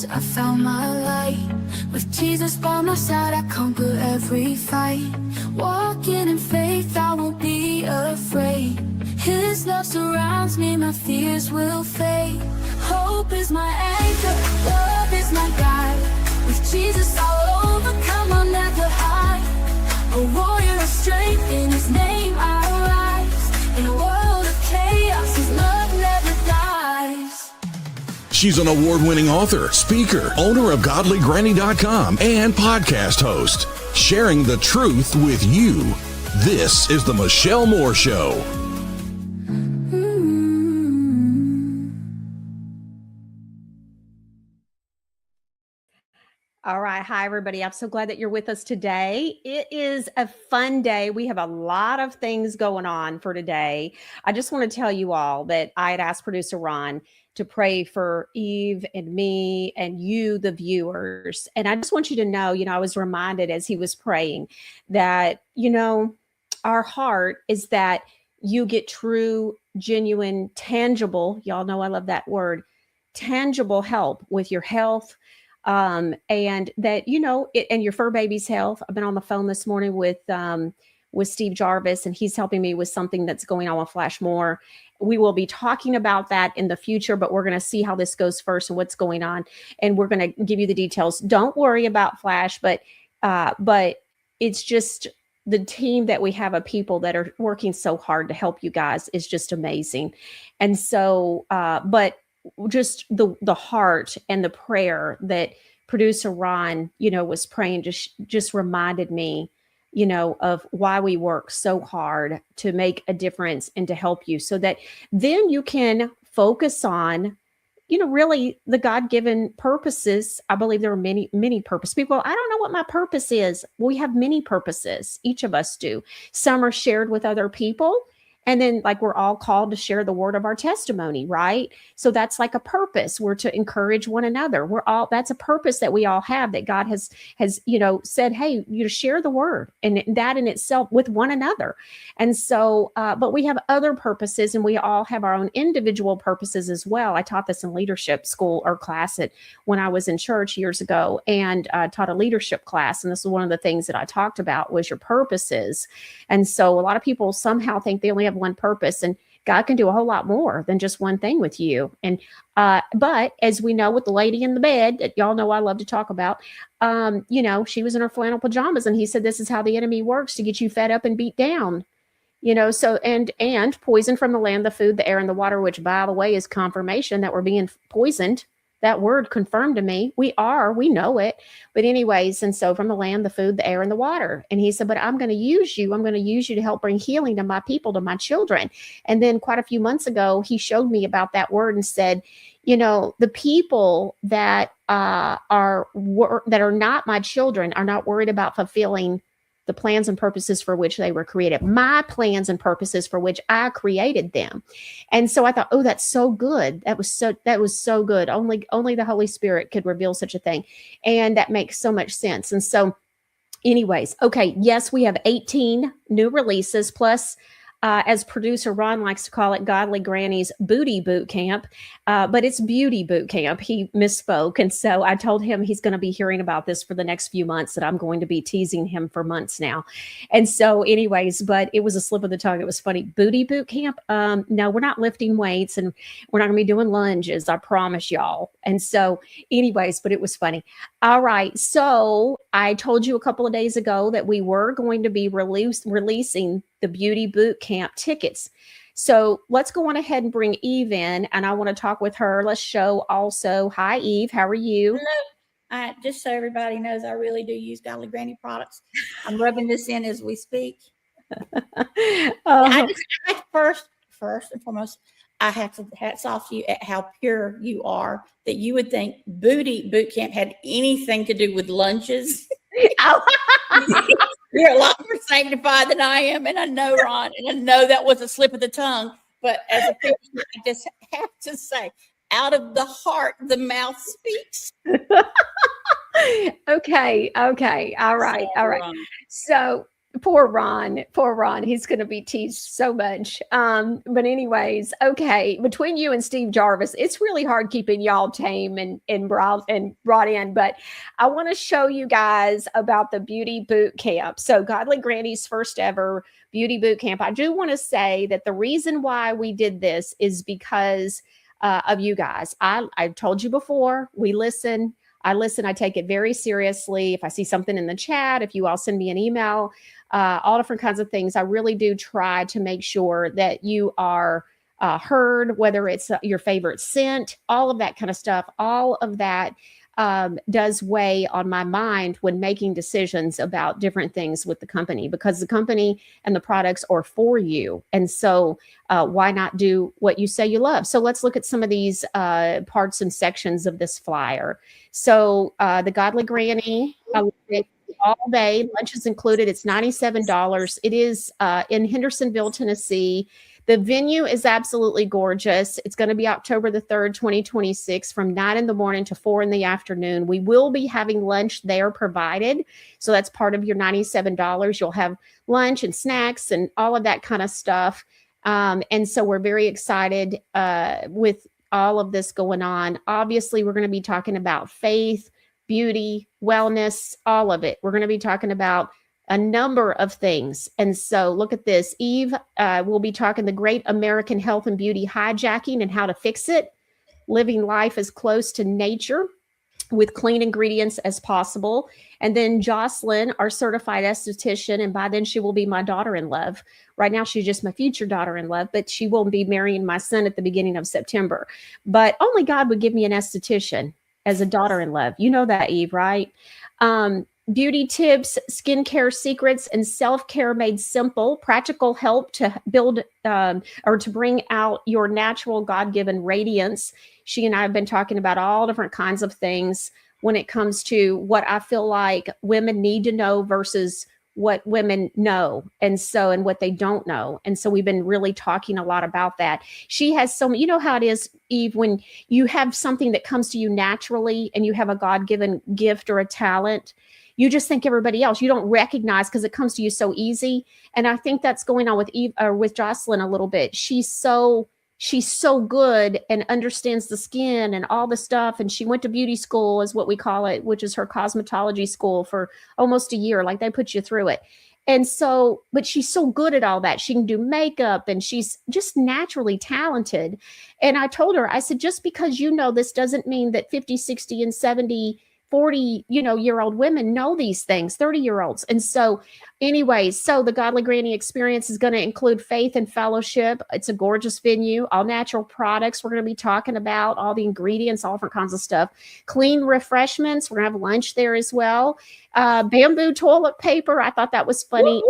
darkness, I found my light. With Jesus by my side, I conquer every fight. Walking in faith, I won't be afraid. His love surrounds me, my fears will fade. Hope is my anchor, love is my guide. With Jesus I'll overcome, I'll never hide. A warrior of strength, in His name I rise. In a world of chaos, His love never dies. She's an award-winning author, speaker, owner of GodlyGranny.com, and podcast host, sharing the truth with you. This is the Michelle Moore Show. All right. Hi, everybody. I'm so glad that you're with us today. It is a fun day. We have a lot of things going on for today. I just want to tell you all that I had asked producer Ron to pray for Eve and me and you, the viewers. And I just want you to know, I was reminded as he was praying that, our heart is that you get true, genuine, tangible, y'all know I love that word, tangible help with your health. And that, and your fur baby's health. I've been on the phone this morning with Steve Jarvis, and he's helping me with something that's going on with Flash Moore. We will be talking about that in the future, but we're going to see how this goes first and what's going on. And we're going to give you the details. Don't worry about Flash, but it's just the team that we have of people that are working so hard to help you guys is just amazing. And so, but just the heart and the prayer that producer Ron, was praying just reminded me, of why we work so hard to make a difference and to help you so that then you can focus on, really the God-given purposes. I believe there are many, many purposes. People, I don't know what my purpose is. We have many purposes. Each of us do. Some are shared with other people. And then we're all called to share the word of our testimony, right? So that's like a purpose. We're to encourage one another. That's a purpose that we all have, that God has said, hey, share the word, and that in itself with one another. And so, but we have other purposes, and we all have our own individual purposes as well. I taught this in leadership school or class when I was in church years ago, and taught a leadership class. And this is one of the things that I talked about was your purposes. And so a lot of people somehow think they only have one purpose, and God can do a whole lot more than just one thing with you. And but as we know with the lady in the bed that y'all know I love to talk about, she was in her flannel pajamas, and he said, this is how the enemy works to get you fed up and beat down. So and poison from the land, the food, the air, and the water, which, by the way, is confirmation that we're being poisoned. That word confirmed to me. We know it. But anyways, and so from the land, the food, the air, and the water. And he said, but I'm going to use you. I'm going to use you to help bring healing to my people, to my children. And then quite a few months ago, he showed me about that word and said, the people that are not my children are not worried about fulfilling the plans and purposes for which they were created, my plans and purposes for which I created them. And so I thought, oh, that's so good. That was so good. Only the Holy Spirit could reveal such a thing. And that makes so much sense. And so anyways, okay. Yes, we have 18 new releases plus, as producer Ron likes to call it, Godly Granny's Booty Boot Camp, but it's Beauty Boot Camp. He misspoke. And so I told him he's going to be hearing about this for the next few months, that I'm going to be teasing him for months now. And so anyways, but it was a slip of the tongue. It was funny. Booty Boot Camp. No, we're not lifting weights, and we're not going to be doing lunges. I promise y'all. And so anyways, but it was funny. All right. So I told you a couple of days ago that we were going to be releasing the Beauty Boot Camp tickets. So let's go on ahead and bring Eve in, and I want to talk with her. Let's show also. Hi, Eve. How are you? Hello. Just so everybody knows, I really do use Godly Granny products. I'm rubbing this in as we speak. First and foremost, I have to hats off to you at how pure you are, that you would think Booty Boot Camp had anything to do with lunches. You're a lot more sanctified than I am, and I know, Ron, and I know that was a slip of the tongue. But as a Christian, I just have to say, out of the heart, the mouth speaks. Okay. All right. So Poor Ron. Poor Ron. He's going to be teased so much. But anyways, okay. Between you and Steve Jarvis, it's really hard keeping y'all tame and brought in. But I want to show you guys about the beauty boot camp. So Godly Granny's first ever beauty boot camp. I do want to say that the reason why we did this is because of you guys. I told you before, we listen. I listen. I take it very seriously. If I see something in the chat, if you all send me an email, all different kinds of things, I really do try to make sure that you are heard, whether it's your favorite scent, all of that kind of stuff. All of that does weigh on my mind when making decisions about different things with the company, because the company and the products are for you. And so why not do what you say you love? So let's look at some of these parts and sections of this flyer. So the Godly Granny, all day, lunch is included. It's $97. It is in Hendersonville, Tennessee. The venue is absolutely gorgeous. It's going to be October the 3rd, 2026, from 9 in the morning to 4 in the afternoon. We will be having lunch there provided. So that's part of your $97. You'll have lunch and snacks and all of that kind of stuff. And so we're very excited with all of this going on. Obviously, we're going to be talking about faith, beauty, wellness, all of it. We're going to be talking about a number of things. And so look at this. Eve will be talking the great American health and beauty hijacking and how to fix it, living life as close to nature with clean ingredients as possible. And then Jocelyn, our certified esthetician, and by then she will be my daughter-in-law. Right now, she's just my future daughter-in-law, but she will be marrying my son at the beginning of September. But only God would give me an esthetician as a daughter-in-law. You know that, Eve, right? Beauty tips, skincare secrets, and self-care made simple, practical help to build or to bring out your natural God-given radiance. She and I have been talking about all different kinds of things when it comes to what I feel like women need to know versus what women know, and what they don't know. And so we've been really talking a lot about that. She has so many, you know how it is, Eve, when you have something that comes to you naturally and you have a God-given gift or a talent, you just think everybody else, you don't recognize because it comes to you so easy. And I think that's going on with Eve or with Jocelyn a little bit. She's so good and understands the skin and all the stuff. And she went to beauty school, is what we call it, which is her cosmetology school, for almost a year. Like, they put you through it. And so, but she's so good at all that. She can do makeup and she's just naturally talented. And I told her, I said, just because you know this doesn't mean that 50, 60, and 70 40, year old women know these things, 30-year-olds. And so anyways, so the Godly Granny experience is going to include faith and fellowship. It's a gorgeous venue, all natural products. We're going to be talking about all the ingredients, all different kinds of stuff, clean refreshments. We're going to have lunch there as well. Bamboo toilet paper. I thought that was funny.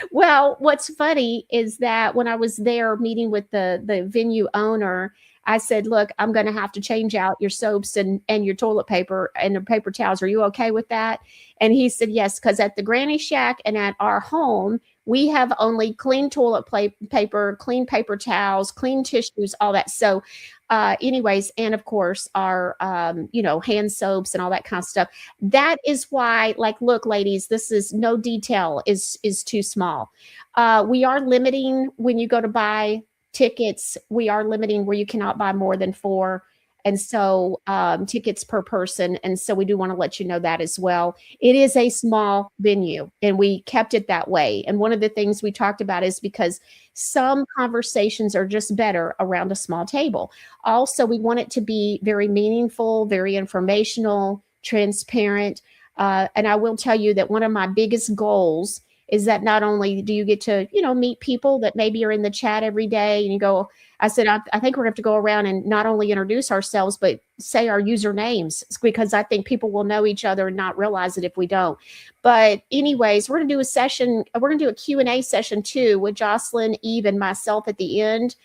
Well, what's funny is that when I was there meeting with the venue owner, I said, look, I'm going to have to change out your soaps and your toilet paper and the paper towels. Are you okay with that? And he said, yes, because at the Granny Shack and at our home, we have only clean toilet paper, clean paper towels, clean tissues, all that. So anyways, and of course, our, hand soaps and all that kind of stuff. That is why, like, look, ladies, this is no detail is too small. We are limiting when you go to buy tickets, we are limiting where you cannot buy more than 4. And so tickets per person. And so we do want to let you know that as well. It is a small venue and we kept it that way. And one of the things we talked about is because some conversations are just better around a small table. Also, we want it to be very meaningful, very informational, transparent. And I will tell you that one of my biggest goals is that not only do you get to, meet people that maybe are in the chat every day and you go, I said, I think we're going to have to go around and not only introduce ourselves, but say our usernames, because I think people will know each other and not realize it if we don't. But anyways, we're going to do a session. We're going to do a Q&A session too with Jocelyn, Eve, and myself at the end.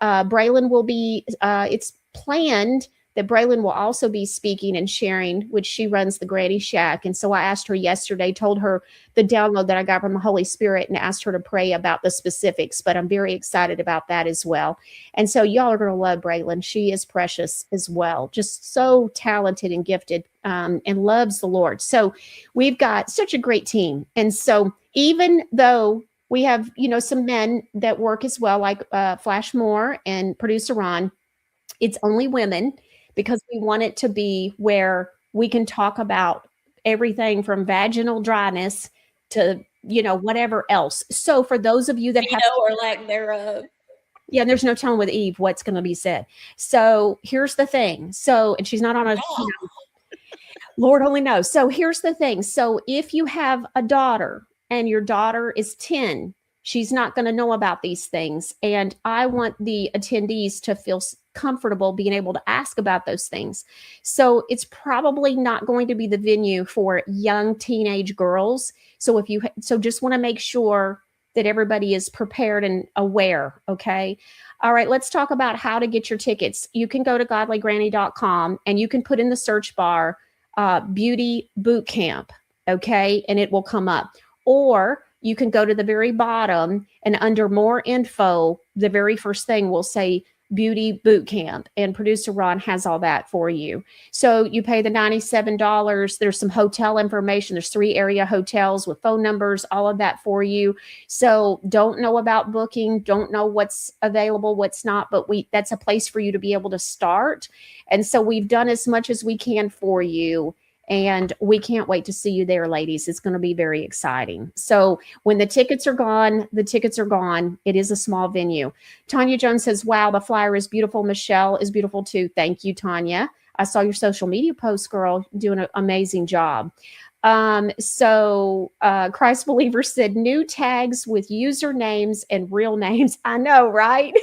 Braylon will be, it's planned that Braylon will also be speaking and sharing, which she runs the Granny Shack. And so I asked her yesterday, told her the download that I got from the Holy Spirit, and asked her to pray about the specifics. But I'm very excited about that as well. And so y'all are going to love Braylon. She is precious as well, just so talented and gifted, and loves the Lord. So we've got such a great team. And so even though we have, some men that work as well, like Flash Moore and producer Ron, it's only women, because we want it to be where we can talk about everything from vaginal dryness to, whatever else. So for those of you that have, or lack thereof. Yeah, there's no telling with Eve what's going to be said. So here's the thing. So, and she's not on a, Lord only knows. So here's the thing. So if you have a daughter and your daughter is 10, she's not going to know about these things. And I want the attendees to feel comfortable being able to ask about those things. So it's probably not going to be the venue for young teenage girls. So just want to make sure that everybody is prepared and aware. Okay. All right. Let's talk about how to get your tickets. You can go to godlygranny.com and you can put in the search bar, beauty boot camp. Okay. And it will come up. Or you can go to the very bottom, and under more info, the very first thing will say Beauty Boot Camp, and producer Ron has all that for you. So you pay the $97. There's some hotel information. There's 3 area hotels with phone numbers, all of that for you. So don't know about booking, don't know what's available, what's not, but that's a place for you to be able to start. And so we've done as much as we can for you. And we can't wait to see you there, ladies. It's going to be very exciting. So when the tickets are gone, the tickets are gone. It is a small venue. Tanya Jones says, wow, the flyer is beautiful. Michelle is beautiful too. Thank you, Tanya. I saw your social media post, girl, doing an amazing job. Christ Believer said, new tags with usernames and real names. I know, right?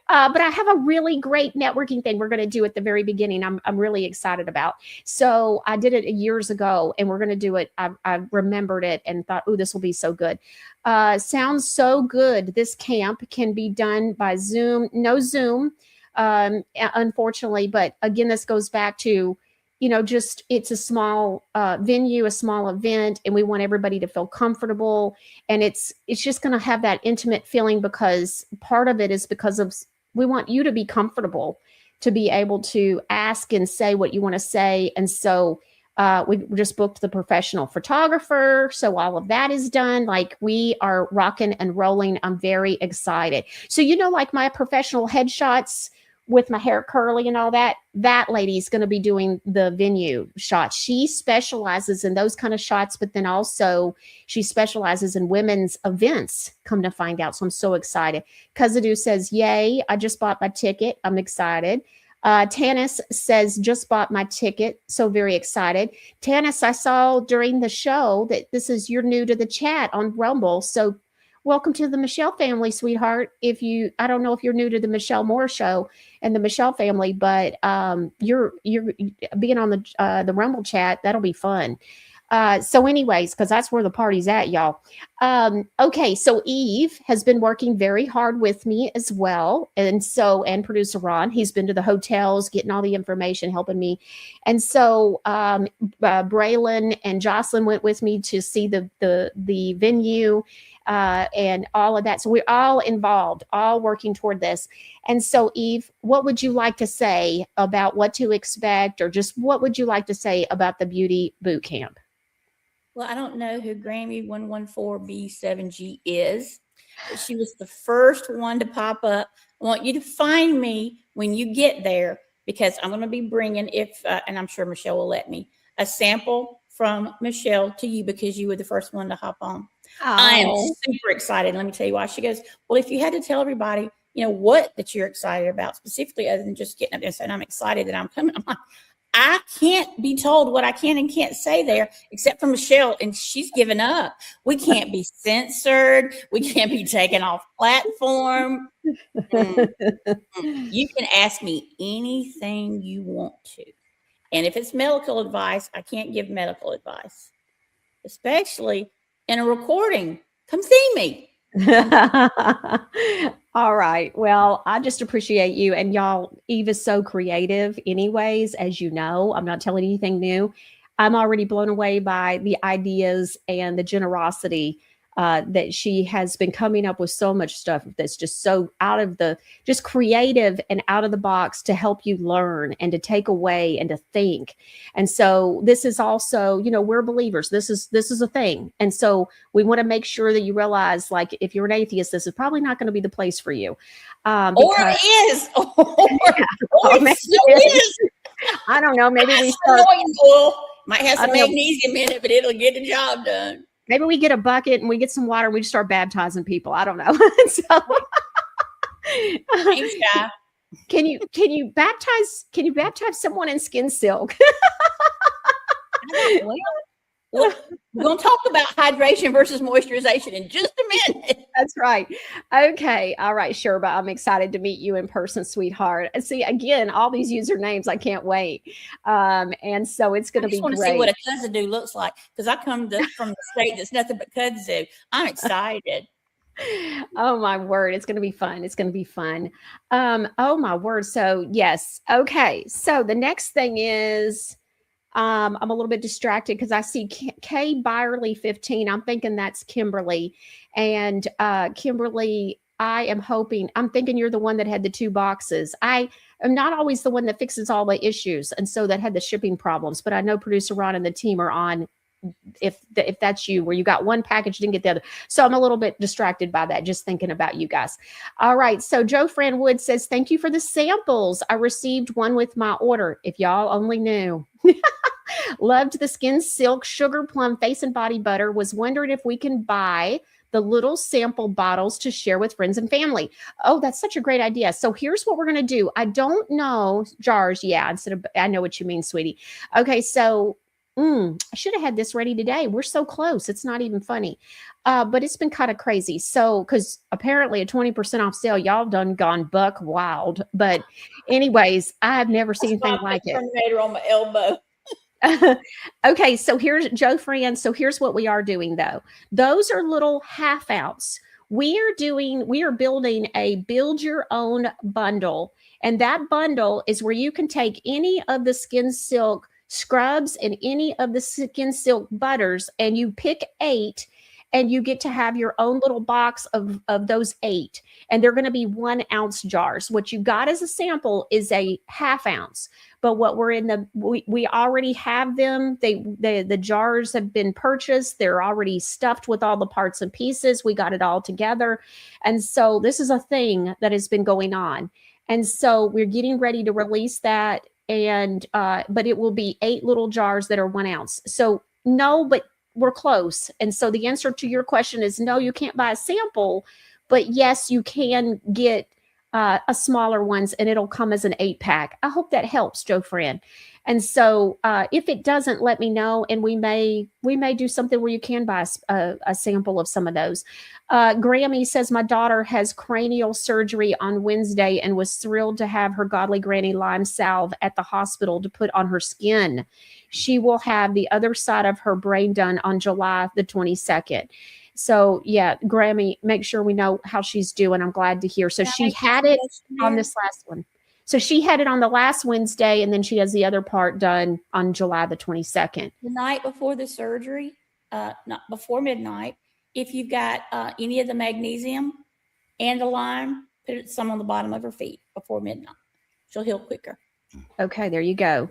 But I have a really great networking thing we're going to do at the very beginning. I'm really excited about. So I did it years ago, and we're going to do it. I remembered it and thought, oh, this will be so good. Sounds so good. This camp can be done by Zoom. No Zoom, unfortunately. But again, this goes back to, it's a small venue, a small event, and we want everybody to feel comfortable. And it's just going to have that intimate feeling, because part of it is because of, we want you to be comfortable to be able to ask and say what you want to say. And so we just booked the professional photographer. So all of that is done. Like, we are rocking and rolling. I'm very excited. So, like my professional headshots with my hair curly and all that lady's going to be doing the venue shots. She specializes in those kind of shots, but then also she specializes in women's events, come to find out. So I'm so excited. Kazadu says, yay, I just bought my ticket. I'm excited. Tanis says, just bought my ticket. So very excited. Tanis, I saw during the show that you're new to the chat on Rumble. So welcome to the Michelle family, sweetheart. I don't know if you're new to the Michelle Moore show and the Michelle family, but you're being on the Rumble chat. That'll be fun. So anyways, because that's where the party's at, y'all. Okay, so Eve has been working very hard with me as well. And producer Ron, he's been to the hotels, getting all the information, helping me. And so Braylon and Jocelyn went with me to see the venue. And all of that. So we're all involved, all working toward this. And so, Eve, what would you like to say about what to expect, or just what would you like to say about the beauty boot camp? Well, I don't know who Grammy 114B7G is, but she was the first one to pop up. I want you to find me when you get there, because I'm going to be bringing, and I'm sure Michelle will let me, a sample from Michelle to you, because you were the first one to hop on. I am super excited. Let me tell you why. She goes, well, if you had to tell everybody, what that you're excited about specifically, other than just getting up there and saying, I'm excited that I'm coming. I'm like, I can't be told what I can and can't say there, except for Michelle, and she's given up. We can't be censored. We can't be taken off platform. You can ask me anything you want to. And if it's medical advice, I can't give medical advice, especially in a recording. Come see me. All right. Well, I just appreciate you. And y'all, Eve is so creative, anyways, as you know. I'm not telling anything new. I'm already blown away by the ideas and the generosity that she has been coming up with so much stuff that's just so out of the just creative and out of the box to help you learn and to take away and to think. And so this is also, we're believers. This is a thing. And so we want to make sure that you realize, like, if you're an atheist, this is probably not going to be the place for you. Or it is. Or it still is. I don't know. Maybe we start. Might have some magnesium in it, but it'll get the job done. Maybe we get a bucket and we get some water and we just start baptizing people. I don't know. So, thanks, guy. Can you baptize someone in skin silk? We're going to talk about hydration versus moisturization in just a minute. That's right. Okay. All right. Sure. But I'm excited to meet you in person, sweetheart. And see, again, all these usernames, I can't wait. And so it's going to be great. I just want to see what a kudzu looks like, because I come from the state that's nothing but kudzu. I'm excited. Oh my word. It's going to be fun. It's going to be fun. Oh my word. So yes. Okay. So the next thing is, I'm a little bit distracted because I see Kay Byerly 15. I'm thinking that's Kimberly. And Kimberly, I'm thinking you're the one that had the 2 boxes. I am not always the one that fixes all the issues. And so that had the shipping problems. But I know producer Ron and the team are on if that's you, where you got one package, didn't get the other. So I'm a little bit distracted by that, just thinking about you guys. All right. So Joe Fran Wood says, thank you for the samples. I received one with my order. If y'all only knew. Loved the Skin Silk Sugar Plum Face and Body Butter. Was wondering if we can buy the little sample bottles to share with friends and family. Oh, that's such a great idea. So here's what we're going to do. I don't know jars. Yeah. I know what you mean, sweetie. Okay. So I should have had this ready today. We're so close. It's not even funny. But it's been kind of crazy. So, because apparently a 20% off sale, y'all done gone buck wild. But anyways, I have never seen anything like it. Terminator on my elbow. Okay, so here's Joe Fran. So here's what we are doing though. Those are little half ounce. We are building a build your own bundle. And that bundle is where you can take any of the Skin Silk scrubs and any of the Skin Silk butters, and you pick 8 and you get to have your own little box of those 8. And they're going to be 1 ounce jars. What you got as a sample is a half ounce. But what we already have them. The jars have been purchased. They're already stuffed with all the parts and pieces. We got it all together. And so this is a thing that has been going on. And so we're getting ready to release that. And, but it will be 8 little jars that are 1 ounce. So no, but we're close. And so the answer to your question is no, you can't buy a sample, but yes, you can get a smaller ones, and it'll come as an 8-pack. I hope that helps, Joe Fran. And so if it doesn't, let me know, and we may do something where you can buy a sample of some of those. Grammy says, my daughter has cranial surgery on Wednesday and was thrilled to have her Godly Granny Lime Salve at the hospital to put on her skin. She will have the other side of her brain done on July the 22nd. So yeah, Grammy, make sure we know how she's doing. I'm glad to hear. So she had it on this last one. So she had it on the last Wednesday, and then she has the other part done on July the 22nd. The night before the surgery, not before midnight, if you've got any of the magnesium and the lime, put some on the bottom of her feet before midnight. She'll heal quicker. Okay, there you go.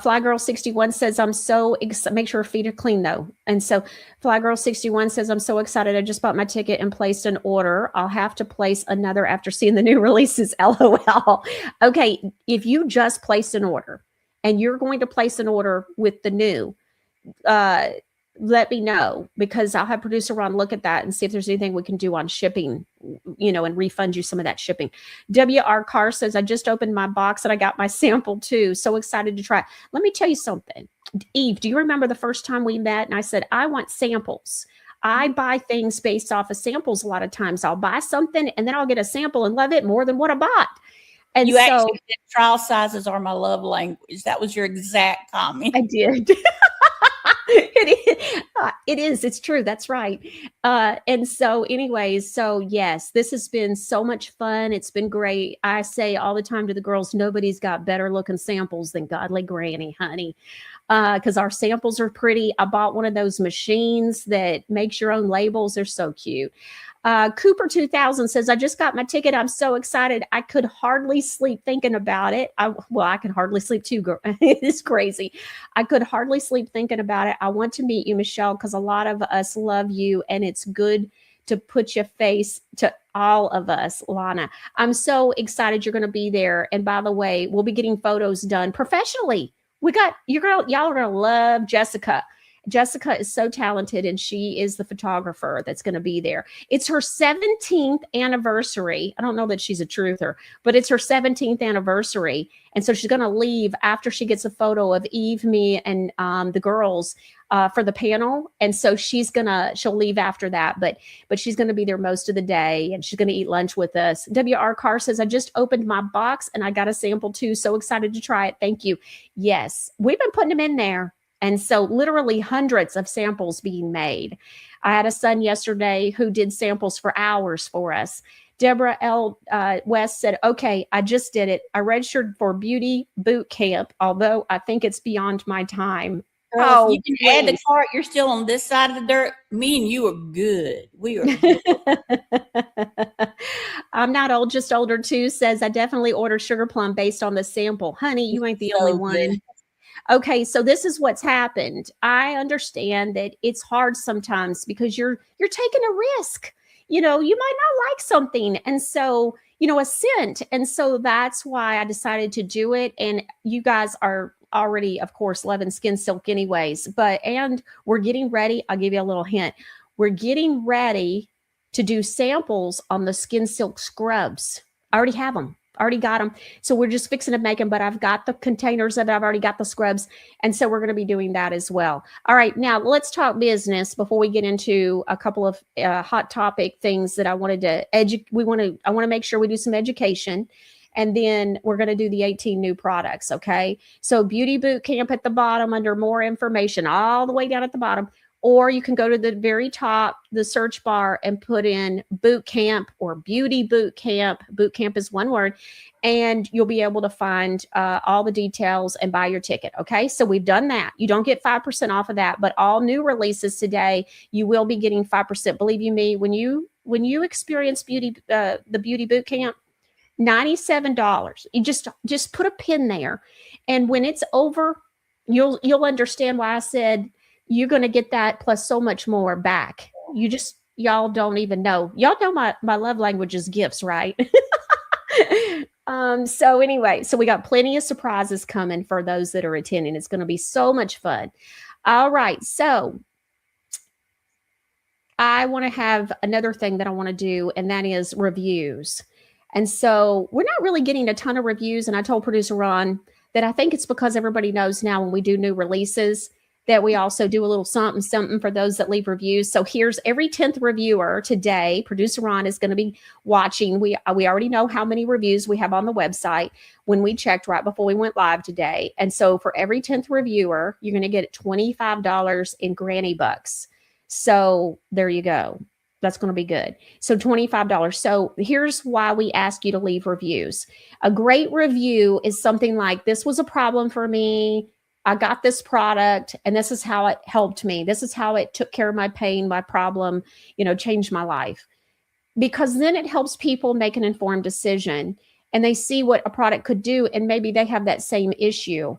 Fly Girl 61 says, I'm so excited. Make sure her feet are clean though. And so Fly Girl 61 says, I'm so excited. I just bought my ticket and placed an order. I'll have to place another after seeing the new releases. LOL. Okay. If you just placed an order and you're going to place an order with the new, let me know, because I'll have producer Ron look at that and see if there's anything we can do on shipping, and refund you some of that shipping. WR Carr says, I just opened my box and I got my sample too. So excited to try. Let me tell you something. Eve, do you remember the first time we met and I said, I want samples? I buy things based off of samples. A lot of times I'll buy something and then I'll get a sample and love it more than what I bought. And you actually said trial sizes are my love language. That was your exact comment. I did. It is. It's true. That's right. And so, anyways, so yes, this has been so much fun. It's been great. I say all the time to the girls, nobody's got better looking samples than Godly Granny, honey, because our samples are pretty. I bought one of those machines that makes your own labels. They're so cute. Cooper 2000 says, I just got my ticket. I'm so excited. I could hardly sleep thinking about it. I could hardly sleep too, girl. It's crazy. I could hardly sleep thinking about it. I want to meet you, Michelle, because a lot of us love you, and it's good to put your face to all of us, Lana. I'm so excited you're going to be there. And by the way, we'll be getting photos done professionally. Y'all are going to love Jessica. Jessica is so talented, and she is the photographer that's going to be there. It's her 17th anniversary. I don't know that she's a truther, but it's her 17th anniversary. And so she's going to leave after she gets a photo of Eve, me, and the girls for the panel. And so she'll leave after that, but she's going to be there most of the day, and she's going to eat lunch with us. WR Carr says, I just opened my box and I got a sample too. So excited to try it. Thank you. Yes, we've been putting them in there. And so literally hundreds of samples being made. I had a son yesterday who did samples for hours for us. Deborah L. West said, okay, I just did it. I registered for beauty boot camp, although I think it's beyond my time. Girl, if you can add the cart, you're still on this side of the dirt. Me and you are good. We are good. I'm not old, just older too, says, I definitely ordered sugar plum based on the sample. Honey, you ain't the only one. Okay, so this is what's happened. I understand that it's hard sometimes because you're taking a risk. You know, you might not like something, and so, a scent. And so that's why I decided to do it. And you guys are already, of course, loving Skin Silk anyways. And we're getting ready. I'll give you a little hint. We're getting ready to do samples on the Skin Silk scrubs. I already have them. Already got them. So we're just fixing to make them, but I've got the containers of it. I've already got the scrubs. And so we're going to be doing that as well. All right. Now let's talk business before we get into a couple of hot topic things that I wanted to I want to make sure we do some education. And then we're going to do the 18 new products. Okay. So Beauty Boot Camp at the bottom under more information, all the way down at the bottom. Or you can go to the very top, the search bar, and put in boot camp or beauty boot camp. Boot camp is one word, and you'll be able to find all the details and buy your ticket. Okay, so we've done that. You don't get 5% off of that, but all new releases today, you will be getting 5%. Believe you me, when you experience the beauty boot camp, $97. You just put a pin there, and when it's over, you'll understand why I said you're going to get that plus so much more back. Y'all don't even know. Y'all know my love language is gifts, right? So anyway, so we got plenty of surprises coming for those that are attending. It's going to be so much fun. All right. So I want to have another thing that I want to do, and that is reviews. And so we're not really getting a ton of reviews. And I told producer Ron that I think it's because everybody knows now when we do new releases that we also do a little something for those that leave reviews. So here's every 10th reviewer today. Producer Ron is going to be watching. We already know how many reviews we have on the website when we checked right before we went live today. And so for every 10th reviewer, you're going to get $25 in granny bucks. So there you go. That's going to be good. So $25. So here's why we ask you to leave reviews. A great review is something like, this was a problem for me. I got this product and this is how it helped me. This is how it took care of my pain, my problem, changed my life. Because then it helps people make an informed decision and they see what a product could do. And maybe they have that same issue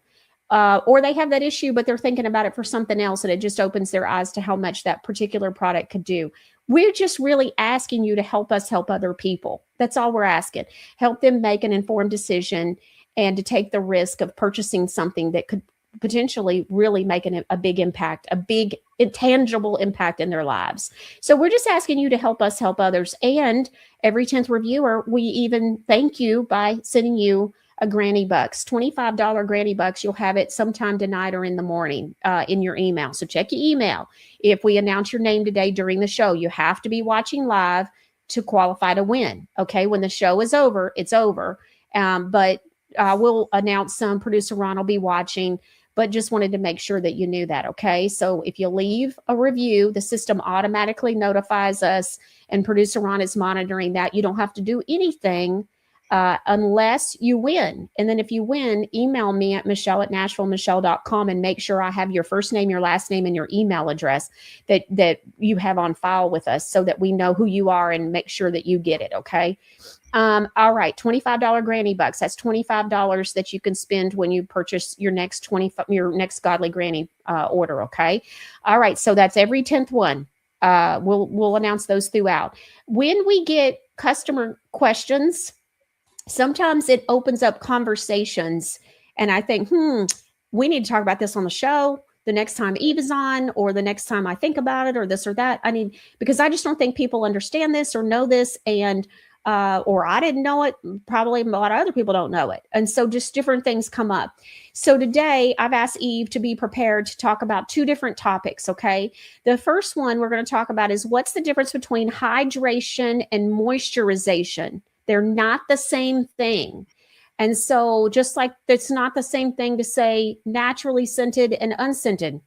or they have that issue, but they're thinking about it for something else. And it just opens their eyes to how much that particular product could do. We're just really asking you to help us help other people. That's all we're asking. Help them make an informed decision and to take the risk of purchasing something that could potentially really make a big impact, a big intangible impact in their lives. So we're just asking you to help us help others. And every 10th reviewer, we even thank you by sending you a granny bucks, $25 granny bucks. You'll have it sometime tonight or in the morning in your email. So check your email. If we announce your name today during the show, you have to be watching live to qualify to win. Okay. When the show is over, it's over. But we'll announce some. Producer Ron will be watching. but just wanted to make sure that you knew that. Okay. So if you leave a review, the system automatically notifies us, and producer Ron is monitoring that. You don't have to do anything unless you win. And then if you win, email me at michelle@nashvillemichelle.com and make sure I have your first name, your last name, and your email address that you have on file with us, so that we know who you are and make sure that you get it. Okay. All right. $25 granny bucks. That's $25 that you can spend when you purchase your next Godly Granny order. Okay. All right. So that's every 10th one. We'll announce those throughout. When we get customer questions, sometimes it opens up conversations, and I think, we need to talk about this on the show the next time Eve is on, or the next time I think about it, or this or that. Because I just don't think people understand this or know this, and or I didn't know it. Probably a lot of other people don't know it. And so just different things come up. So today I've asked Eve to be prepared to talk about 2 different topics. Okay. The first one we're going to talk about is, what's the difference between hydration and moisturization? They're not the same thing. And so just like it's not the same thing to say naturally scented and unscented.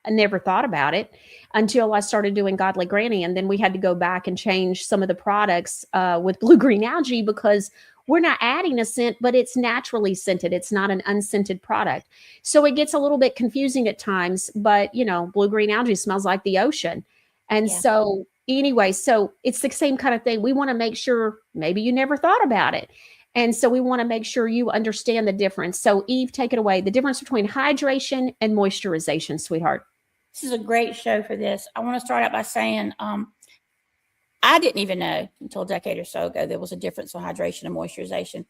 I never thought about it until I started doing Godly Granny. And then we had to go back and change some of the products with blue-green algae, because we're not adding a scent, but it's naturally scented. It's not an unscented product. So it gets a little bit confusing at times, but blue-green algae smells like the ocean. And so anyway, so it's the same kind of thing. We want to make sure, maybe you never thought about it. And so we want to make sure you understand the difference. So Eve, take it away. The difference between hydration and moisturization, sweetheart. This is a great show for this. I want to start out by saying I didn't even know until a decade or so ago there was a difference in hydration and moisturization.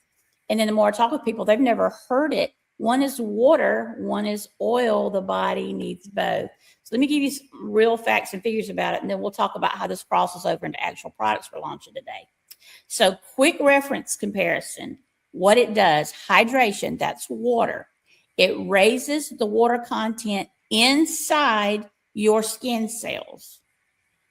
And then the more I talk with people, they've never heard it. One is water, one is oil. The body needs both. So let me give you some real facts and figures about it, and then we'll talk about how this crosses over into actual products we're launching today. So quick reference comparison. What it does, hydration, that's water. It raises the water content inside your skin cells.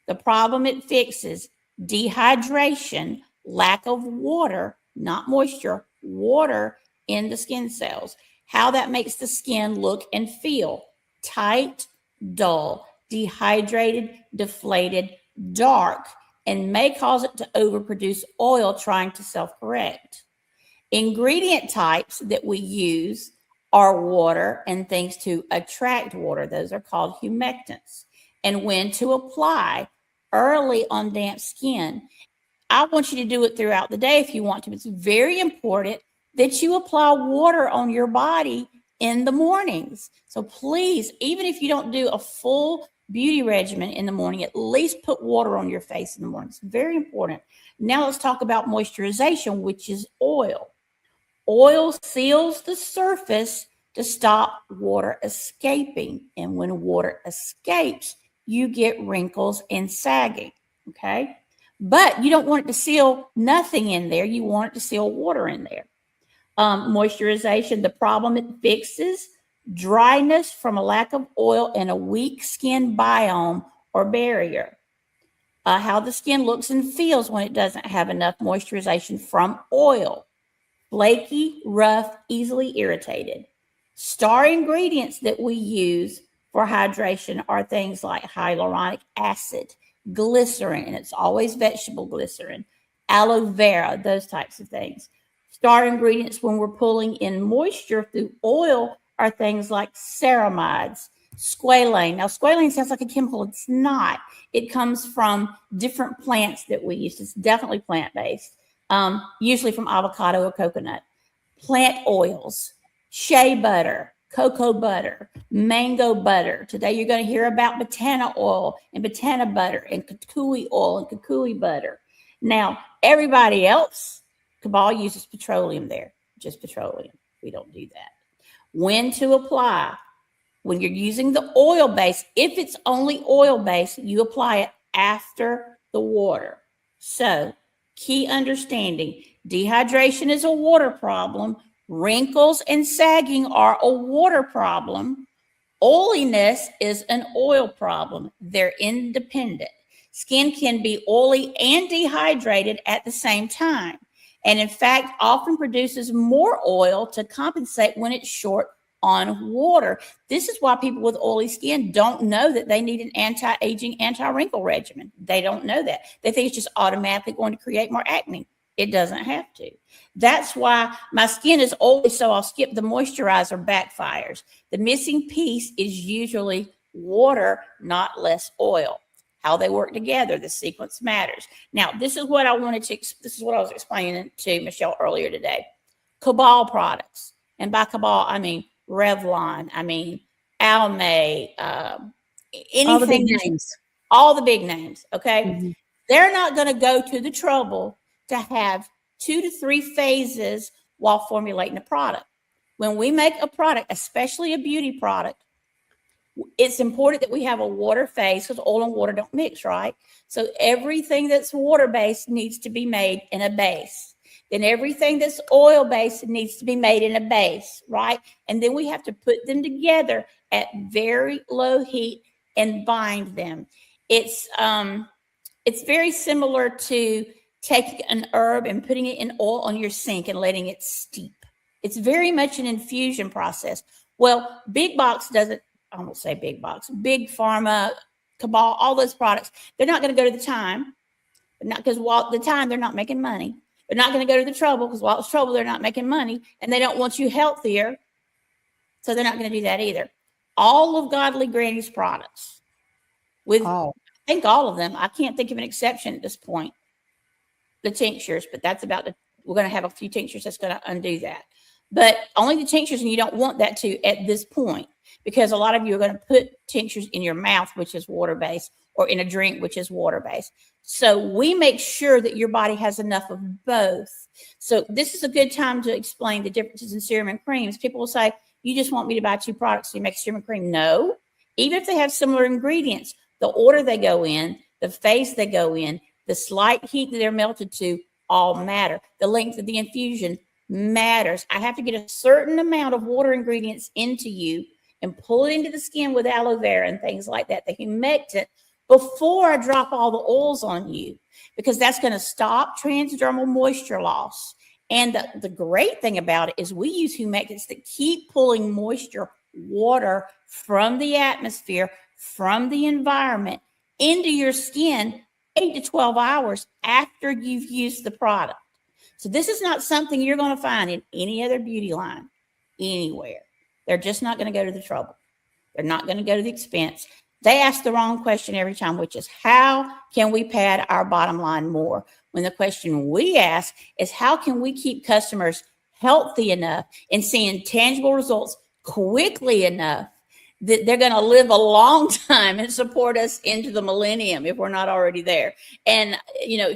The problem it fixes, dehydration, lack of water, not moisture, water in the skin cells. How that makes the skin look and feel: tight, dull, dehydrated, deflated, dark, and may cause it to overproduce oil trying to self-correct. Ingredient types that we use are water and things to attract water. Those are called humectants. And when to apply early on damp skin. I want you to do it throughout the day if you want to. It's very important that you apply water on your body in the mornings. So please, even if you don't do a full beauty regimen in the morning, at least put water on your face in the morning. It's very important. Now let's talk about moisturization, which is oil. Oil seals the surface to stop water escaping. And when water escapes, you get wrinkles and sagging, okay? But you don't want it to seal nothing in there. You want it to seal water in there. Moisturization, the problem it fixes: dryness from a lack of oil and a weak skin biome or barrier. How the skin looks and feels when it doesn't have enough moisturization from oil: flaky, rough, easily irritated. Star ingredients that we use for hydration are things like hyaluronic acid, glycerin, and it's always vegetable glycerin, aloe vera, those types of things. Star ingredients when we're pulling in moisture through oil are things like ceramides, squalane. Now, squalane sounds like a chemical. It's not. It comes from different plants that we use. It's definitely plant-based, usually from avocado or coconut. Plant oils, shea butter, cocoa butter, mango butter. Today, you're going to hear about botana oil and botana butter and kukui oil and kukui butter. Now, everybody else, Cabal uses petroleum there, just petroleum. We don't do that. When to apply: when you're using the oil base, if it's only oil base, you apply it after the water. So, key understanding: dehydration is a water problem. Wrinkles and sagging are a water problem. Oiliness is an oil problem. They're independent. Skin can be oily and dehydrated at the same time, and in fact often produces more oil to compensate when it's short on water. This is why people with oily skin don't know that they need an anti-aging, anti-wrinkle regimen. They don't know that. They think it's just automatically going to create more acne. It doesn't have to. That's why my skin is oily, so I'll skip the moisturizer, backfires. The missing piece is usually water, not less oil. How they work together, the sequence matters. Now, this is what I was explaining to Michelle earlier today. Cabal products. And by Cabal, I mean Revlon, I mean Almay, anything. All the big names. All the big names, okay? Mm-hmm. They're not going to go to the trouble to have 2 to 3 phases while formulating a product. When we make a product, especially a beauty product, it's important that we have a water phase because oil and water don't mix, right? So everything that's water-based needs to be made in a base. Then everything that's oil-based needs to be made in a base, right? And then we have to put them together at very low heat and bind them. It's very similar to taking an herb and putting it in oil on your sink and letting it steep. It's very much an infusion process. Well, big box doesn't, I won't say big box, big pharma, Cabal, all those products, they're not going to go to the time, but not because while the time they're not making money. They're not going to go to the trouble because while it's trouble, they're not making money and they don't want you healthier. So they're not going to do that either. All of Godly Granny's products I think all of them, I can't think of an exception at this point. The tinctures, but we're going to have a few tinctures that's going to undo that. But only the tinctures, and you don't want that to at this point because a lot of you are going to put tinctures in your mouth, which is water-based, or in a drink, which is water-based. So we make sure that your body has enough of both. So this is a good time to explain the differences in serum and creams. People will say, you just want me to buy 2 products so you make serum and cream. No, even if they have similar ingredients, the order they go in, the phase they go in, the slight heat that they're melted to all matter. The length of the infusion matters. I have to get a certain amount of water ingredients into you and pull it into the skin with aloe vera and things like that, the humectant, before I drop all the oils on you, because that's going to stop transdermal moisture loss. And the great thing about it is we use humectants that keep pulling moisture, water from the atmosphere, from the environment into your skin 8 to 12 hours after you've used the product. So this is not something you're going to find in any other beauty line anywhere. They're just not going to go to the trouble. They're not going to go to the expense. They ask the wrong question every time, which is how can we pad our bottom line more? When the question we ask is how can we keep customers healthy enough and seeing tangible results quickly enough that they're going to live a long time and support us into the millennium if we're not already there. And,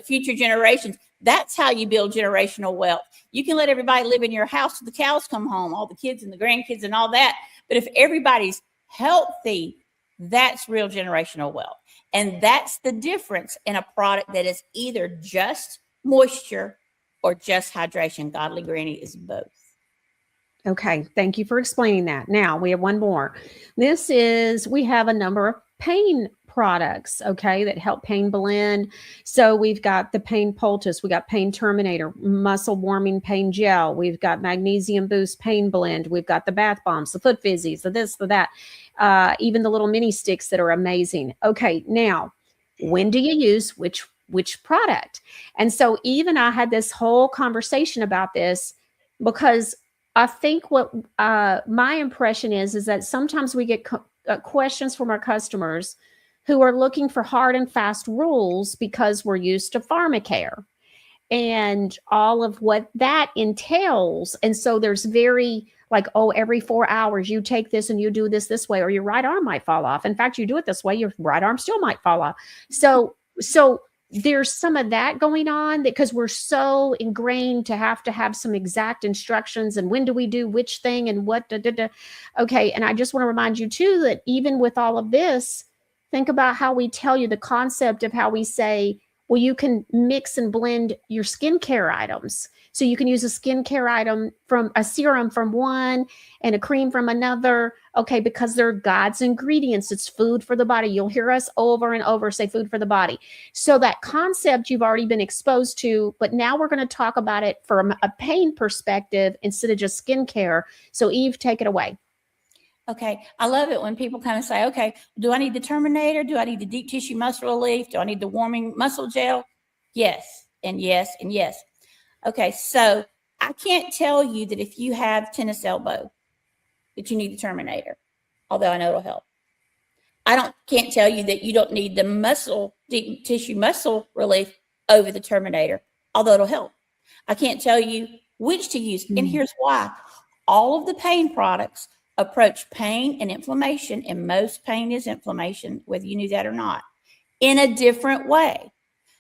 future generations, that's how you build generational wealth. You can let everybody live in your house till the cows come home, all the kids and the grandkids and all that. But if everybody's healthy, that's real generational wealth. And that's the difference in a product that is either just moisture or just hydration. Godly Granny is both. Okay, thank you for explaining that. Now we have one more. We have a number of pain products, okay, that help pain blend. So we've got the pain poultice, we got pain terminator, muscle warming pain gel, we've got magnesium boost pain blend, we've got the bath bombs, the foot fizzies, the this, the that, even the little mini sticks that are amazing. Okay, now when do you use which product? And so even I had this whole conversation about this because I think what my impression is that sometimes we get questions from our customers who are looking for hard and fast rules because we're used to pharmacare and all of what that entails. And so there's very like, oh, every 4 hours you take this and you do this way, or your right arm might fall off. In fact, you do it this way, your right arm still might fall off. So there's some of that going on because we're so ingrained to have some exact instructions and when do we do which thing and what. Okay. And I just want to remind you too, that even with all of this, think about how we tell you the concept of how we say, well, you can mix and blend your skincare items. So you can use a skincare item from a serum from one and a cream from another. Okay, because they're God's ingredients. It's food for the body. You'll hear us over and over say food for the body. So that concept you've already been exposed to, but now we're going to talk about it from a pain perspective instead of just skincare. So Eve, take it away. Okay. I love it when people kind of say, okay, do I need the Terminator? Do I need the deep tissue muscle relief? Do I need the warming muscle gel? Yes, and yes, and yes. Okay. So I can't tell you that if you have tennis elbow that you need the Terminator, although I know it'll help. Can't tell you that you don't need the deep tissue muscle relief over the Terminator, although it'll help. I can't tell you which to use. And here's why. All of the pain products approach pain and inflammation, and most pain is inflammation, whether you knew that or not, in a different way.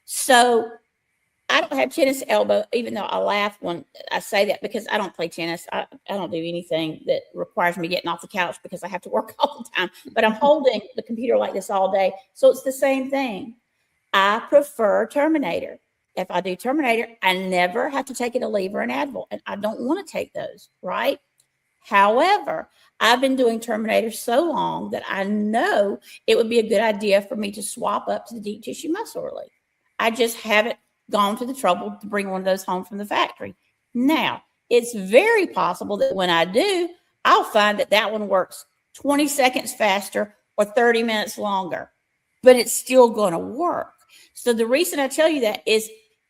So I don't have tennis elbow, even though I laugh when I say that, because I don't play tennis. I don't do anything that requires me getting off the couch because I have to work all the time. But I'm holding the computer like this all day. So it's the same thing. I prefer Terminator. If I do Terminator, I never have to take a Aleve or an Advil, and I don't want to take those, right? However, I've been doing Terminator so long that I know it would be a good idea for me to swap up to the deep tissue muscle relief. I just haven't gone to the trouble to bring one of those home from the factory. Now, it's very possible that when I do, I'll find that one works 20 seconds faster or 30 minutes longer, but it's still going to work. So the reason I tell you that is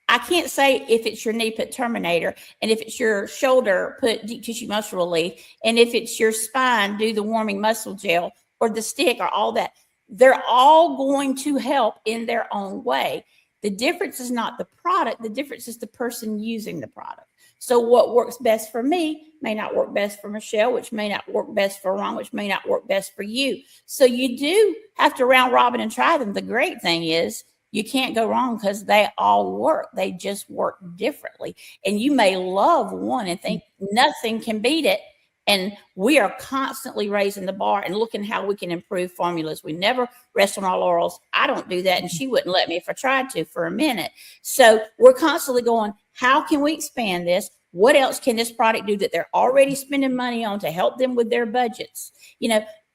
I can't say if it's your knee, put Terminator, and if it's your shoulder, put deep tissue muscle relief, and if it's your spine, do the warming muscle gel or the stick or all that. They're all going to help in their own way. The difference is not the product. The difference is the person using the product. So what works best for me may not work best for Michelle, which may not work best for Ron, which may not work best for you. So you do have to round robin and try them. The great thing is you can't go wrong because they all work. They just work differently. And you may love one and think nothing can beat it. And we are constantly raising the bar and looking how we can improve formulas. We never rest on our laurels. I don't do that. And she wouldn't let me if I tried to for a minute. So we're constantly going, how can we expand this? What else can this product do that they're already spending money on to help them with their budgets?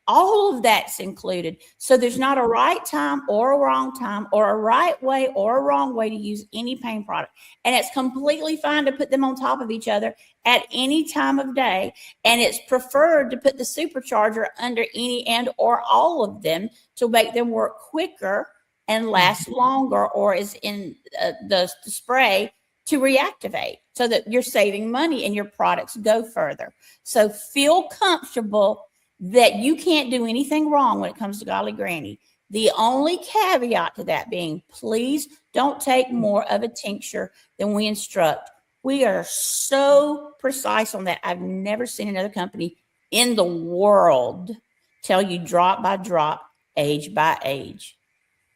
All of that's included. So there's not a right time or a wrong time or a right way or a wrong way to use any pain product. And it's completely fine to put them on top of each other at any time of day. And it's preferred to put the supercharger under any and or all of them to make them work quicker and last longer, or is in the spray to reactivate so that you're saving money and your products go further. So feel comfortable that you can't do anything wrong when it comes to Godly Granny. The only caveat to that being, please don't take more of a tincture than we instruct. We are so precise on that. I've never seen another company in the world tell you drop by drop, age by age.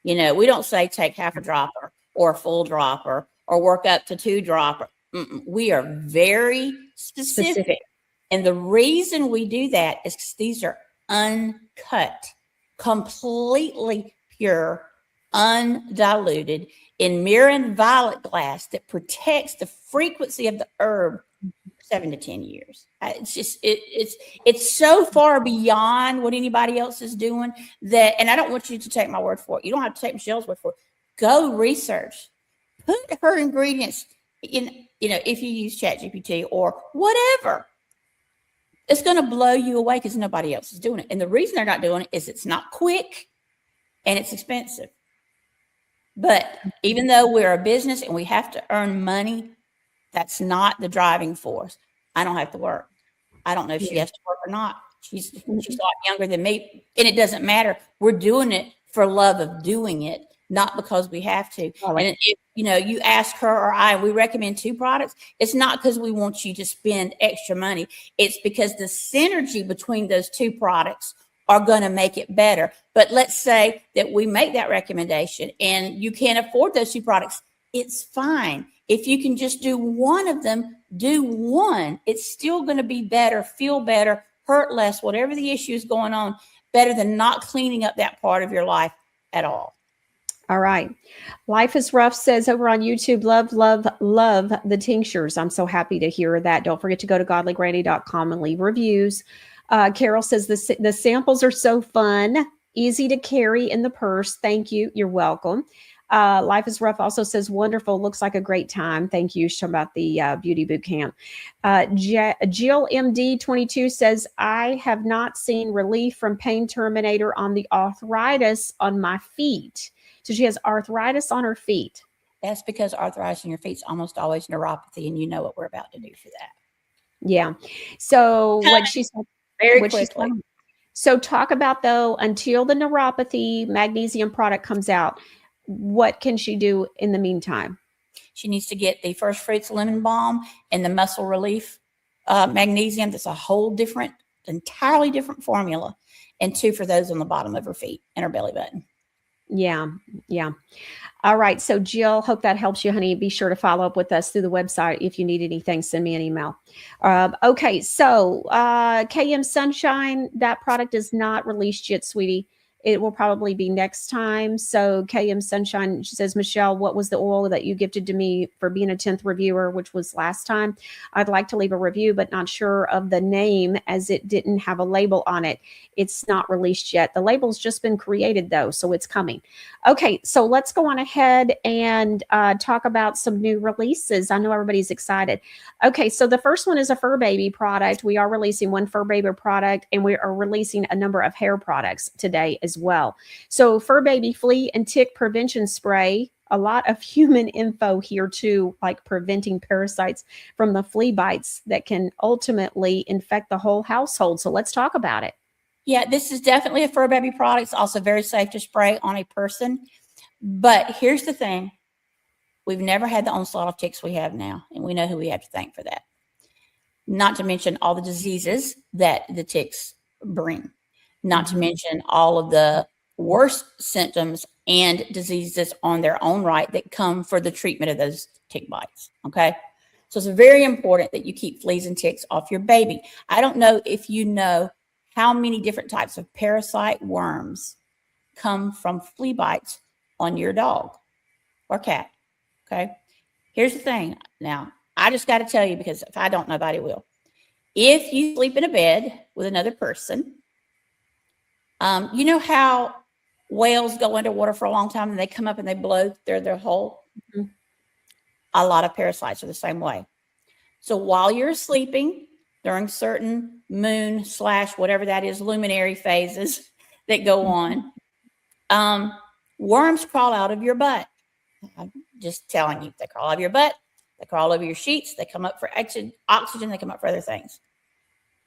We don't say take half a dropper or a full dropper or work up to 2 dropper. We are very specific. And the reason we do that is because these are uncut, completely pure, undiluted, in mirror and violet glass that protects the frequency of the herb 7 to 10 years. It's just, it's so far beyond what anybody else is doing that, and I don't want you to take my word for it. You don't have to take Michelle's word for it. Go research. Put her ingredients in, if you use ChatGPT or whatever. It's going to blow you away because nobody else is doing it. And the reason they're not doing it is it's not quick and it's expensive. But even though we're a business and we have to earn money, that's not the driving force. I don't have to work. I don't know if she has to work or not. She's a lot younger than me. And it doesn't matter. We're doing it for love of doing it, not because we have to. Right. And if you ask her or I, we recommend 2 products, it's not because we want you to spend extra money. It's because the synergy between those 2 products are going to make it better. But let's say that we make that recommendation and you can't afford those 2 products. It's fine. If you can just do one of them, do one. It's still going to be better, feel better, hurt less, whatever the issue is going on, better than not cleaning up that part of your life at all. All right. Life is Rough says over on YouTube, love, love, love the tinctures. I'm so happy to hear that. Don't forget to go to godlygranny.com and leave reviews. Carol says the samples are so fun, easy to carry in the purse. Thank you. You're welcome. Life is Rough also says, wonderful. Looks like a great time. Thank you. She's talking about the beauty boot camp. Jill MD 22 says, I have not seen relief from Pain Terminator on the arthritis on my feet. So she has arthritis on her feet. That's because arthritis in your feet is almost always neuropathy, and you know what we're about to do for that. Yeah. So what she said very quickly. So talk about, though, until the neuropathy magnesium product comes out, what can she do in the meantime? She needs to get the First Fruits lemon balm and the muscle relief magnesium. That's a whole different, entirely different formula. And 2 for those on the bottom of her feet and her belly button. Yeah. Yeah. All right. So Jill, hope that helps you, honey. Be sure to follow up with us through the website. If you need anything, send me an email. Okay. So KM Sunshine, that product is not released yet, sweetie. It will probably be next time. So KM Sunshine, she says, Michelle, what was the oil that you gifted to me for being a 10th reviewer, which was last time? I'd like to leave a review, but not sure of the name as it didn't have a label on it. It's not released yet. The label's just been created though, so it's coming. Okay, so let's go on ahead and talk about some new releases. I know everybody's excited. Okay, so the first one is a fur baby product. We are releasing one fur baby product, and we are releasing a number of hair products today as well. So fur baby flea and tick prevention spray. A lot of human info here too, like preventing parasites from the flea bites that can ultimately infect the whole household. So let's talk about it. Yeah, this is definitely a fur baby product. It's also very safe to spray on a person. But here's the thing. We've never had the onslaught of ticks we have now, and we know who we have to thank for that. Not to mention all the diseases that the ticks bring. Not to mention all of the worst symptoms and diseases on their own right that come for the treatment of those tick bites, okay? So it's very important that you keep fleas and ticks off your baby. I don't know if you know how many different types of parasite worms come from flea bites on your dog or cat, okay? Here's the thing. Now, I just got to tell you, because if I don't, nobody will. If you sleep in a bed with another person, you know how whales go underwater for a long time and they come up and they blow their hole? Mm-hmm. A lot of parasites are the same way. So while you're sleeping, during certain moon / whatever that is, luminary phases that go on, worms crawl out of your butt. I'm just telling you, they crawl out of your butt, they crawl over your sheets, they come up for oxygen, they come up for other things.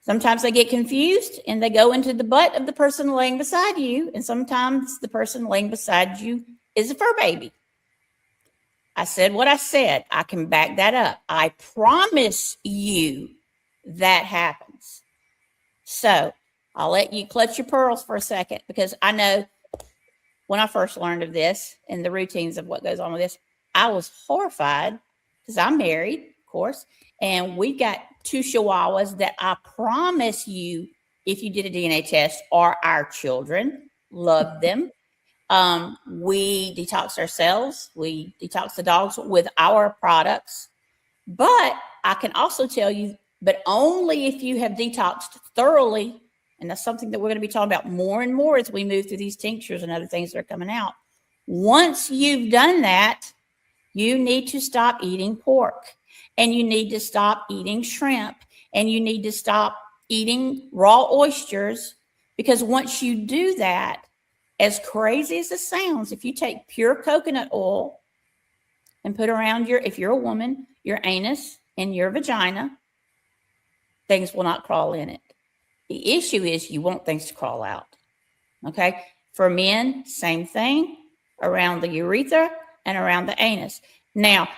Sometimes they get confused and they go into the butt of the person laying beside you. And sometimes the person laying beside you is a fur baby. I said what I said. I can back that up. I promise you that happens. So I'll let you clutch your pearls for a second, because I know when I first learned of this and the routines of what goes on with this, I was horrified because I'm married, of course, and we got 2 chihuahuas that I promise you, if you did a DNA test, are our children. Love them. We detox ourselves. We detox the dogs with our products. But I can also tell you, but only if you have detoxed thoroughly, and that's something that we're going to be talking about more and more as we move through these tinctures and other things that are coming out. Once you've done that, you need to stop eating pork, and you need to stop eating shrimp, and you need to stop eating raw oysters, because once you do that, as crazy as it sounds, if you take pure coconut oil and put around if you're a woman, your anus and your vagina, things will not crawl in it. The issue is you want things to crawl out. Okay. For men, same thing, around the urethra and around the anus. Now,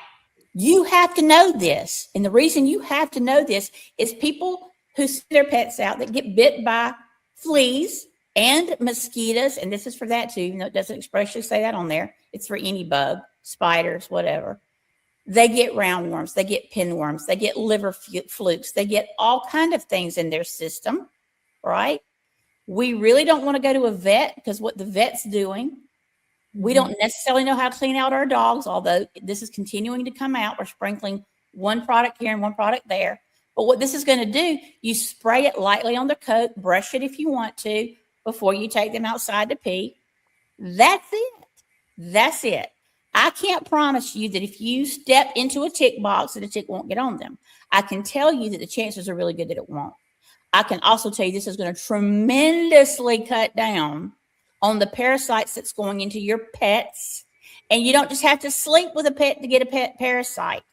you have to know this. And the reason you have to know this is people who send their pets out that get bit by fleas and mosquitoes, and this is for that too, even though it doesn't expressly say that on there. It's for any bug, spiders, whatever. They get roundworms, they get pinworms, they get liver flukes, they get all kind of things in their system, right? We really don't want to go to a vet, because what the vet's doing, we don't necessarily know how to clean out our dogs, although this is continuing to come out. We're sprinkling one product here and one product there. But what this is going to do, you spray it lightly on their coat, brush it if you want to, before you take them outside to pee. That's it. That's it. I can't promise you that if you step into a tick box that a tick won't get on them. I can tell you that the chances are really good that it won't. I can also tell you this is going to tremendously cut down on the parasites that's going into your pets. And you don't just have to sleep with a pet to get a pet parasite.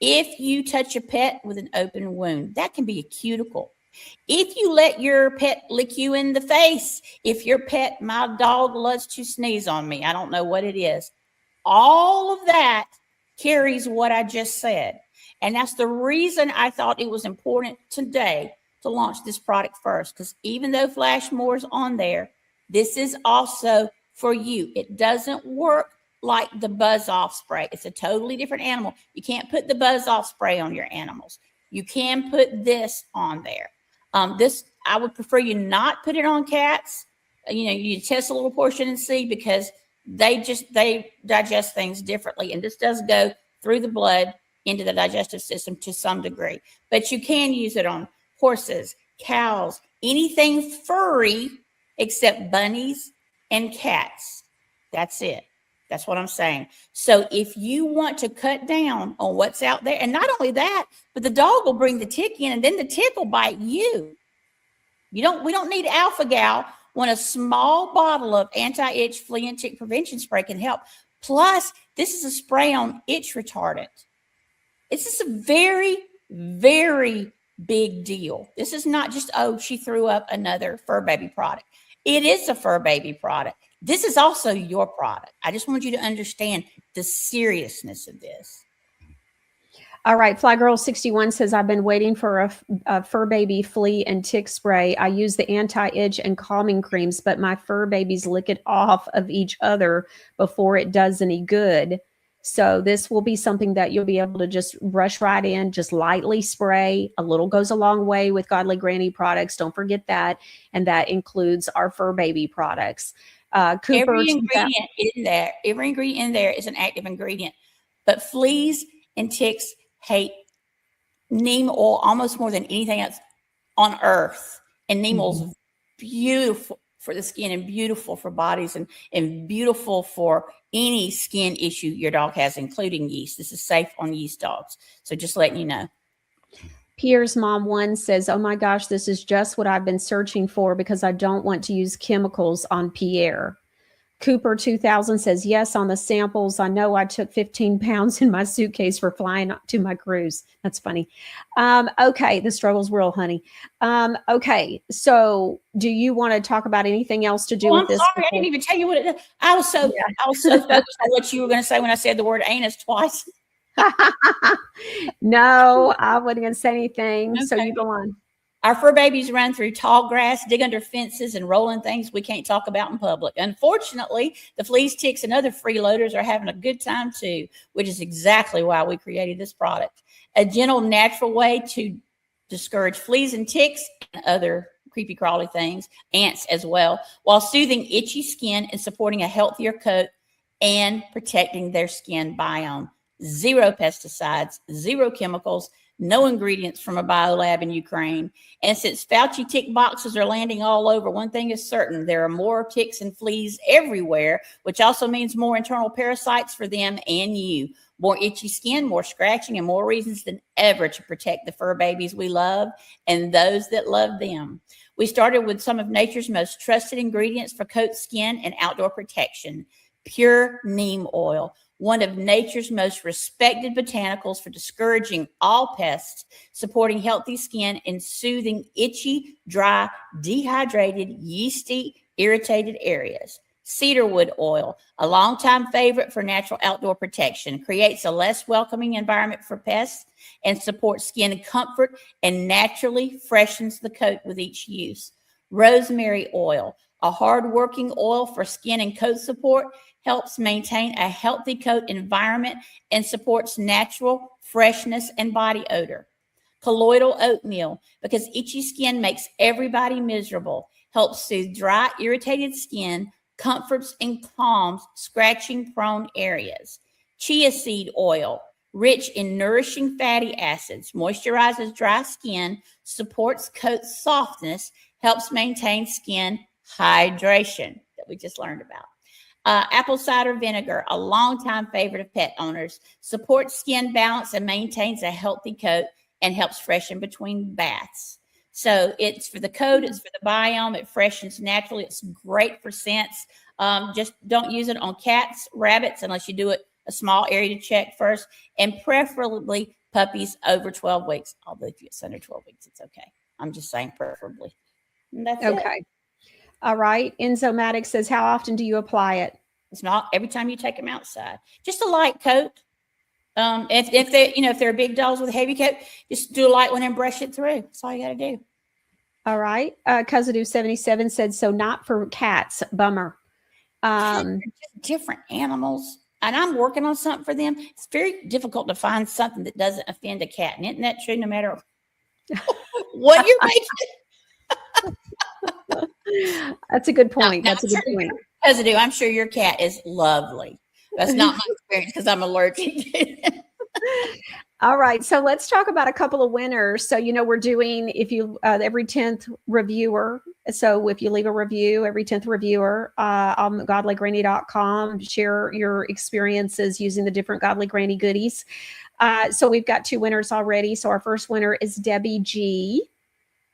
If you touch a pet with an open wound, that can be a cuticle. If you let your pet lick you in the face, if your pet, my dog loves to sneeze on me, I don't know what it is. All of that carries what I just said. And that's the reason I thought it was important today to launch this product first, because even though Flashmore's on there, this is also for you. It doesn't work like the buzz off spray. It's a totally different animal. You can't put the buzz off spray on your animals. You can put this on there. This, I would prefer you not put it on cats. You test a little portion and see, because they digest things differently. And this does go through the blood into the digestive system to some degree, but you can use it on horses, cows, anything furry except bunnies and cats. That's it. That's what I'm saying. So if you want to cut down on what's out there, and not only that, but the dog will bring the tick in, and then the tick will bite you. We don't need alpha gal when a small bottle of anti-itch, flea, and tick prevention spray can help. Plus, this is a spray on itch retardant. This is a very, very big deal. This is not just, oh, she threw up another fur baby product. It is a fur baby product. This is also your product. I just want you to understand the seriousness of this. All right. Fly Girl 61 says, I've been waiting for a fur baby flea and tick spray. I use the anti-itch and calming creams, but my fur babies lick it off of each other before it does any good. So this will be something that you'll be able to just rush right in, just lightly spray. A little goes a long way with Godly Granny products. Don't forget that. And that includes our fur baby products. Cooper, every ingredient in there is an active ingredient. But fleas and ticks hate neem oil almost more than anything else on earth. And neem oil is beautiful for the skin and beautiful for bodies and beautiful for any skin issue your dog has, including yeast. This is safe on yeast dogs. So just letting you know. Pierre's Mom 1 says, oh my gosh, this is just what I've been searching for because I don't want to use chemicals on Pierre. Cooper 2000 says, yes, on the samples. I know I took 15 pounds in my suitcase for flying to my cruise. That's funny. Okay. The struggle's real, honey. Okay. So do you want to talk about anything else to do with this? Sorry, I didn't even tell you what it is. I was so focused on what you were going to say when I said the word anus twice. No, I wasn't going to say anything. Okay. So you go on. Our fur babies run through tall grass, dig under fences, and roll in things we can't talk about in public. Unfortunately, the fleas, ticks, and other freeloaders are having a good time too, which is exactly why we created this product. A gentle, natural way to discourage fleas and ticks and other creepy crawly things, ants as well, while soothing itchy skin and supporting a healthier coat and protecting their skin biome. 0 pesticides, 0 chemicals, no ingredients from a biolab in Ukraine. And since Fauci tick boxes are landing all over, one thing is certain, there are more ticks and fleas everywhere, which also means more internal parasites for them and you. More itchy skin, more scratching, and more reasons than ever to protect the fur babies we love and those that love them. We started with some of nature's most trusted ingredients for coat, skin, and outdoor protection. Pure neem oil, one of nature's most respected botanicals for discouraging all pests, supporting healthy skin, and soothing itchy, dry, dehydrated, yeasty, irritated areas. Cedarwood oil, a longtime favorite for natural outdoor protection, creates a less welcoming environment for pests and supports skin comfort and naturally freshens the coat with each use. Rosemary oil, a hard-working oil for skin and coat support, helps maintain a healthy coat environment and supports natural freshness and body odor. Colloidal oatmeal, because itchy skin makes everybody miserable, helps soothe dry, irritated skin, comforts and calms scratching-prone areas. Chia seed oil, rich in nourishing fatty acids, moisturizes dry skin, supports coat softness, helps maintain skin hydration that we just learned about. Apple cider vinegar, a longtime favorite of pet owners, supports skin balance and maintains a healthy coat and helps freshen between baths. So it's for the coat, it's for the biome, it freshens naturally. It's great for scents. Just don't use it on cats, rabbits, unless you do it a small area to check first, and preferably puppies over 12 weeks. Although if it's under 12 weeks, it's okay. I'm just saying preferably. And that's it. Okay. All right. Enzomatic says, how often do you apply it? It's not every time you take them outside. Just a light coat. If they're big dogs with a heavy coat, just do a light one and brush it through. That's all you got to do. All right. Cousin 77 said, so not for cats. Bummer. Just different animals. And I'm working on something for them. It's very difficult to find something that doesn't offend a cat. And isn't that true no matter what you're making? That's a good point. That's a good point. Positive. I'm sure your cat is lovely. That's not my experience because I'm allergic to it. All right. So let's talk about a couple of winners. So, we're doing, if you, every 10th reviewer. So if you leave a review, every 10th reviewer on godlygranny.com, share your experiences using the different Godly Granny goodies. So we've got 2 winners already. So our first winner is Debbie G.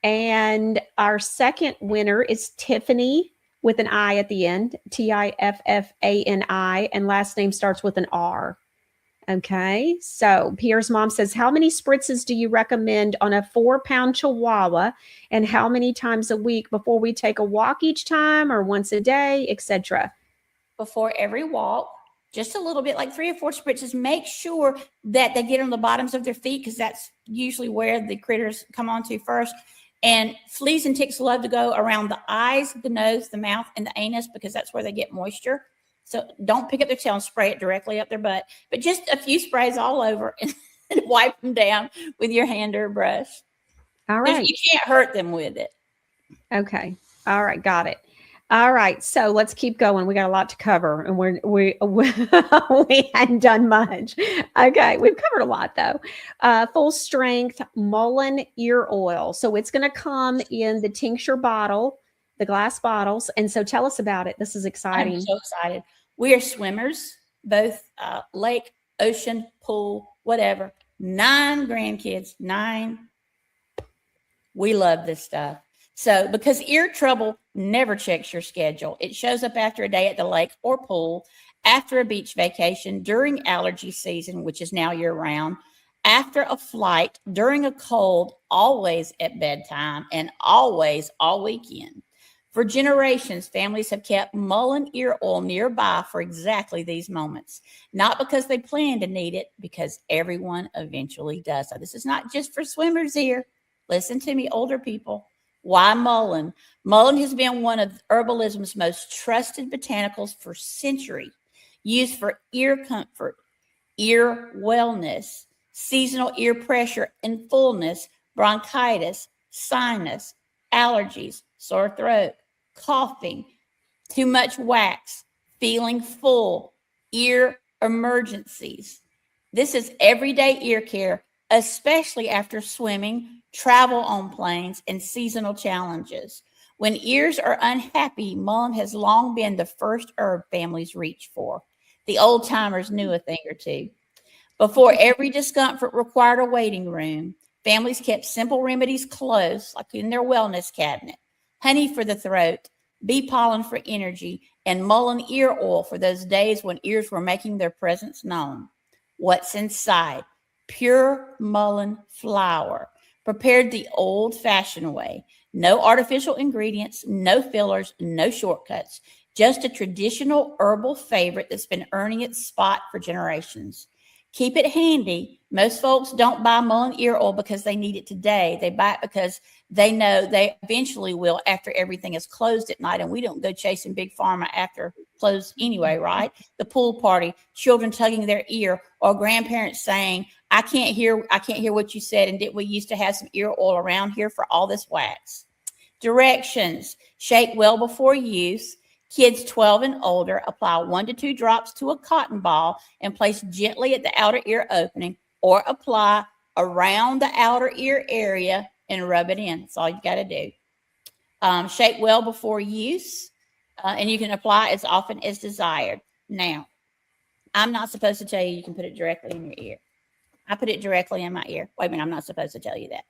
And our second winner is Tiffany with an I at the end, Tiffani, and last name starts with an R. Okay, so Pierre's mom says, how many spritzes do you recommend on a 4-pound Chihuahua, and how many times a week before we take a walk each time, or once a day, etc.? Before every walk, just a little bit, like 3 or 4 spritzes. Make sure that they get on the bottoms of their feet because that's usually where the critters come onto first. And fleas and ticks love to go around the eyes, the nose, the mouth, and the anus because that's where they get moisture. So don't pick up their tail and spray it directly up their butt, but just a few sprays all over and wipe them down with your hand or brush. All right. You can't hurt them with it. Okay. All right. Got it. All right. So let's keep going. We got a lot to cover and we hadn't done much. Okay. We've covered a lot though. Full strength mullein ear oil. So it's going to come in the tincture bottle, the glass bottles. And so tell us about it. This is exciting. I'm so excited. We are swimmers, both lake, ocean, pool, whatever. 9 grandkids, 9. We love this stuff. So because ear trouble never checks your schedule. It shows up after a day at the lake or pool, after a beach vacation, during allergy season, which is now year round, after a flight, during a cold, always at bedtime, and always all weekend. For generations, families have kept mullein ear oil nearby for exactly these moments. Not because they plan to need it, because everyone eventually does. So this is not just for swimmers here. Listen to me, older people. Why mullein? Mullein has been one of herbalism's most trusted botanicals for centuries, used for ear comfort, ear wellness, seasonal ear pressure and fullness, bronchitis, sinus, allergies, sore throat, coughing, too much wax, feeling full, ear emergencies. This is everyday ear care, especially after swimming, travel on planes, and seasonal challenges. When ears are unhappy, mullein has long been the first herb families reach for. The old timers knew a thing or two. Before every discomfort required a waiting room, families kept simple remedies close, like in their wellness cabinet. Honey for the throat, bee pollen for energy, and mullein ear oil for those days when ears were making their presence known. What's inside? Pure mullein flower, prepared the old-fashioned way. No artificial ingredients, no fillers, no shortcuts. Just a traditional herbal favorite that's been earning its spot for generations. Keep it handy. Most folks don't buy mullein ear oil because they need it today. They buy it because they know they eventually will after everything is closed at night. And we don't go chasing big pharma after close anyway, right? The pool party, children tugging their ear, or grandparents saying, I can't hear what you said. And did we used to have some ear oil around here for all this wax? Directions: shake well before use. Kids 12 and older, apply 1 to 2 drops to a cotton ball and place gently at the outer ear opening, or apply around the outer ear area and rub it in. That's all you got to do. Shake well before use. and you can apply as often as desired. Now, I'm not supposed to tell you you can put it directly in your ear. I put it directly in my ear. Wait a minute, I'm not supposed to tell you that.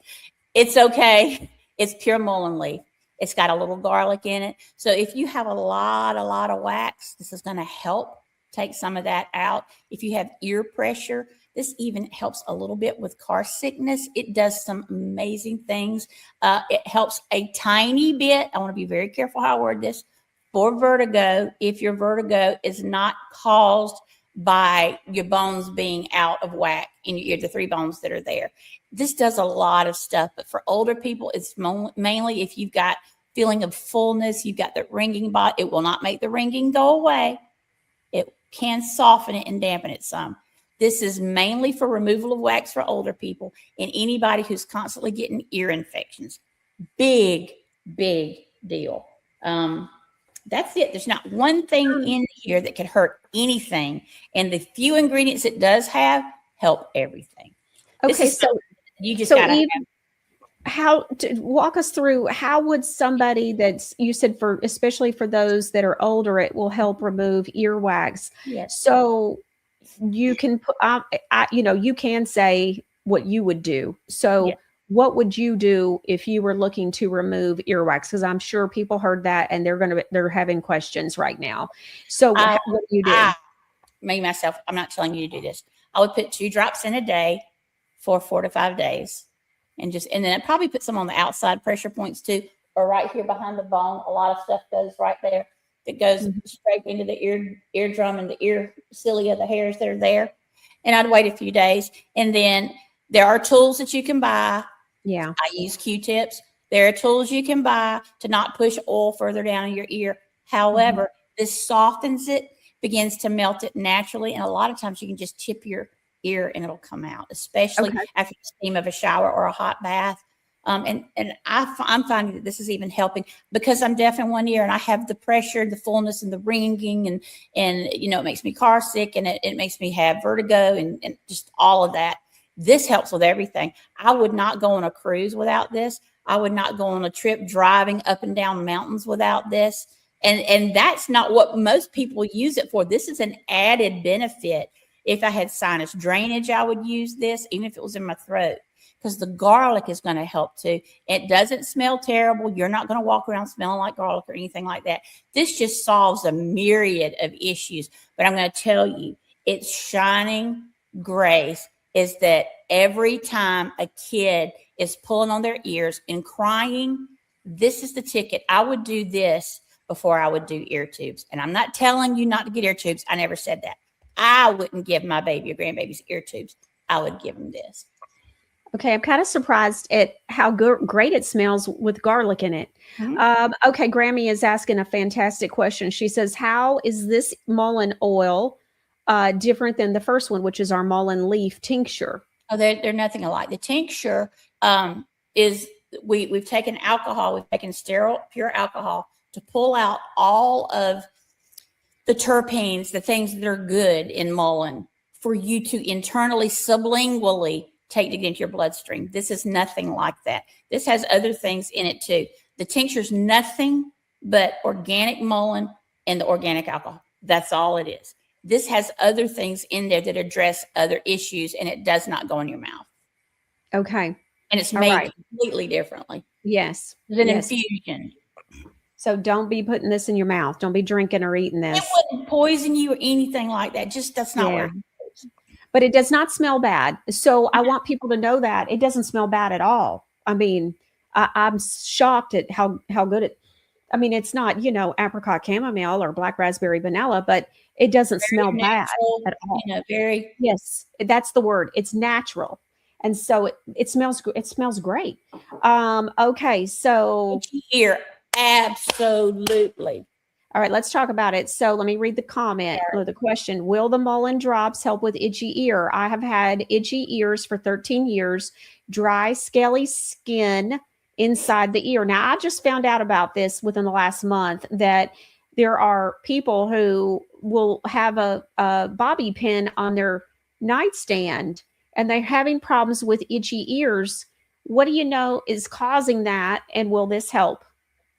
It's okay. It's pure mullein leaf. It's got a little garlic in it. So if you have a lot of wax, this is going to help take some of that out. If you have ear pressure, this even helps a little bit with car sickness. It does some amazing things. It helps a tiny bit. I want to be very careful how I word this. For vertigo, if your vertigo is not caused by your bones being out of whack in your ear, the 3 bones that are there. This does a lot of stuff, but for older people, it's mainly if you've got feeling of fullness, you've got the ringing it will not make the ringing go away. It can soften it and dampen it some. This is mainly for removal of wax for older people and anybody who's constantly getting ear infections. Big deal. That's it. There's not one thing in here that could hurt anything. And the few ingredients it does have help everything. Okay, so you just gotta walk us through how would somebody you said especially for those that are older, it will help remove earwax. Yes. So you can put, you can say what you would do. So yes. What would you do if you were looking to remove earwax? Because I'm sure people heard that and they're having questions right now. So what do you do? I'm not telling you to do this. I would put 2 drops in a day for 4 to 5 days, and then I'd probably put some on the outside pressure points too, or right here behind the bone. A lot of stuff goes right there. It goes straight into the eardrum and the ear cilia, the hairs that are there. And I'd wait a few days, and then there are tools that you can buy. Yeah. I use Q-tips. There are tools you can buy to not push oil further down in your ear. However, this softens it, begins to melt it naturally. And a lot of times you can just tip your ear and it'll come out, especially after the steam of a shower or a hot bath. And I'm finding that this is even helping because I'm deaf in one ear and I have the pressure, the fullness and the ringing and it makes me car sick and it makes me have vertigo and just all of that. This helps with everything. I would not go on a cruise without this. I would not go on a trip driving up and down mountains without this. And that's not what most people use it for. This is an added benefit. If I had sinus drainage, I would use this, even if it was in my throat, because the garlic is going to help too. It doesn't smell terrible. You're not going to walk around smelling like garlic or anything like that. This just solves a myriad of issues. But I'm going to tell you, its shining grace is that every time a kid is pulling on their ears and crying, this is the ticket. I would do this before I would do ear tubes. And I'm not telling you not to get ear tubes. I never said that. I wouldn't give my baby or grandbabies ear tubes. I would give them this. Okay, I'm kind of surprised at how great it smells with garlic in it. Okay, Grammy is asking a fantastic question. She says, how is this mullein oil different than the first one, which is our mullein leaf tincture? Oh, they're nothing alike. The tincture is we've taken alcohol, we've taken sterile pure alcohol to pull out all of the terpenes, the things that are good in mullein for you to internally sublingually take to get into your bloodstream. This is nothing like that. This has other things in it too. The tincture is nothing but organic mullein and the organic alcohol. That's all it is. This has other things in there that address other issues, and it does not go in your mouth. Okay. And it's made completely differently. Yes. It's an infusion. So don't be putting this in your mouth. Don't be drinking or eating this. It wouldn't poison you or anything like that. Just that's not where it is. But it does not smell bad. So I want people to know that it doesn't smell bad at all. I mean, I'm shocked at how good it. I mean, it's not, apricot chamomile or black raspberry vanilla, but it doesn't smell natural, bad at all. Yes, that's the word. It's natural. And so it smells great. Okay. So here, absolutely. All right, let's talk about it. So let me read the comment or the question. Will the mullein drops help with itchy ear? I have had itchy ears for 13 years, dry, scaly skin inside the ear. Now, I just found out about this within the last month that there are people who will have a bobby pin on their nightstand and they're having problems with itchy ears. What do you know is causing that? And will this help?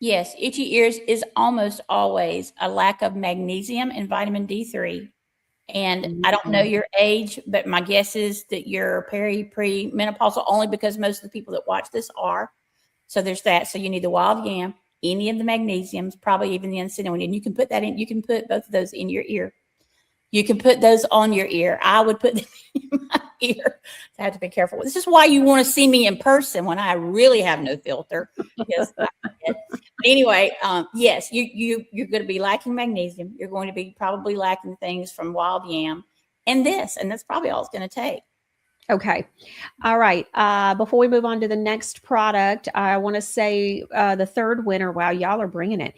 Yes, itchy ears is almost always a lack of magnesium and vitamin D3. And I don't know Mhm. your age, but my guess is that you're pre-menopausal only because most of the people that watch this are. So there's that. So you need the wild yam, any of the magnesiums, probably even the unscented, and you can put that in. You can put both of those in your ear. You can put those on your ear. I would put them in my ear. I have to be careful. This is why you want to see me in person when I really have no filter. Because anyway, yes, you're going to be lacking magnesium. You're going to be probably lacking things from wild yam and that's probably all it's going to take. Okay. All right. Before we move on to the next product, I want to say the third winner. Wow, y'all are bringing it.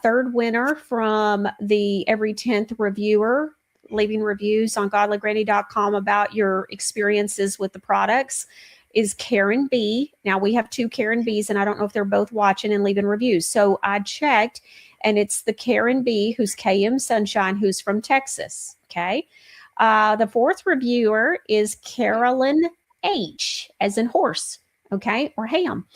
Third winner from the every 10th reviewer, leaving reviews on godlygranny.com about your experiences with the products is Karen B. Now we have two Karen B's, and I don't know if they're both watching and leaving reviews. So I checked, and it's the Karen B who's KM Sunshine, who's from Texas. Okay. The fourth reviewer is Carolyn H, as in horse, okay, or ham.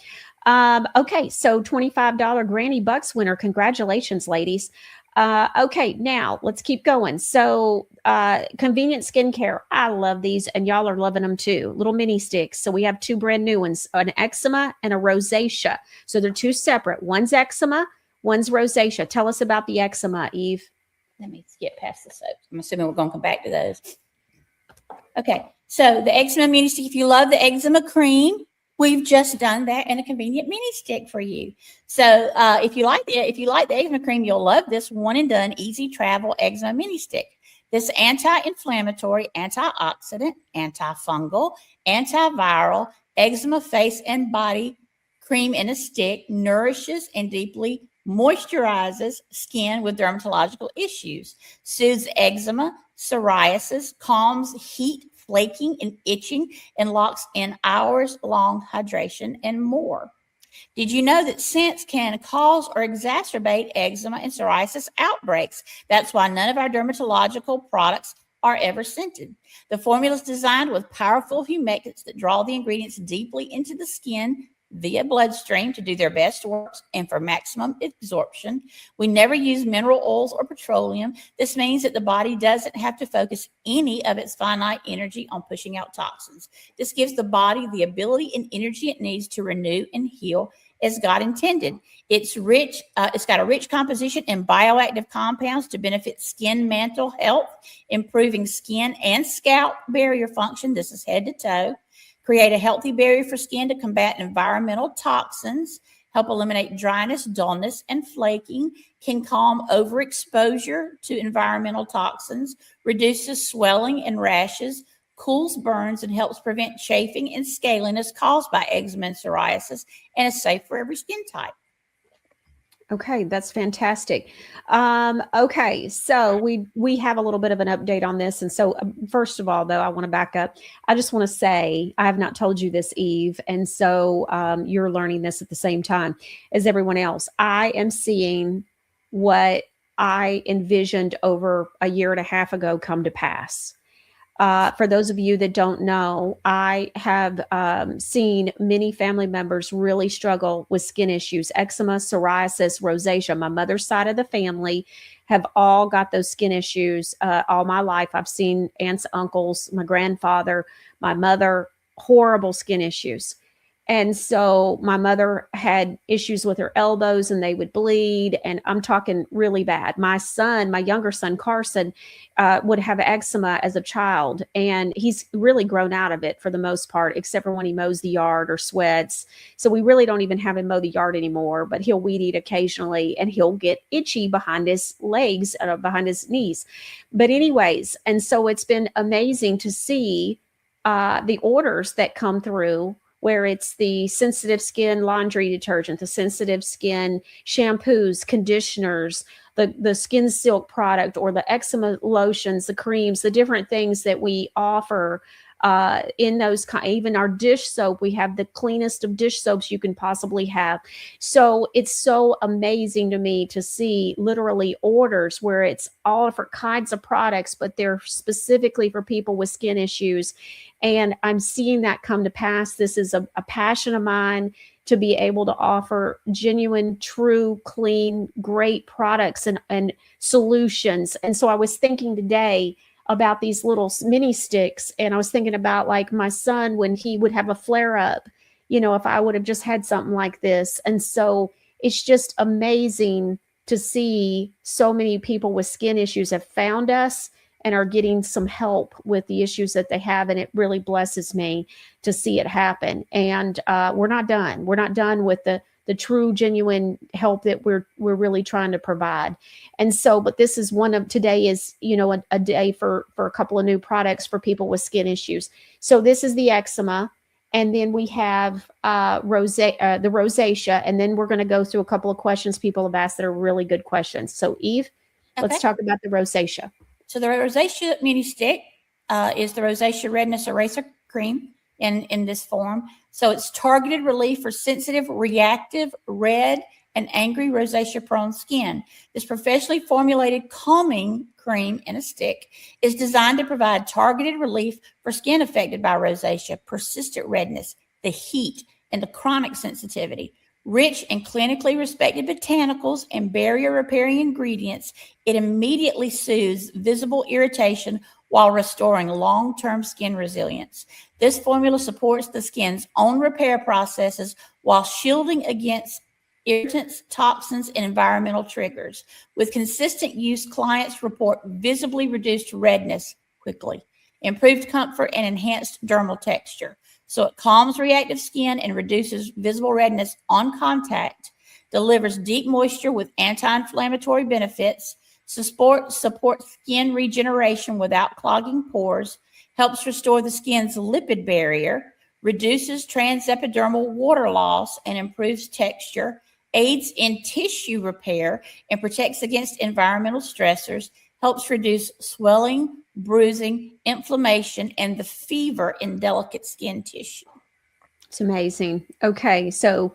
Okay, so $25 Granny Bucks winner. Congratulations, ladies. Okay, now let's keep going. So, convenient skincare. I love these, and y'all are loving them too. Little mini sticks. So we have two brand new ones: an eczema and a rosacea. So they're two separate. One's eczema, one's rosacea. Tell us about the eczema, Eve. Let me get past the soaps. I'm assuming we're going to come back to those. Okay, so the eczema mini stick. If you love the eczema cream, we've just done that in a convenient mini stick for you. So if you like the eczema cream, you'll love this one and done easy travel eczema mini stick. This anti-inflammatory, antioxidant, antifungal, antiviral eczema face and body cream in a stick nourishes and deeply moisturizes skin with dermatological issues, soothes eczema, psoriasis, calms heat, flaking, and itching, and locks in hours-long hydration and more. Did you know that scents can cause or exacerbate eczema and psoriasis outbreaks? That's why none of our dermatological products are ever scented. The formula is designed with powerful humectants that draw the ingredients deeply into the skin via bloodstream to do their best work and for maximum absorption. We never use mineral oils or petroleum. This means that the body doesn't have to focus any of its finite energy on pushing out toxins. This gives the body the ability and energy it needs to renew and heal as God intended. It's rich. It's got a rich composition and bioactive compounds to benefit skin mantle health, improving skin and scalp barrier function. This is head to toe. Create a healthy barrier for skin to combat environmental toxins, help eliminate dryness, dullness, and flaking, can calm overexposure to environmental toxins, reduces swelling and rashes, cools burns, and helps prevent chafing and scaliness caused by eczema and psoriasis, and is safe for every skin type. Okay, that's fantastic. Okay, so we have a little bit of an update on this, and so first of all, though, I want to back up. I just want to say I have not told you this, Eve, and so you're learning this at the same time as everyone else. I am seeing what I envisioned over a year and a half ago come to pass. For those of you that don't know, I have seen many family members really struggle with skin issues, eczema, psoriasis, rosacea. My mother's side of the family have all got those skin issues all my life. I've seen aunts, uncles, my grandfather, my mother, horrible skin issues. And so my mother had issues with her elbows and they would bleed. And I'm talking really bad. My son, my younger son, Carson, would have eczema as a child. And he's really grown out of it for the most part, except for when he mows the yard or sweats. So we really don't even have him mow the yard anymore, but he'll weed eat occasionally and he'll get itchy behind his legs, behind his knees. But anyways, and so it's been amazing to see the orders that come through where it's the sensitive skin laundry detergent, the sensitive skin shampoos, conditioners, the skin silk product, or the eczema lotions, the creams, the different things that we offer in those, even our dish soap, we have the cleanest of dish soaps you can possibly have. So it's so amazing to me to see literally orders where it's all different kinds of products, but they're specifically for people with skin issues. And I'm seeing that come to pass. This is a passion of mine. to be able to offer genuine, true, clean, great products and solutions. And so I was thinking today about these little mini sticks, and I was thinking about like my son when he would have a flare up, if I would have just had something like this. And so it's just amazing to see so many people with skin issues have found us and are getting some help with the issues that they have. And it really blesses me to see it happen. And we're not done. We're not done with the true, genuine help that we're really trying to provide. And so, but this is today is, a day for a couple of new products for people with skin issues. So this is the eczema. And then we have the rosacea. And then we're going to go through a couple of questions people have asked that are really good questions. So Eve, let's talk about the rosacea. So the rosacea mini stick is the rosacea redness eraser cream in this form. So it's targeted relief for sensitive, reactive, red, and angry rosacea-prone skin. This professionally formulated calming cream in a stick is designed to provide targeted relief for skin affected by rosacea, persistent redness, the heat, and the chronic sensitivity. Rich and clinically respected botanicals and barrier repairing ingredients, it immediately soothes visible irritation while restoring long-term skin resilience. This formula supports the skin's own repair processes while shielding against irritants, toxins, and environmental triggers. With consistent use, clients report visibly reduced redness quickly, improved comfort, and enhanced dermal texture. So it calms reactive skin and reduces visible redness on contact, delivers deep moisture with anti-inflammatory benefits, supports skin regeneration without clogging pores, helps restore the skin's lipid barrier, reduces transepidermal water loss and improves texture, aids in tissue repair and protects against environmental stressors, helps reduce swelling, bruising, inflammation, and the fever in delicate skin tissue. It's amazing. Okay, so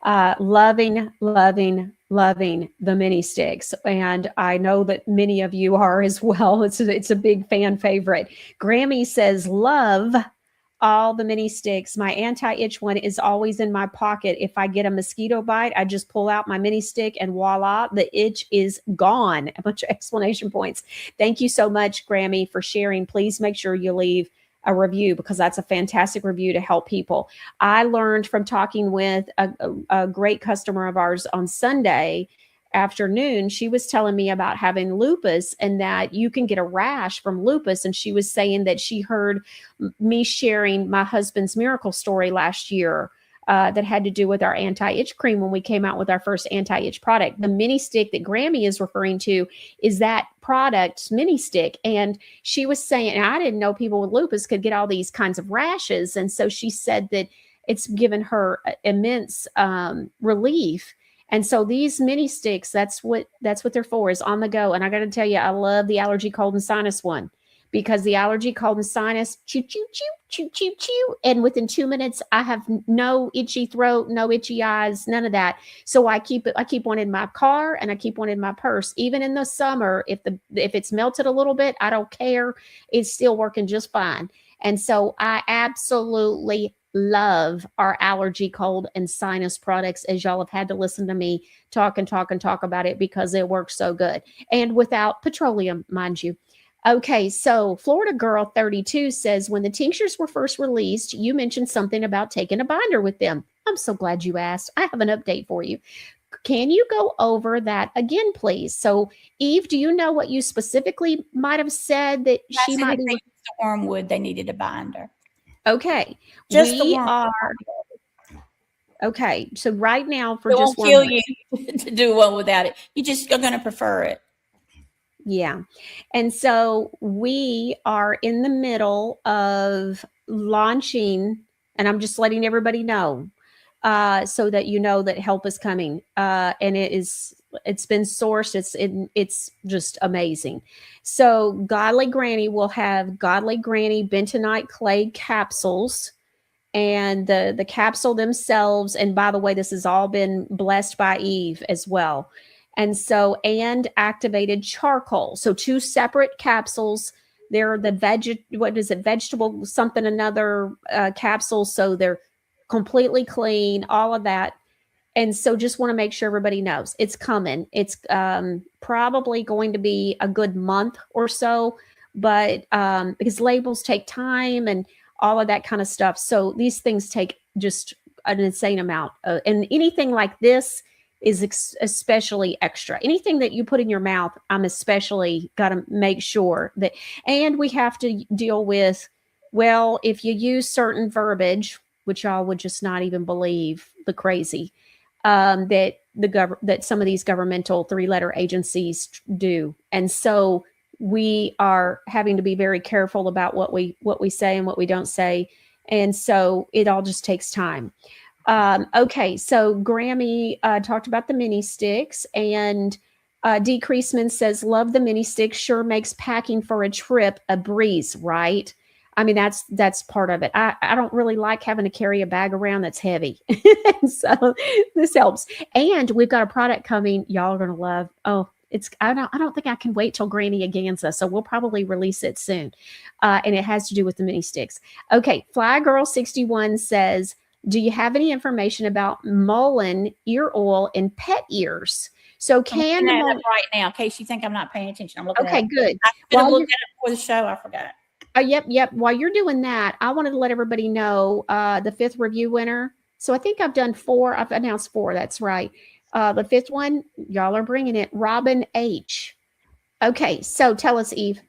loving the mini sticks, and I know that many of you are as well. It's a big fan favorite. Grammy says, love all the mini sticks. My anti-itch one is always in my pocket. If I get a mosquito bite, I just pull out my mini stick and voila, the itch is gone. A bunch of exclamation points. Thank you so much, Grammy, for sharing. Please make sure you leave a review because that's a fantastic review to help people. I learned from talking with a great customer of ours on Sunday afternoon. She was telling me about having lupus and that you can get a rash from lupus. And she was saying that she heard me sharing my husband's miracle story last year that had to do with our anti-itch cream when we came out with our first anti-itch product. The mini stick that Grammy is referring to is that product mini stick. And she was saying, and I didn't know people with lupus could get all these kinds of rashes. And so she said that it's given her immense relief. And so these mini sticks, that's what they're for, is on the go. And I got to tell you, I love the allergy, cold, and sinus one because the allergy, cold, and sinus, chew, chew, chew, chew, chew, chew. And within 2 minutes, I have no itchy throat, no itchy eyes, none of that. So I keep one in my car and I keep one in my purse. Even in the summer, if it's melted a little bit, I don't care. It's still working just fine. And so I absolutely love our allergy, cold, and sinus products, as y'all have had to listen to me talk about it because it works so good. And without petroleum, mind you. Okay, so Florida Girl 32 says, when the tinctures were first released, you mentioned something about taking a binder with them. I'm so glad you asked. I have an update for you. Can you go over that again, please? So, Eve, do you know what you specifically might have said that she might be? The wormwood, they needed a binder. Okay, okay. So right now, for just one, it won't kill you to do one without it. You just are going to prefer it. Yeah, and so we are in the middle of launching, and I'm just letting everybody know, so that you know that help is coming, and it's been sourced. It's just amazing. So Godly Granny will have Godly Granny bentonite clay capsules, and the capsule themselves. And by the way, this has all been blessed by Eve as well. And so, and activated charcoal. So 2 separate capsules. They're the vegetable something another capsules. So they're completely clean, all of that. And so just want to make sure everybody knows it's coming. It's probably going to be a good month or so, but because labels take time and all of that kind of stuff. So these things take just an insane amount. And anything like this is especially extra. Anything that you put in your mouth, I'm especially got to make sure that, and we have to deal with, well, if you use certain verbiage, which y'all would just not even believe the crazy, that that some of these governmental 3-letter agencies do. And so we are having to be very careful about what we say and what we don't say. And so it all just takes time. Okay, so Grammy talked about the mini sticks, and D. Creasman says, love the mini sticks, sure makes packing for a trip a breeze, right? I mean, that's part of it. I don't really like having to carry a bag around that's heavy. So this helps. And we've got a product coming y'all are going to love. Oh, I don't think I can wait till Granny Aganza. So we'll probably release it soon. And it has to do with the mini sticks. Okay. Fly Girl 61 says, do you have any information about Mullein ear oil in pet ears? So I'm looking at it right now in case you think I'm not paying attention. I'm looking okay, at it. good. I could have looked at it before the show. I forgot. Yep. While you're doing that, I wanted to let everybody know the 5th review winner. So I think I've done 4. I've announced 4. That's right. The 5th one, y'all are bringing it. Robin H. Okay. So tell us, Eve.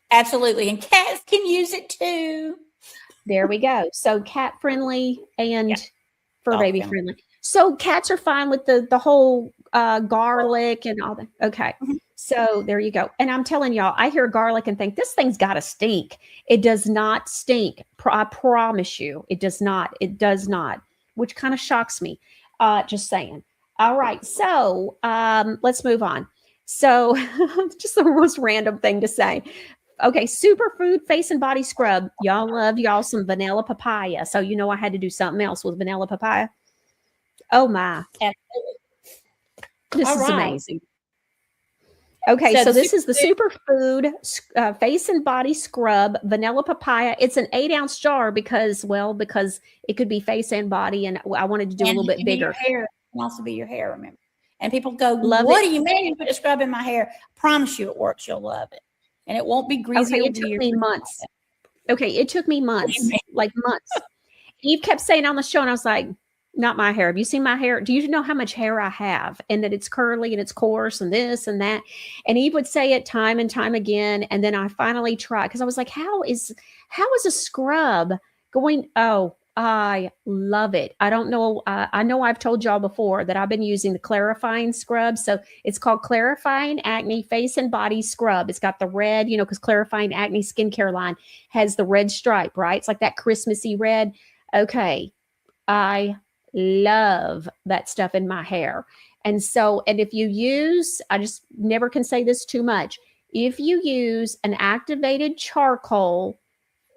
Absolutely. And cats can use it too. There we go. So cat friendly and fur baby friendly. So cats are fine with the whole garlic and all that. Okay. Mm-hmm. So there you go. And I'm telling y'all, I hear garlic and think this thing's got to stink. It does not stink. I promise you, it does not. It does not, which kind of shocks me. Just saying. All right. So let's move on. So just the most random thing to say. Okay, superfood face and body scrub. Y'all love y'all some vanilla papaya. So you know I had to do something else with vanilla papaya. Oh my. Absolutely. This is amazing. Okay, so this is the superfood face and body scrub vanilla papaya. It's an 8-ounce jar because it could be face and body, and I wanted to do a little bit bigger. Hair can also be your hair, remember? And people go, what do you mean you put a scrub in my hair? I promise you it works. You'll love it. And it won't be greasy. Okay, it took me months. Okay, it took me months, like months. Eve kept saying on the show, and I was like, not my hair. Have you seen my hair? Do you know how much hair I have? And that it's curly and it's coarse and this and that. And Eve would say it time and time again. And then I finally tried because I was like, how is a scrub going? Oh, I love it. I don't know. I know I've told y'all before that I've been using the clarifying scrub. So it's called Clarifying Acne Face and Body Scrub. It's got the red, because Clarifying Acne skincare line has the red stripe, right? It's like that Christmassy red. Okay. I love that stuff in my hair. And if you use, I just never can say this too much. If you use an activated charcoal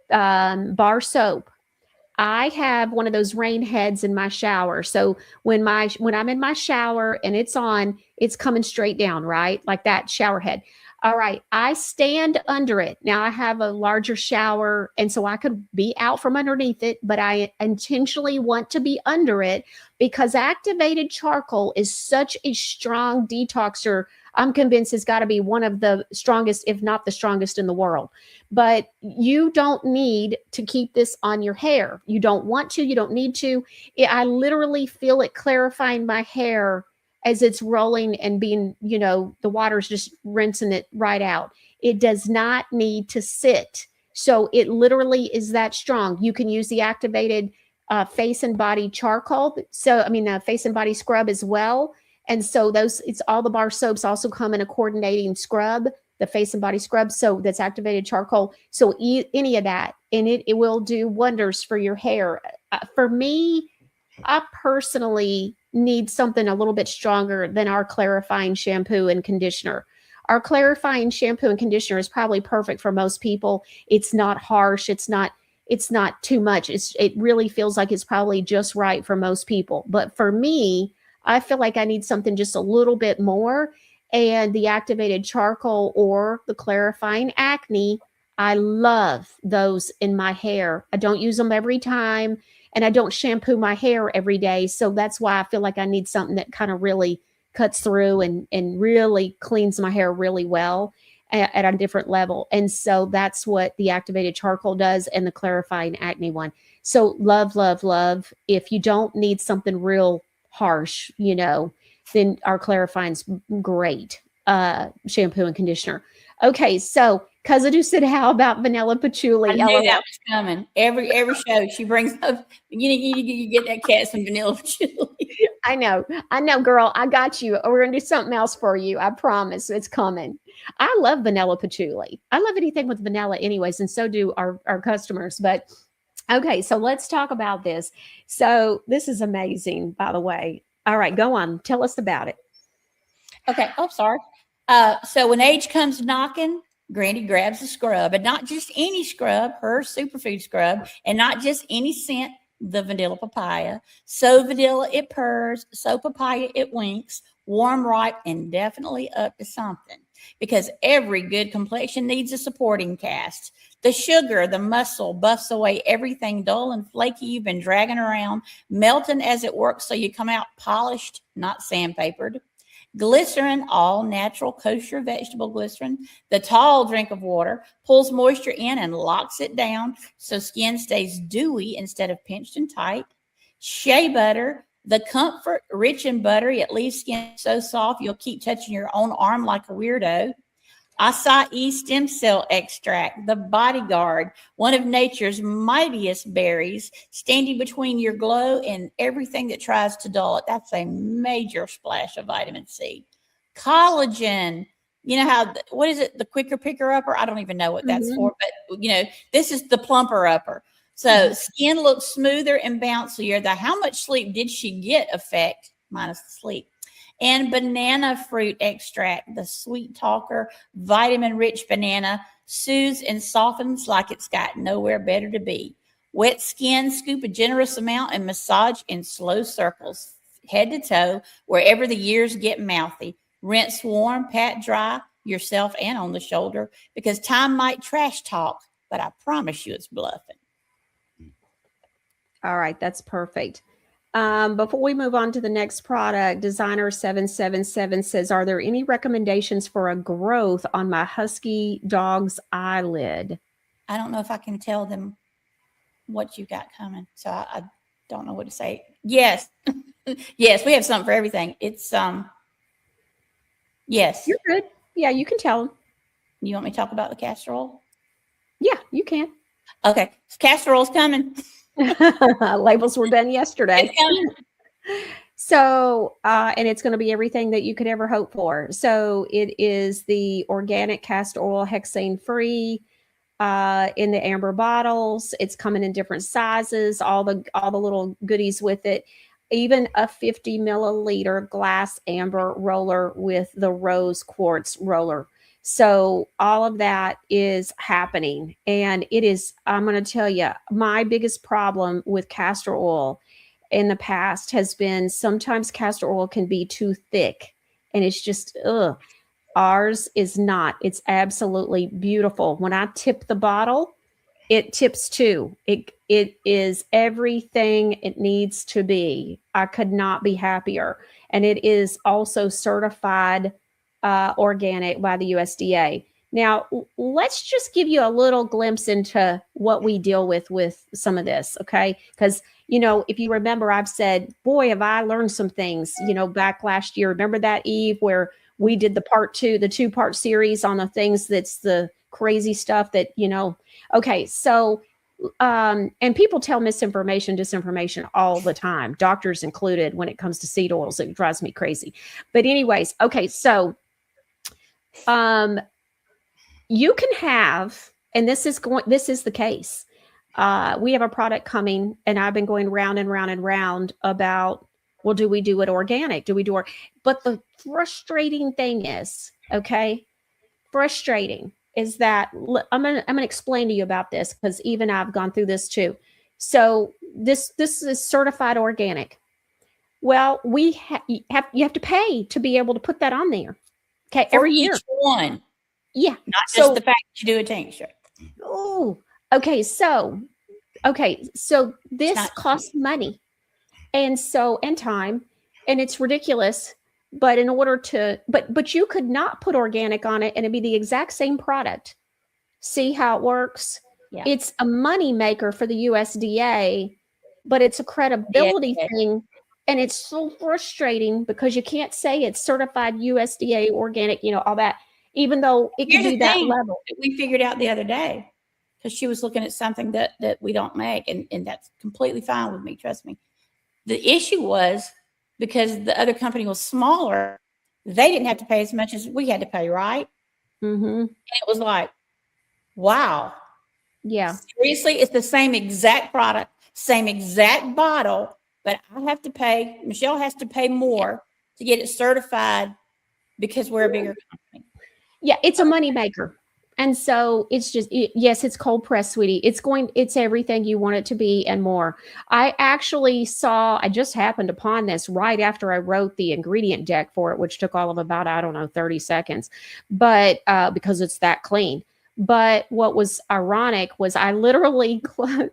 bar soap, I have one of those rain heads in my shower. So when I'm in my shower and it's on, it's coming straight down, right? Like that shower head. All right. I stand under it. Now I have a larger shower, and so I could be out from underneath it, but I intentionally want to be under it because activated charcoal is such a strong detoxer. I'm convinced it's got to be one of the strongest, if not the strongest in the world. But you don't need to keep this on your hair. You don't want to, you don't need to. I literally feel it clarifying my hair as it's rolling and being, the water's just rinsing it right out. It does not need to sit. So it literally is that strong. You can use the activated face and body charcoal. So, face and body scrub as well. And so it's all the bar soaps also come in a coordinating scrub, the face and body scrub. So that's activated charcoal. So any of that, and it will do wonders for your hair. For me, I personally need something a little bit stronger than our clarifying shampoo and conditioner. Our clarifying shampoo and conditioner is probably perfect for most people. It's not harsh. It's not too much. It really feels like it's probably just right for most people. But for me, I feel like I need something just a little bit more. And the activated charcoal or the clarifying acne, I love those in my hair. I don't use them every time. and I don't shampoo my hair every day. So that's why I feel like I need something that kind of really cuts through and really cleans my hair really well at a different level. And so that's what the activated charcoal does, and the clarifying acne one. So love, love, love. If you don't need something real harsh, then our clarifying's great shampoo and conditioner. Okay, so Cousin said, how about vanilla patchouli? I knew that was coming. Every show she brings up, you get that cat some vanilla patchouli. I know, girl. I got you. We're gonna do something else for you. I promise, it's coming. I love vanilla patchouli. I love anything with vanilla, anyways, and so do our customers. But okay, so let's talk about this. So this is amazing, by the way. All right, go on. Tell us about it. Okay. Oh, sorry. So when age comes knocking, Granny grabs a scrub, and not just any scrub, her superfood scrub, and not just any scent, the vanilla papaya. So vanilla it purrs, so papaya it winks, warm, ripe, and definitely up to something. Because every good complexion needs a supporting cast. The sugar, the muscle, buffs away everything dull and flaky you've been dragging around, melting as it works so you come out polished, not sandpapered. Glycerin, all natural kosher vegetable glycerin, the tall drink of water, pulls moisture in and locks it down so skin stays dewy instead of pinched and tight. Shea butter, the comfort, rich and buttery, it leaves skin so soft you'll keep touching your own arm like a weirdo. Acai stem cell extract, the bodyguard, one of nature's mightiest berries, standing between your glow and everything that tries to dull it. That's a major splash of vitamin C. Collagen, you know how, what is it? The quicker picker upper? I don't even know what that's for, but this is the plumper upper. So skin looks smoother and bouncier. The how much sleep did she get effect, minus the sleep. And banana fruit extract, the sweet talker, vitamin-rich banana, soothes and softens like it's got nowhere better to be. Wet skin, scoop a generous amount and massage in slow circles, head to toe, wherever the ears get mouthy. Rinse warm, pat dry, yourself and on the shoulder, because time might trash talk, but I promise you it's bluffing. All right, that's perfect. Before we move on to the next product, Designer 777 says, are there any recommendations for a growth on my husky dog's eyelid? I don't know if I can tell them what you got coming, so I don't know what to say. Yes. Yes, we have something for everything. It's yes. You're good. Yeah, you can tell them. You want me to talk about the castor oil? Yeah, you can. Okay, castor oil's coming. Labels were done yesterday. So, and it's going to be everything that you could ever hope for. So it is the organic castor oil, hexane free, in the amber bottles. It's coming in different sizes, all the little goodies with it, even a 50 milliliter glass amber roller with the rose quartz roller. So all of that is happening, and it is, I'm going to tell you, my biggest problem with castor oil in the past has been sometimes castor oil can be too thick, and it's just, ugh. Ours is not. It's absolutely beautiful. When I tip the bottle, it tips too. It is everything it needs to be. I could not be happier. And it is also certified organic by the USDA. Now, let's just give you a little glimpse into what we deal with some of this, okay? Because, if you remember, I've said, boy, have I learned some things, back last year. Remember that, Eve, where we did the two-part series on the things that's the crazy stuff that, okay. So, and people tell misinformation, disinformation all the time, doctors included, when it comes to seed oils. It drives me crazy. But anyways, okay. So, you can have, and this is the case. We have a product coming, and I've been going round and round and round about, well, do we do it organic? But the frustrating thing is, okay, is that I'm gonna explain to you about this, because even I've gone through this too. So this is certified organic. Well, you have to pay to be able to put that on there. Okay, For every year. each one. Yeah. Not just the fact that you do a tincture. Oh, okay. So Okay, so this not costs money and time, and it's ridiculous. But in order to, but you could not put organic on it and it'd be the exact same product. See how it works? Yeah. It's a money maker for the USDA, but it's a credibility Yeah. thing. And it's so frustrating because you can't say it's certified USDA organic, all that, even though it could Here's be the that thing level. that we figured out the other day, because she was looking at something that we don't make, and that's completely fine with me. Trust me. The issue was because the other company was smaller, they didn't have to pay as much as we had to pay, right? Mm-hmm. And it was like, wow. Yeah. Seriously, it's the same exact product, same exact bottle, but I have to pay, Michelle has to pay more to get it certified because we're a bigger company. Yeah, it's a money maker. And so it's just, yes, it's cold press, sweetie. It's everything you want it to be and more. I just happened upon this right after I wrote the ingredient deck for it, which took all of about, I don't know, 30 seconds, but because it's that clean. But what was ironic was I literally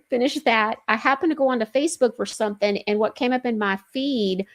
finished that. I happened to go onto Facebook for something, and what came up in my feed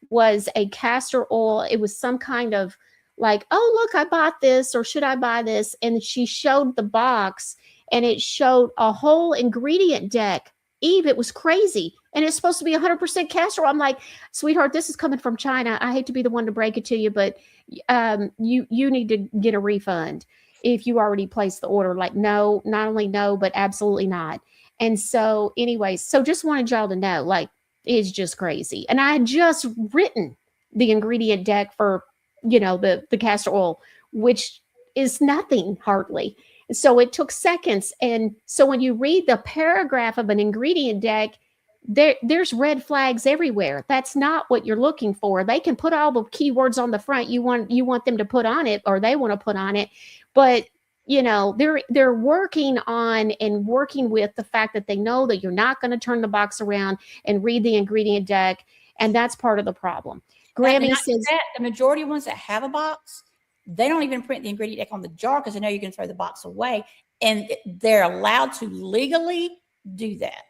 was a castor oil. It was some kind of like, oh, look, I bought this, or should I buy this? And she showed the box and it showed a whole ingredient deck. Eve, it was crazy. And it's supposed to be 100% castor oil. I'm like, sweetheart, this is coming from China. I hate to be the one to break it to you, but you need to get a refund if you already placed the order. Like, no, not only no, but absolutely not. And so anyways, so just wanted y'all to know, like, it's just crazy. And I had just written the ingredient deck for the castor oil, which is nothing hardly. So it took seconds. And so when you read the paragraph of an ingredient deck, there's red flags everywhere. That's not what you're looking for. They can put all the keywords on the front you want them to put on it, or they want to put on it, but they're working on and working with the fact that they know that you're not going to turn the box around and read the ingredient deck, and that's part of the problem. Grammy says that the majority of ones that have a box, they don't even print the ingredient deck on the jar because they know you're going to throw the box away, and they're allowed to legally do that.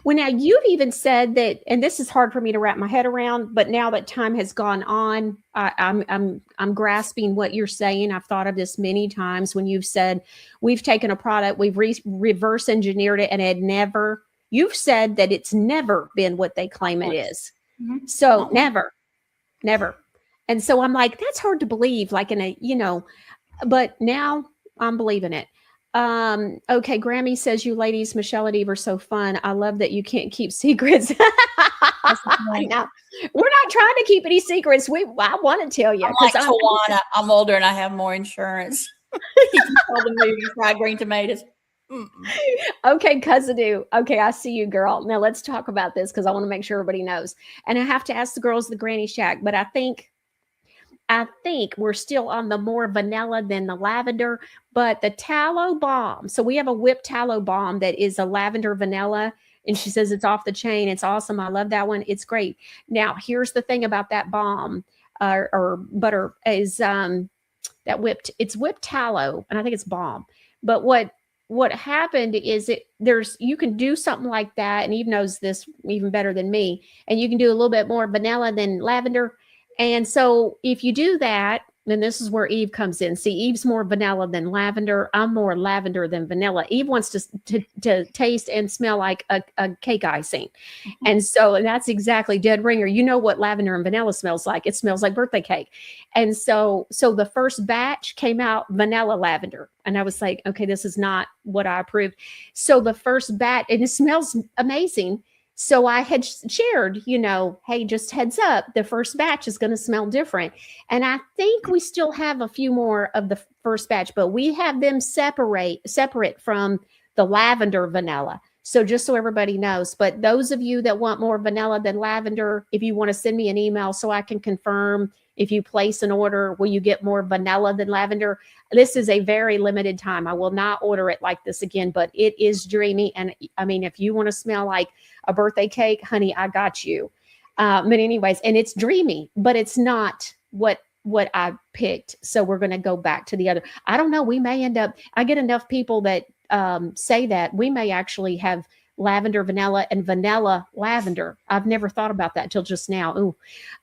Well, now you've even said that, and this is hard for me to wrap my head around, but now that time has gone on, I'm grasping what you're saying. I've thought of this many times when you've said we've taken a product, we've reverse engineered it, and you've said that it's never been what they claim it is. Mm-hmm. So never. And so I'm like, that's hard to believe, like but now I'm believing it. Okay. Grammy says, you ladies, Michelle and Eve, are so fun. I love that you can't keep secrets. No, we're not trying to keep any secrets. I want to tell you. I'm like Tawana, I'm older and I have more insurance. You can call the movie Fried Green Tomatoes. Okay, Cousin. Okay, I see you, girl. Now let's talk about this because I want to make sure everybody knows. And I have to ask the girls the Granny Shack, but I think we're still on the more vanilla than the lavender, but the tallow balm. So we have a whipped tallow balm that is a lavender vanilla, and she says it's off the chain. It's awesome. I love that one. It's great. Now, here's the thing about that balm or butter is that it's whipped tallow, and I think it's balm. But what happened is you can do something like that, and Eve knows this even better than me, and you can do a little bit more vanilla than lavender. And so if you do that, then this is where Eve comes in. See, Eve's more vanilla than lavender. I'm more lavender than vanilla. Eve wants to taste and smell like a cake icing. Mm-hmm. And that's exactly dead ringer. You know what lavender and vanilla smells like. It smells like birthday cake. And so the first batch came out vanilla lavender. And I was like, okay, this is not what I approved. So the first batch, and it smells amazing. So I had shared, hey, just heads up, the first batch is going to smell different. And I think we still have a few more of the first batch, but we have them separate from the lavender vanilla. So just so everybody knows, but those of you that want more vanilla than lavender, if you want to send me an email so I can confirm if you place an order, will you get more vanilla than lavender? This is a very limited time. I will not order it like this again, but it is dreamy. And I mean, if you want to smell like a birthday cake, honey, I got you. But anyways, and it's dreamy, but it's not what I picked. So we're going to go back to the other. I don't know. We may end up, I get enough people that say that we may actually have lavender vanilla, and vanilla lavender. I've never thought about that till just now. Ooh.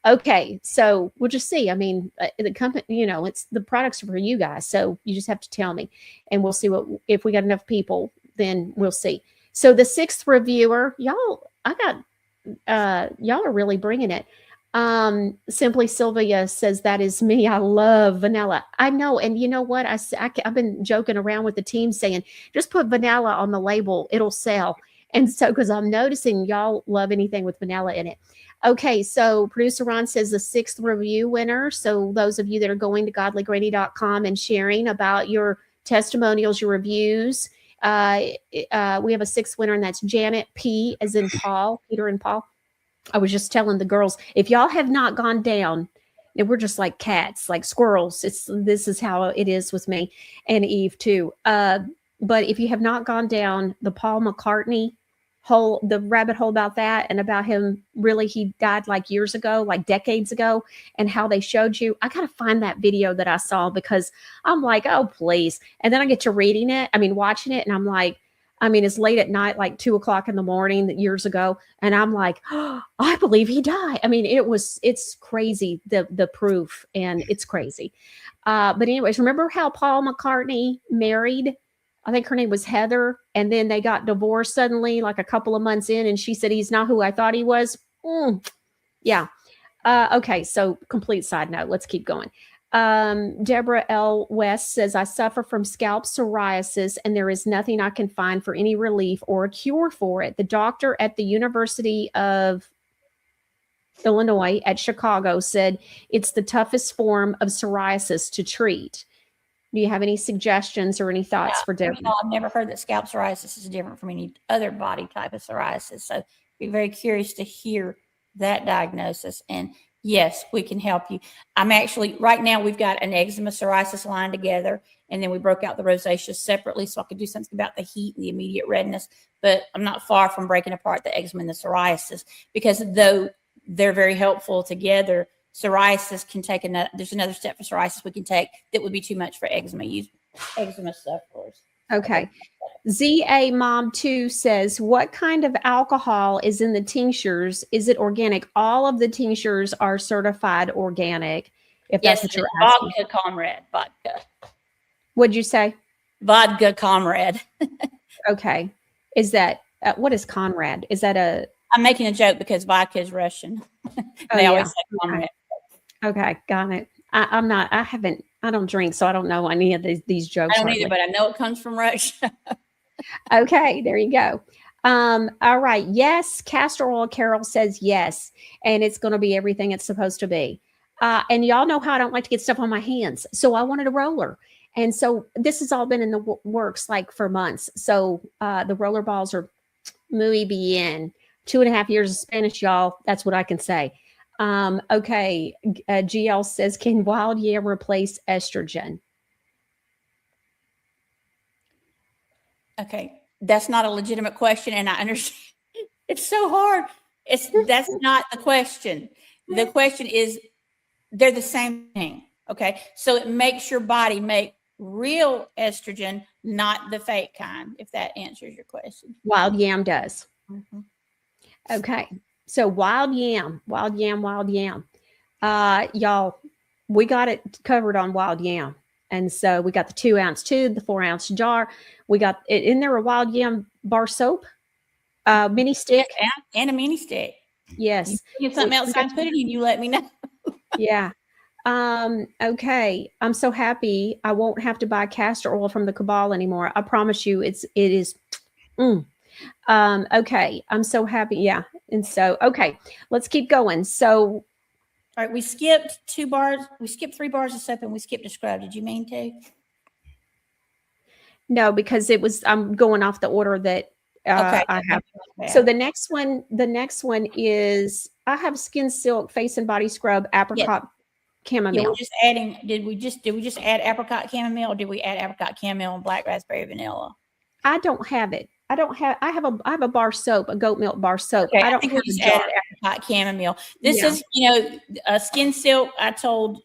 Okay. So we'll just see. I mean, the company, it's the products are for you guys. So you just have to tell me, and we'll see if we got enough people, then we'll see. So the 6th reviewer, y'all are really bringing it. Simply Sylvia says, that is me. I love vanilla. I know. And you know what? I've been joking around with the team saying, just put vanilla on the label. It'll sell. And so, because I'm noticing y'all love anything with vanilla in it. Okay. So producer Ron says the 6th review winner. So those of you that are going to godlygranny.com and sharing about your testimonials, your reviews, we have a 6th winner, and that's Janet P, as in Paul, Peter and Paul. I was just telling the girls, if y'all have not gone down, and we're just like cats, like squirrels. This is how it is with me and Eve too. But if you have not gone down the Paul McCartney hole, the rabbit hole about that, and about him, really, he died like years ago, like decades ago, and how they showed you. I got to find that video that I saw, because I'm like, oh, please. And then I get to watching it, and I'm like, it's late at night, like 2:00 in the morning years ago. And I'm like, oh, I believe he died. It's crazy, the proof, and it's crazy. But anyways, remember how Paul McCartney married, I think her name was Heather, and then they got divorced suddenly, like a couple of months in, and she said, he's not who I thought he was. Yeah. Okay. So complete side note, let's keep going. Deborah L. West says, I suffer from scalp psoriasis, and there is nothing I can find for any relief or a cure for it. The doctor at the University of Illinois at Chicago said it's the toughest form of psoriasis to treat. Do you have any suggestions or any thoughts for Deborah? I've never heard that scalp psoriasis is different from any other body type of psoriasis. So be very curious to hear that diagnosis. And yes, we can help you. I'm actually, right now, we've got an eczema psoriasis line together, and then we broke out the rosacea separately so I could do something about the heat and the immediate redness. But I'm not far from breaking apart the eczema and the psoriasis, because though they're very helpful together, psoriasis can take there's another step for psoriasis we can take that would be too much for eczema. Use eczema sufferers. Okay. ZA Mom 2 says, what kind of alcohol is in the tinctures? Is it organic? All of the tinctures are certified organic. If Yes, that's what you're asking. Vodka Comrade. Vodka. What'd you say? Vodka Comrade. Okay. Is that, what is Conrad? Is that a... I'm making a joke because vodka is Russian. They always say Comrade. Okay. Got it. I don't drink, so I don't know any of these jokes. I don't either, but I know it comes from Russia. Okay, there you go. All right. Yes, castor oil, Carol says yes. And it's going to be everything it's supposed to be. And y'all know how I don't like to get stuff on my hands. So I wanted a roller. And so this has all been in the works like for months. So the roller balls are muy bien. 2.5 years of Spanish, y'all. That's what I can say. Okay. GL says, can wild yam replace estrogen? Okay. That's not a legitimate question. And I understand it's so hard. That's not the question. The question is, they're the same thing. Okay. So it makes your body make real estrogen, not the fake kind, if that answers your question. Wild yam does. Mm-hmm. Okay. So wild yam. Y'all, we got it covered on wild yam. And so we got the 2-ounce tube, the 4-ounce jar. We got it in there, a wild yam bar soap, mini stick. And a mini stick. Yes. If something else I can put it in, you let me know. Yeah. Okay. I'm so happy I won't have to buy castor oil from the Cabal anymore. I promise you it is. Okay. I'm so happy. Yeah. And so, okay, let's keep going. So, all right, we skipped 2 bars. We skipped 3 bars of soap and we skipped a scrub. Did you mean to? No, because I'm going off the order that okay. I have. So the next one is, I have Skin Silk Face and Body Scrub Apricot Chamomile. Yeah, we're just adding, did we just add apricot chamomile, or did we add apricot chamomile and black raspberry vanilla? I don't have it. I have a bar soap, a goat milk bar soap. Okay, I don't think have we just added apricot chamomile. This is, Skin Silk. I told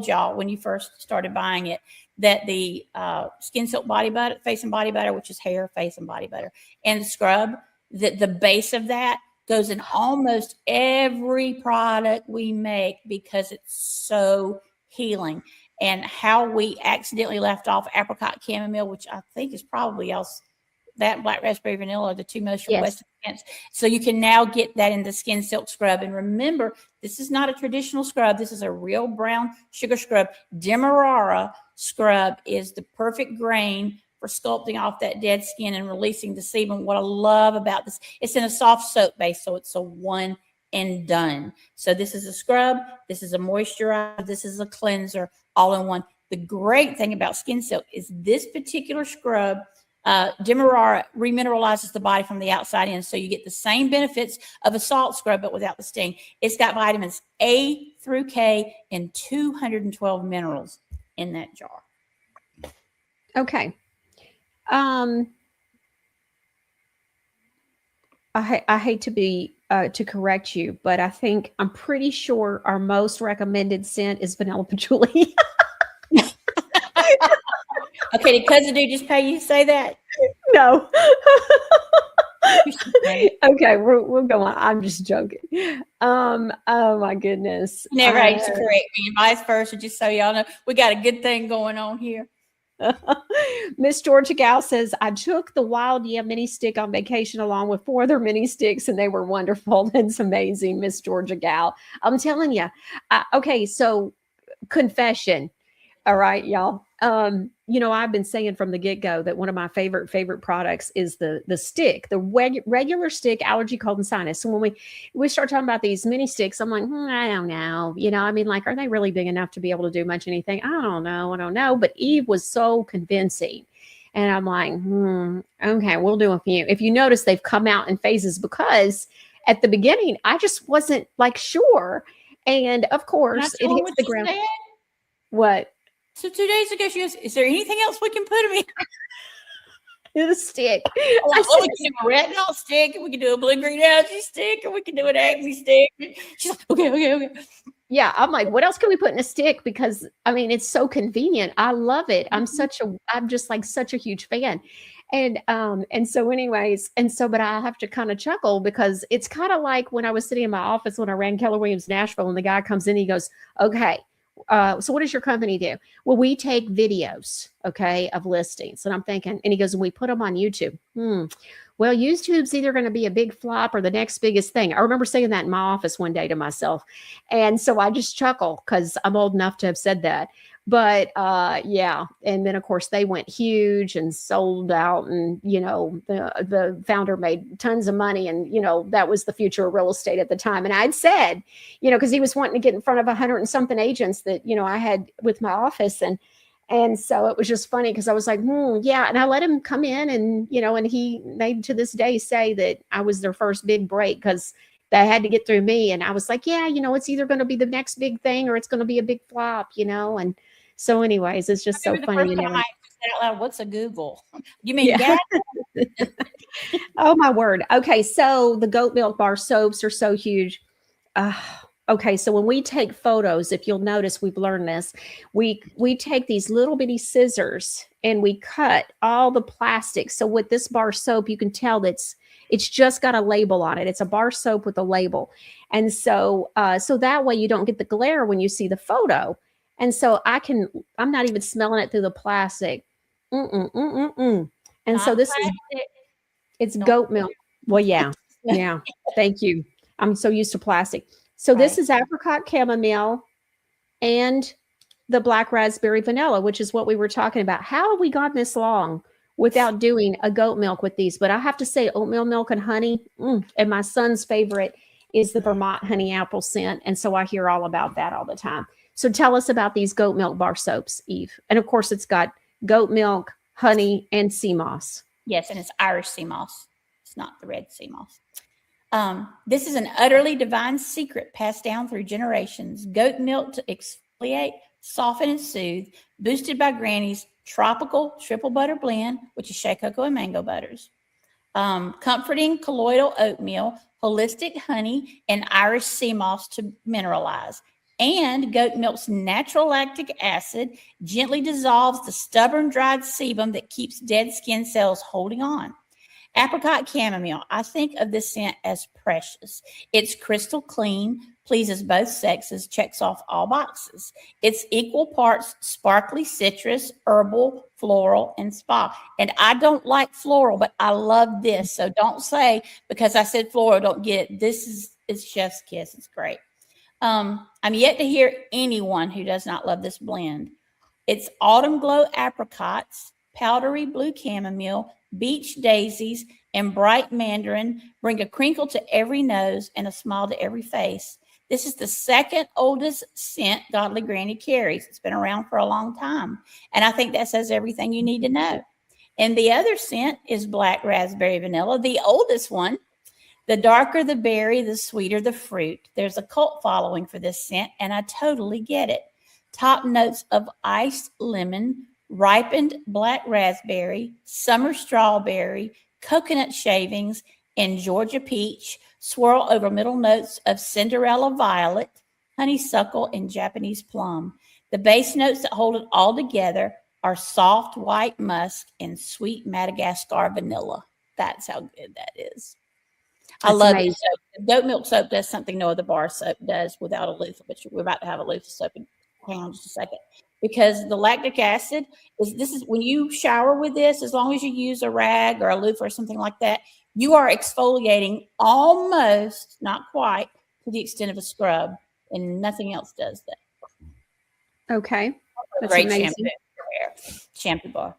y'all when you first started buying it, that the Skin Silk body butter, face and body butter, which is hair, face, and body butter, and the scrub, that the base of that goes in almost every product we make because it's so healing. And how we accidentally left off apricot chamomile, which I think is probably else, that black raspberry vanilla are the two most requested scents. So you can now get that in the Skin Silk scrub. And remember, this is not a traditional scrub. This is a real brown sugar scrub. Demerara scrub is the perfect grain for sculpting off that dead skin and releasing the sebum. What I love about this, it's in a soft soap base, so it's a one and done. So this is a scrub, this is a moisturizer, this is a cleanser, all in one. The great thing about Skin Silk is this particular scrub, Demerara remineralizes the body from the outside in, so you get the same benefits of a salt scrub but without the sting. It's got vitamins A through K and 212 minerals in that jar. Okay. I hate to be to correct you, but I'm pretty sure our most recommended scent is vanilla patchouli. Okay, did Cousin D just pay you to say that? No. Okay, we'll go on. I'm just joking. Oh my goodness. Never hates to correct me, and vice versa, just so y'all know. We got a good thing going on here. Miss Georgia Gal says, I took the Wild Yam mini stick on vacation along with 4 other mini sticks, and they were wonderful. That's amazing, Miss Georgia Gal. I'm telling you. Okay, so confession. All right, y'all. I've been saying from the get-go that one of my favorite products is the stick, the regular stick, allergy, cold, and sinus. So when we start talking about these mini sticks, I'm like, I don't know. Are they really big enough to be able to do much anything? I don't know. But Eve was so convincing. And I'm like, okay, we'll do a few. If you notice, they've come out in phases because at the beginning, I just wasn't sure. And of course, it hits the ground. What? So 2 days ago, she goes, is there anything else we can put them in? The stick. We can do a retinol stick, and we can do a blue-green algae stick, and we can do an acne stick. She's like, okay. Yeah, I'm like, what else can we put in a stick? Because it's so convenient. I love it. I'm just such a huge fan. And so anyways, but I have to kind of chuckle because it's kind of like when I was sitting in my office when I ran Keller Williams Nashville, and the guy comes in, he goes, okay, so what does your company do? Well, we take videos, okay, of listings. And I'm thinking, and he goes, and we put them on YouTube. Well, YouTube's either going to be a big flop or the next biggest thing. I remember saying that in my office one day to myself. And so I just chuckle because I'm old enough to have said that. But yeah. And then of course they went huge and sold out, and the founder made tons of money, and that was the future of real estate at the time. And I'd said, because he was wanting to get in front of 100 and something agents that I had with my office, and so it was just funny because I was like, yeah. And I let him come in, and and they to this day say that I was their first big break because they had to get through me. And I was like, yeah, it's either going to be the next big thing or it's going to be a big flop, and so anyways, it's just so funny. I said out loud, what's a Google? You mean gas? Oh my word. Okay. So the goat milk bar soaps are so huge. Okay. So when we take photos, if you'll notice, we've learned this, we take these little bitty scissors and we cut all the plastic. So with this bar soap, you can tell it's just got a label on it. It's a bar soap with a label. And so that way you don't get the glare when you see the photo. And so I'm not even smelling it through the plastic. And so this it's goat milk. Well, yeah. Yeah. Thank you. I'm so used to plastic. So this is apricot chamomile and the black raspberry vanilla, which is what we were talking about. How have we gone this long without doing a goat milk with these? But I have to say oatmeal milk and honey. And my son's favorite is the Vermont honey apple scent. And so I hear all about that all the time. So tell us about these goat milk bar soaps, Eve. And of course, it's got goat milk, honey, and sea moss. Yes, and it's Irish sea moss. It's not the red sea moss. This is an utterly divine secret passed down through generations. Goat milk to exfoliate, soften, and soothe, boosted by Granny's tropical triple butter blend, which is shea cocoa and mango butters. Comforting colloidal oatmeal, holistic honey, and Irish sea moss to mineralize. And goat milk's natural lactic acid gently dissolves the stubborn dried sebum that keeps dead skin cells holding on. Apricot chamomile. I think of this scent as precious. It's crystal clean, pleases both sexes, checks off all boxes. It's equal parts sparkly citrus, herbal, floral, and spa. And I don't like floral, but I love this. So don't say because I said floral, don't get it. It's chef's kiss. It's great. I'm yet to hear anyone who does not love this blend. It's autumn glow apricots, powdery blue chamomile, beach daisies, and bright mandarin bring a crinkle to every nose and a smile to every face. This is the second oldest scent Godly Granny carries. It's been around for a long time. And I think that says everything you need to know. And the other scent is black raspberry vanilla, the oldest one. The darker the berry, the sweeter the fruit. There's a cult following for this scent, and I totally get it. Top notes of iced lemon, ripened black raspberry, summer strawberry, coconut shavings, and Georgia peach swirl over middle notes of Cinderella violet, honeysuckle, and Japanese plum. The base notes that hold it all together are soft white musk and sweet Madagascar vanilla. That's how good that is. I love it. So goat milk soap does something no other bar soap does without a loofah, but we're about to have a loofah soap in hang on just a second. Because the lactic acid is when you shower with this, as long as you use a rag or a loofah or something like that, you are exfoliating almost, not quite, to the extent of a scrub, and nothing else does that. Okay. That's Great amazing. Shampoo bar.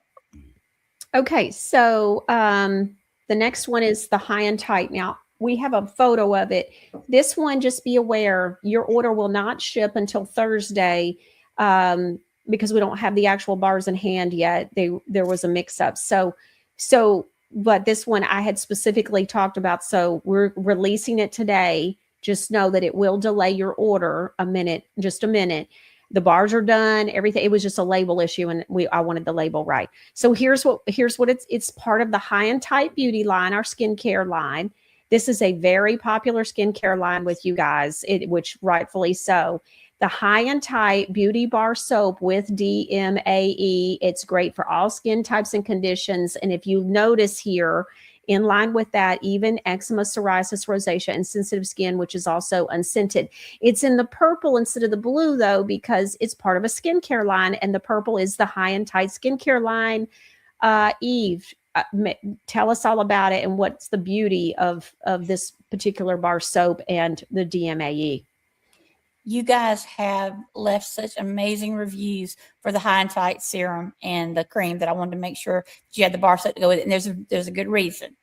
Okay, so the next one is the high and tight. Now, we have a photo of it. This one, just be aware, your order will not ship until Thursday because we don't have the actual bars in hand yet. There was a mix-up. But this one I had specifically talked about, so we're releasing it today. Just know that it will delay your order just a minute. The bars are done, everything. It was just a label issue, and I wanted the label right. So here's what it's part of the High and Tight beauty line, our skincare line. This is a very popular skincare line with you guys, which rightfully so. The High and Tight Beauty Bar Soap with DMAE. It's great for all skin types and conditions. And if you notice here, in line with that, even eczema, psoriasis, rosacea, and sensitive skin, which is also unscented. It's in the purple instead of the blue, though, because it's part of a skincare line, and the purple is the High and Tight skincare line. Eve, tell us all about it and what's the beauty of this particular bar soap and the DMAE. You guys have left such amazing reviews for the High and Tight serum and the cream that I wanted to make sure that you had the bar soap to go with it. And there's a good reason.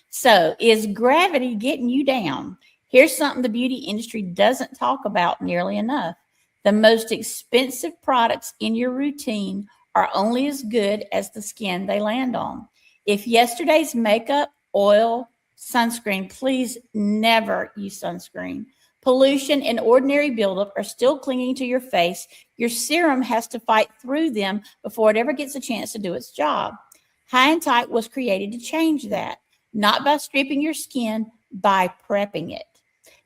So, is gravity getting you down? Here's something the beauty industry doesn't talk about nearly enough. The most expensive products in your routine are only as good as the skin they land on. If yesterday's makeup, oil, sunscreen, please never use sunscreen. Pollution and ordinary buildup are still clinging to your face. Your serum has to fight through them before it ever gets a chance to do its job. High and Tight was created to change that, not by stripping your skin, by prepping it.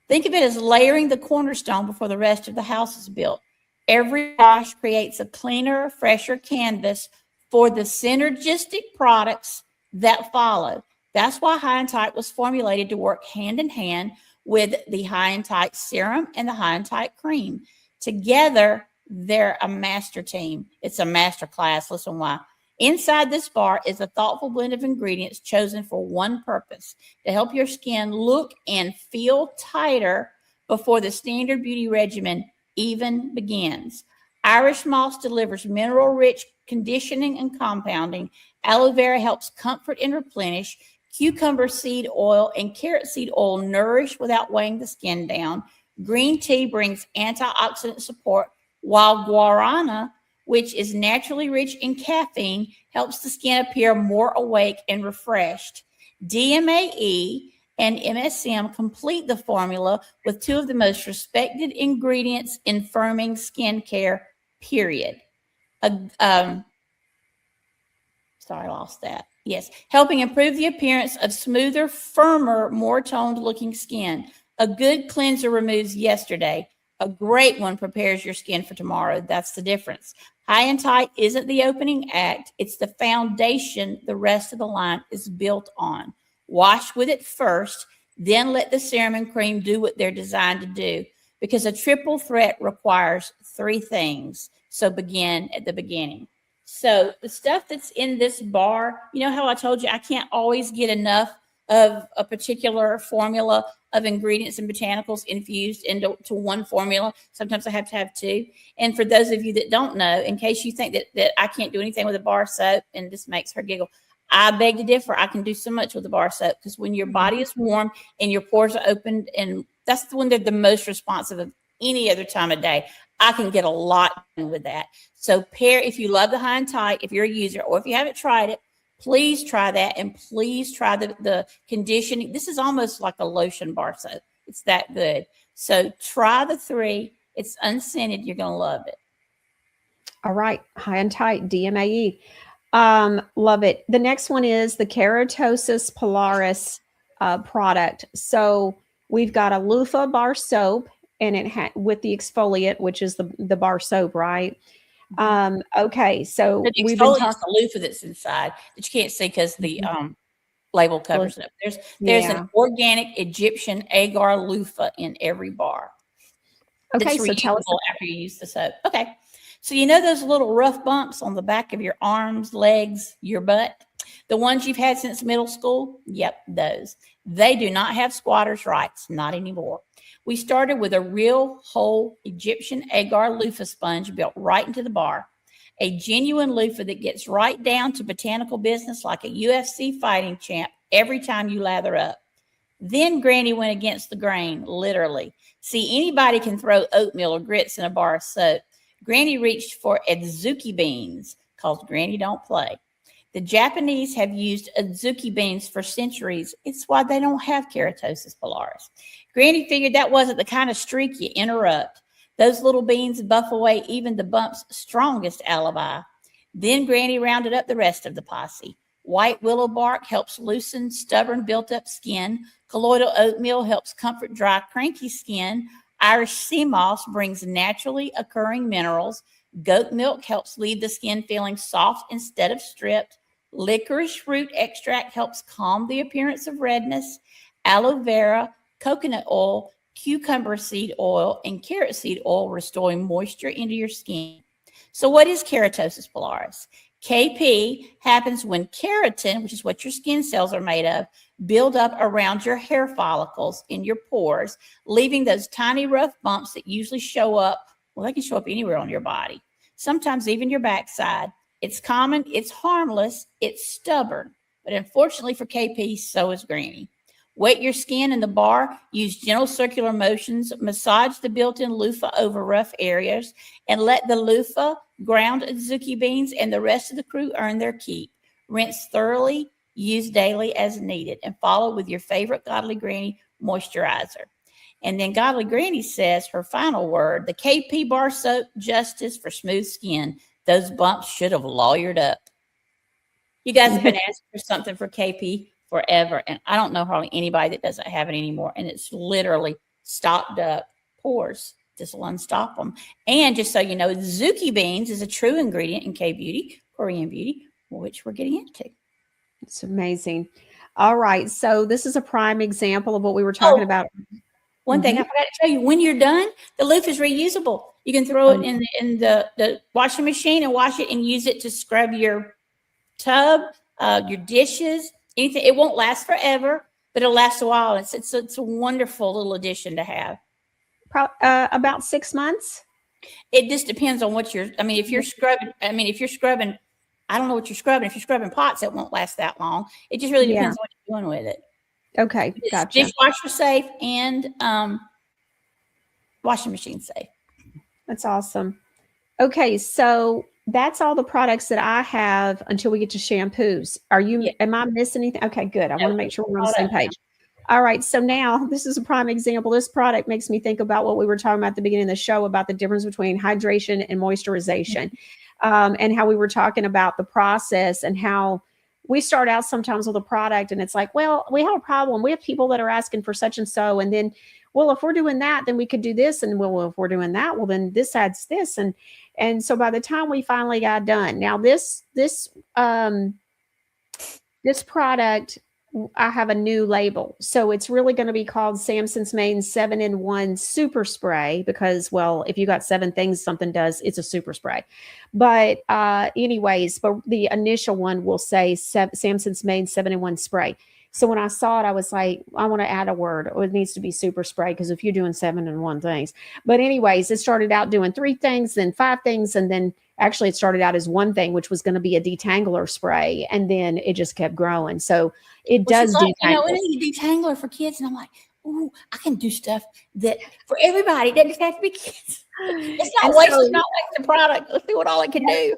Think of it as layering the cornerstone before the rest of the house is built. Every wash creates a cleaner, fresher canvas for the synergistic products that follow. That's why High and Tight was formulated to work hand in hand with the High and Tight serum and the High and Tight cream. Together, they're a master team. It's a master class. Listen why. Inside this bar is a thoughtful blend of ingredients chosen for one purpose: to help your skin look and feel tighter before the standard beauty regimen even begins. Irish moss delivers mineral-rich conditioning and compounding. Aloe vera helps comfort and replenish. Cucumber seed oil and carrot seed oil nourish without weighing the skin down. Green tea brings antioxidant support, while guarana, which is naturally rich in caffeine, helps the skin appear more awake and refreshed. DMAE and MSM complete the formula with two of the most respected ingredients in firming skincare, period. Sorry, I lost that. Yes, helping improve the appearance of smoother, firmer, more toned looking skin. A good cleanser removes yesterday. A great one prepares your skin for tomorrow. That's the difference. High and Tight isn't the opening act. It's the foundation the rest of the line is built on. Wash with it first, then let the serum and cream do what they're designed to do, because a triple threat requires 3 things. So begin at the beginning. So the stuff that's in this bar, you know how I told you I can't always get enough of a particular formula of ingredients and botanicals infused into one formula. Sometimes I have to have 2. And for those of you that don't know, in case you think that I can't do anything with a bar soap, and this makes her giggle, I beg to differ. I can do so much with a bar soap, because when your body is warm and your pores are opened, and that's when they're the most responsive of any other time of day, I can get a lot done with that. So if you love the High and Tight, if you're a user, or if you haven't tried it, please try that, and please try the conditioning. This is almost like a lotion bar soap. It's that good. So try the 3. It's unscented. You're going to love it. All right. High and Tight, DMAE. Love it. The next one is the Keratosis Polaris product. So we've got a loofah bar soap, and it with the exfoliant, which is the bar soap, right? Okay, so The we've been exfoliant is talking. the loofah that's inside that you can't see because the label covers it up. There's an organic Egyptian agar loofah in every bar. Okay, so tell us after you use the soap. Okay, so you know those little rough bumps on the back of your arms, legs, your butt, the ones you've had since middle school? Yep, those. They do not have squatters' rights, not anymore. We started with a real whole Egyptian agar loofah sponge built right into the bar. A genuine loofah that gets right down to botanical business like a UFC fighting champ every time you lather up. Then Granny went against the grain, literally. See, anybody can throw oatmeal or grits in a bar of soap. Granny reached for adzuki beans, because Granny don't play. The Japanese have used adzuki beans for centuries. It's why they don't have Keratosis Polaris. Granny figured that wasn't the kind of streak you interrupt. Those little beans buff away even the bump's strongest alibi. Then Granny rounded up the rest of the posse. White willow bark helps loosen stubborn built-up skin. Colloidal oatmeal helps comfort dry, cranky skin. Irish sea moss brings naturally occurring minerals. Goat milk helps leave the skin feeling soft instead of stripped. Licorice root extract helps calm the appearance of redness. Aloe vera, coconut oil, cucumber seed oil, and carrot seed oil restoring moisture into your skin. So what is Keratosis Polaris? KP happens when keratin, which is what your skin cells are made of, build up around your hair follicles in your pores, leaving those tiny rough bumps that usually show up. Well, they can show up anywhere on your body, sometimes even your backside. It's common, it's harmless, it's stubborn. But unfortunately for KP, so is Granny. Wet your skin in the bar, use gentle circular motions, massage the built-in loofah over rough areas, and let the loofah, ground adzuki beans, and the rest of the crew earn their keep. Rinse thoroughly, use daily as needed, and follow with your favorite Godly Granny moisturizer. And then Godly Granny says her final word, the KP bar soap, justice for smooth skin. Those bumps should have lawyered up. You guys have been asking for something for KP forever, and I don't know hardly anybody that doesn't have it anymore. And it's literally stopped up pores. This will unstop them. And just so you know, Zuki beans is a true ingredient in K-beauty, Korean beauty, which we're getting into. It's amazing. All right, so this is a prime example of what we were talking about. One thing I forgot to tell you, when you're done, the loofah is reusable. You can throw it in the washing machine and wash it and use it to scrub your tub, your dishes, anything. It won't last forever, but it'll last a while. It's a wonderful little addition to have. About 6 months. It just depends on what you're. I mean, if you're scrubbing, I don't know what you're scrubbing. If you're scrubbing pots, it won't last that long. It just really depends on what you're doing with it. Okay, gotcha. Dishwasher safe and washing machine safe. That's awesome. Okay, so that's all the products that I have until we get to shampoos. Am I missing anything? Okay, good. I want to make sure we're on the same page. All right, so now this is a prime example. This product makes me think about what we were talking about at the beginning of the show about the difference between hydration and moisturization, and how we were talking about the process and how we start out sometimes with a product and it's like, well, we have a problem. We have people that are asking for such and so. And then, well, if we're doing that, then we could do this. And well, if we're doing that, well, then this adds this. And so by the time we finally got done, now this product, I have a new label. So it's really going to be called Samson's Mane 7-in-1 Super Spray because, well, if you got 7 things something does, it's a super spray. But anyways, but the initial one will say Samson's Mane 7-in-1 Spray. So when I saw it, I was like, I want to add a word. It needs to be super spray because if you're doing 7-in-1 things. But anyways, it started out doing 3 things, then 5 things, and then actually it started out as 1 thing, which was going to be a detangler spray. And then it just kept growing. So it does like, detangle. We need a detangler for kids. And I'm like, ooh, I can do stuff that for everybody. It doesn't have to be kids. It's not wasting product. Let's see what all it can do.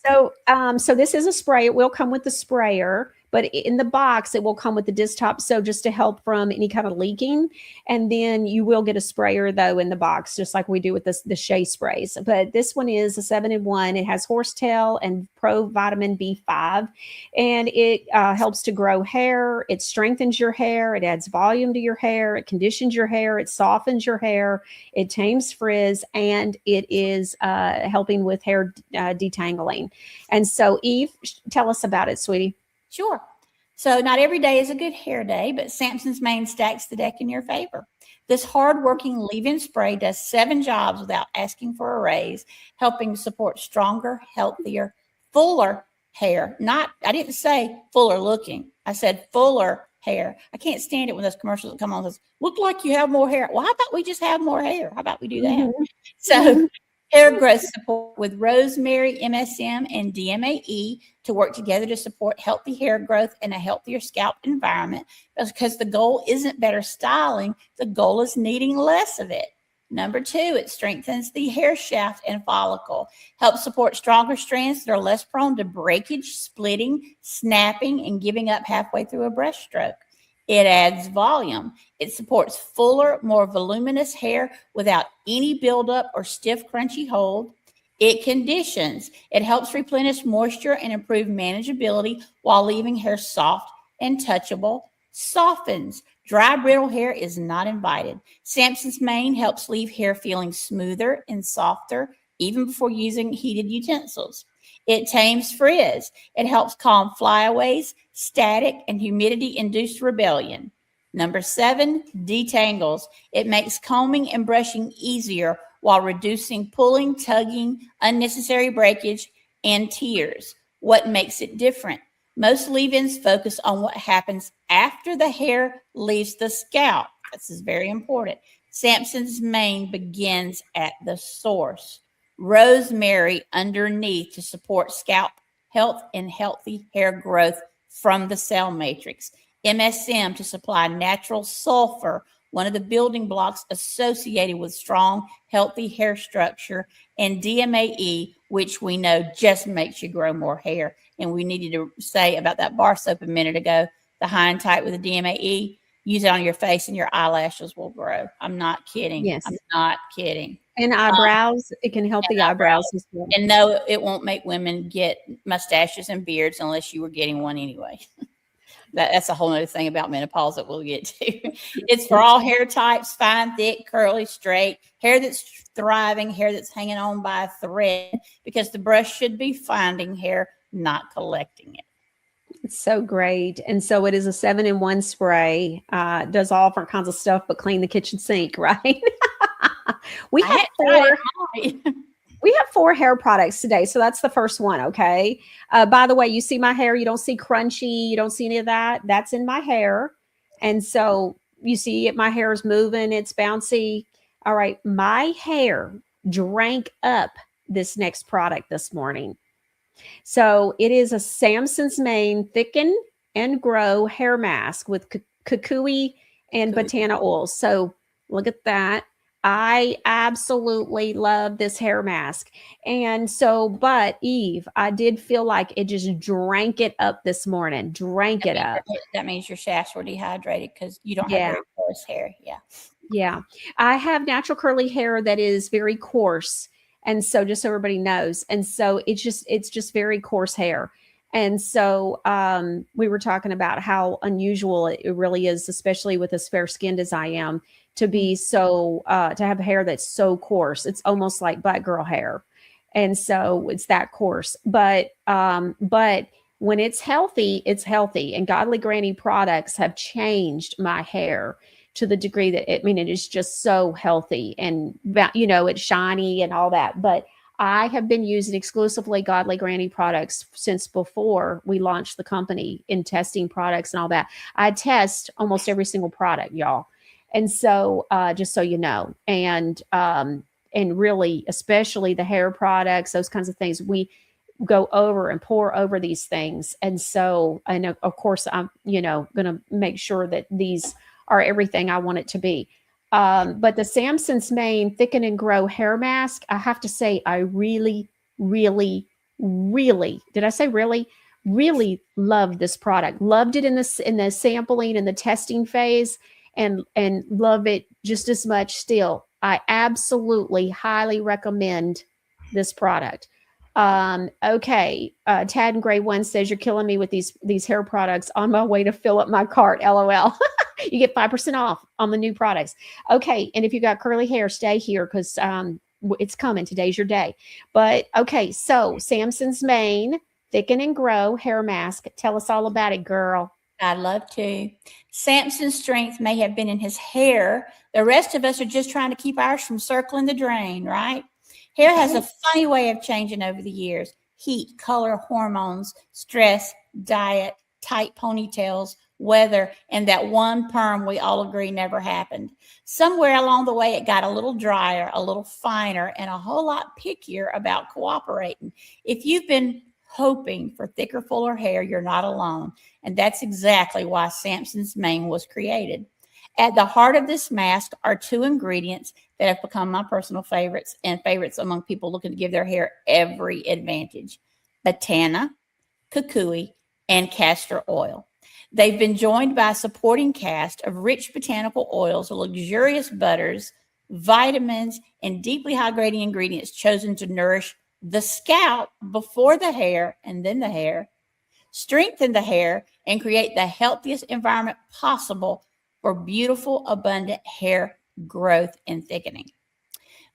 So this is a spray. It will come with the sprayer, but in the box, it will come with the disc top. So just to help from any kind of leaking. And then you will get a sprayer though in the box, just like we do with the Shea sprays. But this one is a 7-in-1. It has horsetail and pro vitamin B5, and it helps to grow hair. It strengthens your hair. It adds volume to your hair. It conditions your hair. It softens your hair. It tames frizz, and it is helping with hair detangling. And so Eve, tell us about it, sweetie. Sure. So not every day is a good hair day, but Samson's Mane stacks the deck in your favor. This hardworking leave-in spray does 7 jobs without asking for a raise, helping support stronger, healthier, fuller hair. I didn't say fuller looking. I said fuller hair. I can't stand it when those commercials that come on says, look like you have more hair. Well, how about we just have more hair? How about we do that? Mm-hmm. So hair growth support with rosemary, MSM, and DMAE to work together to support healthy hair growth and a healthier scalp environment, because the goal isn't better styling. The goal is needing less of it. Number 2, it strengthens the hair shaft and follicle, helps support stronger strands that are less prone to breakage, splitting, snapping, and giving up halfway through a brush stroke. It adds volume. It supports fuller, more voluminous hair without any buildup or stiff, crunchy hold. It conditions. It helps replenish moisture and improve manageability while leaving hair soft and touchable. Softens. Dry, brittle hair is not invited. Samson's Mane helps leave hair feeling smoother and softer even before using heated utensils. It tames frizz. It helps calm flyaways, static, and humidity-induced rebellion. Number 7, detangles. It makes combing and brushing easier while reducing pulling, tugging, unnecessary breakage, and tears. What makes it different? Most leave-ins focus on what happens after the hair leaves the scalp. This is very important. Samson's Mane begins at the source. Rosemary underneath to support scalp health and healthy hair growth from the cell matrix. MSM to supply natural sulfur, one of the building blocks associated with strong, healthy hair structure. And DMAE, which we know just makes you grow more hair. And we needed to say about that bar soap a minute ago, the high and tight with the DMAE, use it on your face and your eyelashes will grow. I'm not kidding. Yes. I'm not kidding. And eyebrows, it can help the eyebrows as well. And no, it won't make women get mustaches and beards unless you were getting one anyway. That's a whole other thing about menopause that we'll get to. It's for all hair types, fine, thick, curly, straight, hair that's thriving, hair that's hanging on by a thread, because the brush should be finding hair, not collecting it. It's so great. And so it is a 7-in-1 spray. Does all different kinds of stuff, but clean the kitchen sink, right? We have 4 hair products today. So that's the first one. Okay. By the way, you see my hair, you don't see crunchy. You don't see any of that. That's in my hair. And so you see it, my hair is moving. It's bouncy. All right. My hair drank up this next product this morning. So it is a Samson's Mane Thicken and Grow hair mask with kukui and botana oils. So look at that. I absolutely love this hair mask. And so, but Eve, I did feel like it just drank it up this morning, drank it up. That means your shafts were dehydrated because you don't have very coarse hair. Yeah. Yeah. I have natural curly hair that is very coarse. And so just so everybody knows. And so it's just very coarse hair. And so we were talking about how unusual it really is, especially with as fair skinned as I am, to be so to have hair that's so coarse. It's almost like black girl hair. And so it's that coarse. But when it's healthy, it's healthy. And Godly Granny products have changed my hair to the degree that it is just so healthy and, it's shiny and all that. But I have been using exclusively Godly Granny products since before we launched the company in testing products and all that. I test almost every single product, y'all. And so, just so you know, and really, especially the hair products, those kinds of things, we go over and pour over these things. And so, and of course, I'm, going to make sure that these are everything I want it to be. But the Samson's Mane Thicken and Grow hair mask, I have to say, I really, really, really, did I say really? Really loved this product. Loved it in the sampling and the testing phase, and love it just as much still. I absolutely highly recommend this product. Okay. Tad and Gray One says, you're killing me with these hair products on my way to fill up my cart. LOL. You get 5% off on the new products. Okay. And if you got curly hair, stay here because it's coming. Today's your day. But okay. So Samson's Mane Thicken and Grow hair mask. Tell us all about it, girl. I'd love to. Samson's strength may have been in his hair. The rest of us are just trying to keep ours from circling the drain, right? Hair has a funny way of changing over the years. Heat, color, hormones, stress, diet, tight ponytails, weather, and that one perm we all agree never happened. Somewhere along the way, it got a little drier, a little finer, and a whole lot pickier about cooperating. If you've been hoping for thicker, fuller hair, you're not alone. And that's exactly why Samson's Mane was created. At the heart of this mask are two ingredients that have become my personal favorites and favorites among people looking to give their hair every advantage: botana, kukui, and castor oil. They've been joined by a supporting cast of rich botanical oils, luxurious butters, vitamins, and deeply hydrating ingredients chosen to nourish the scalp before the hair and then the hair, strengthen the hair, and create the healthiest environment possible for beautiful, abundant hair growth and thickening.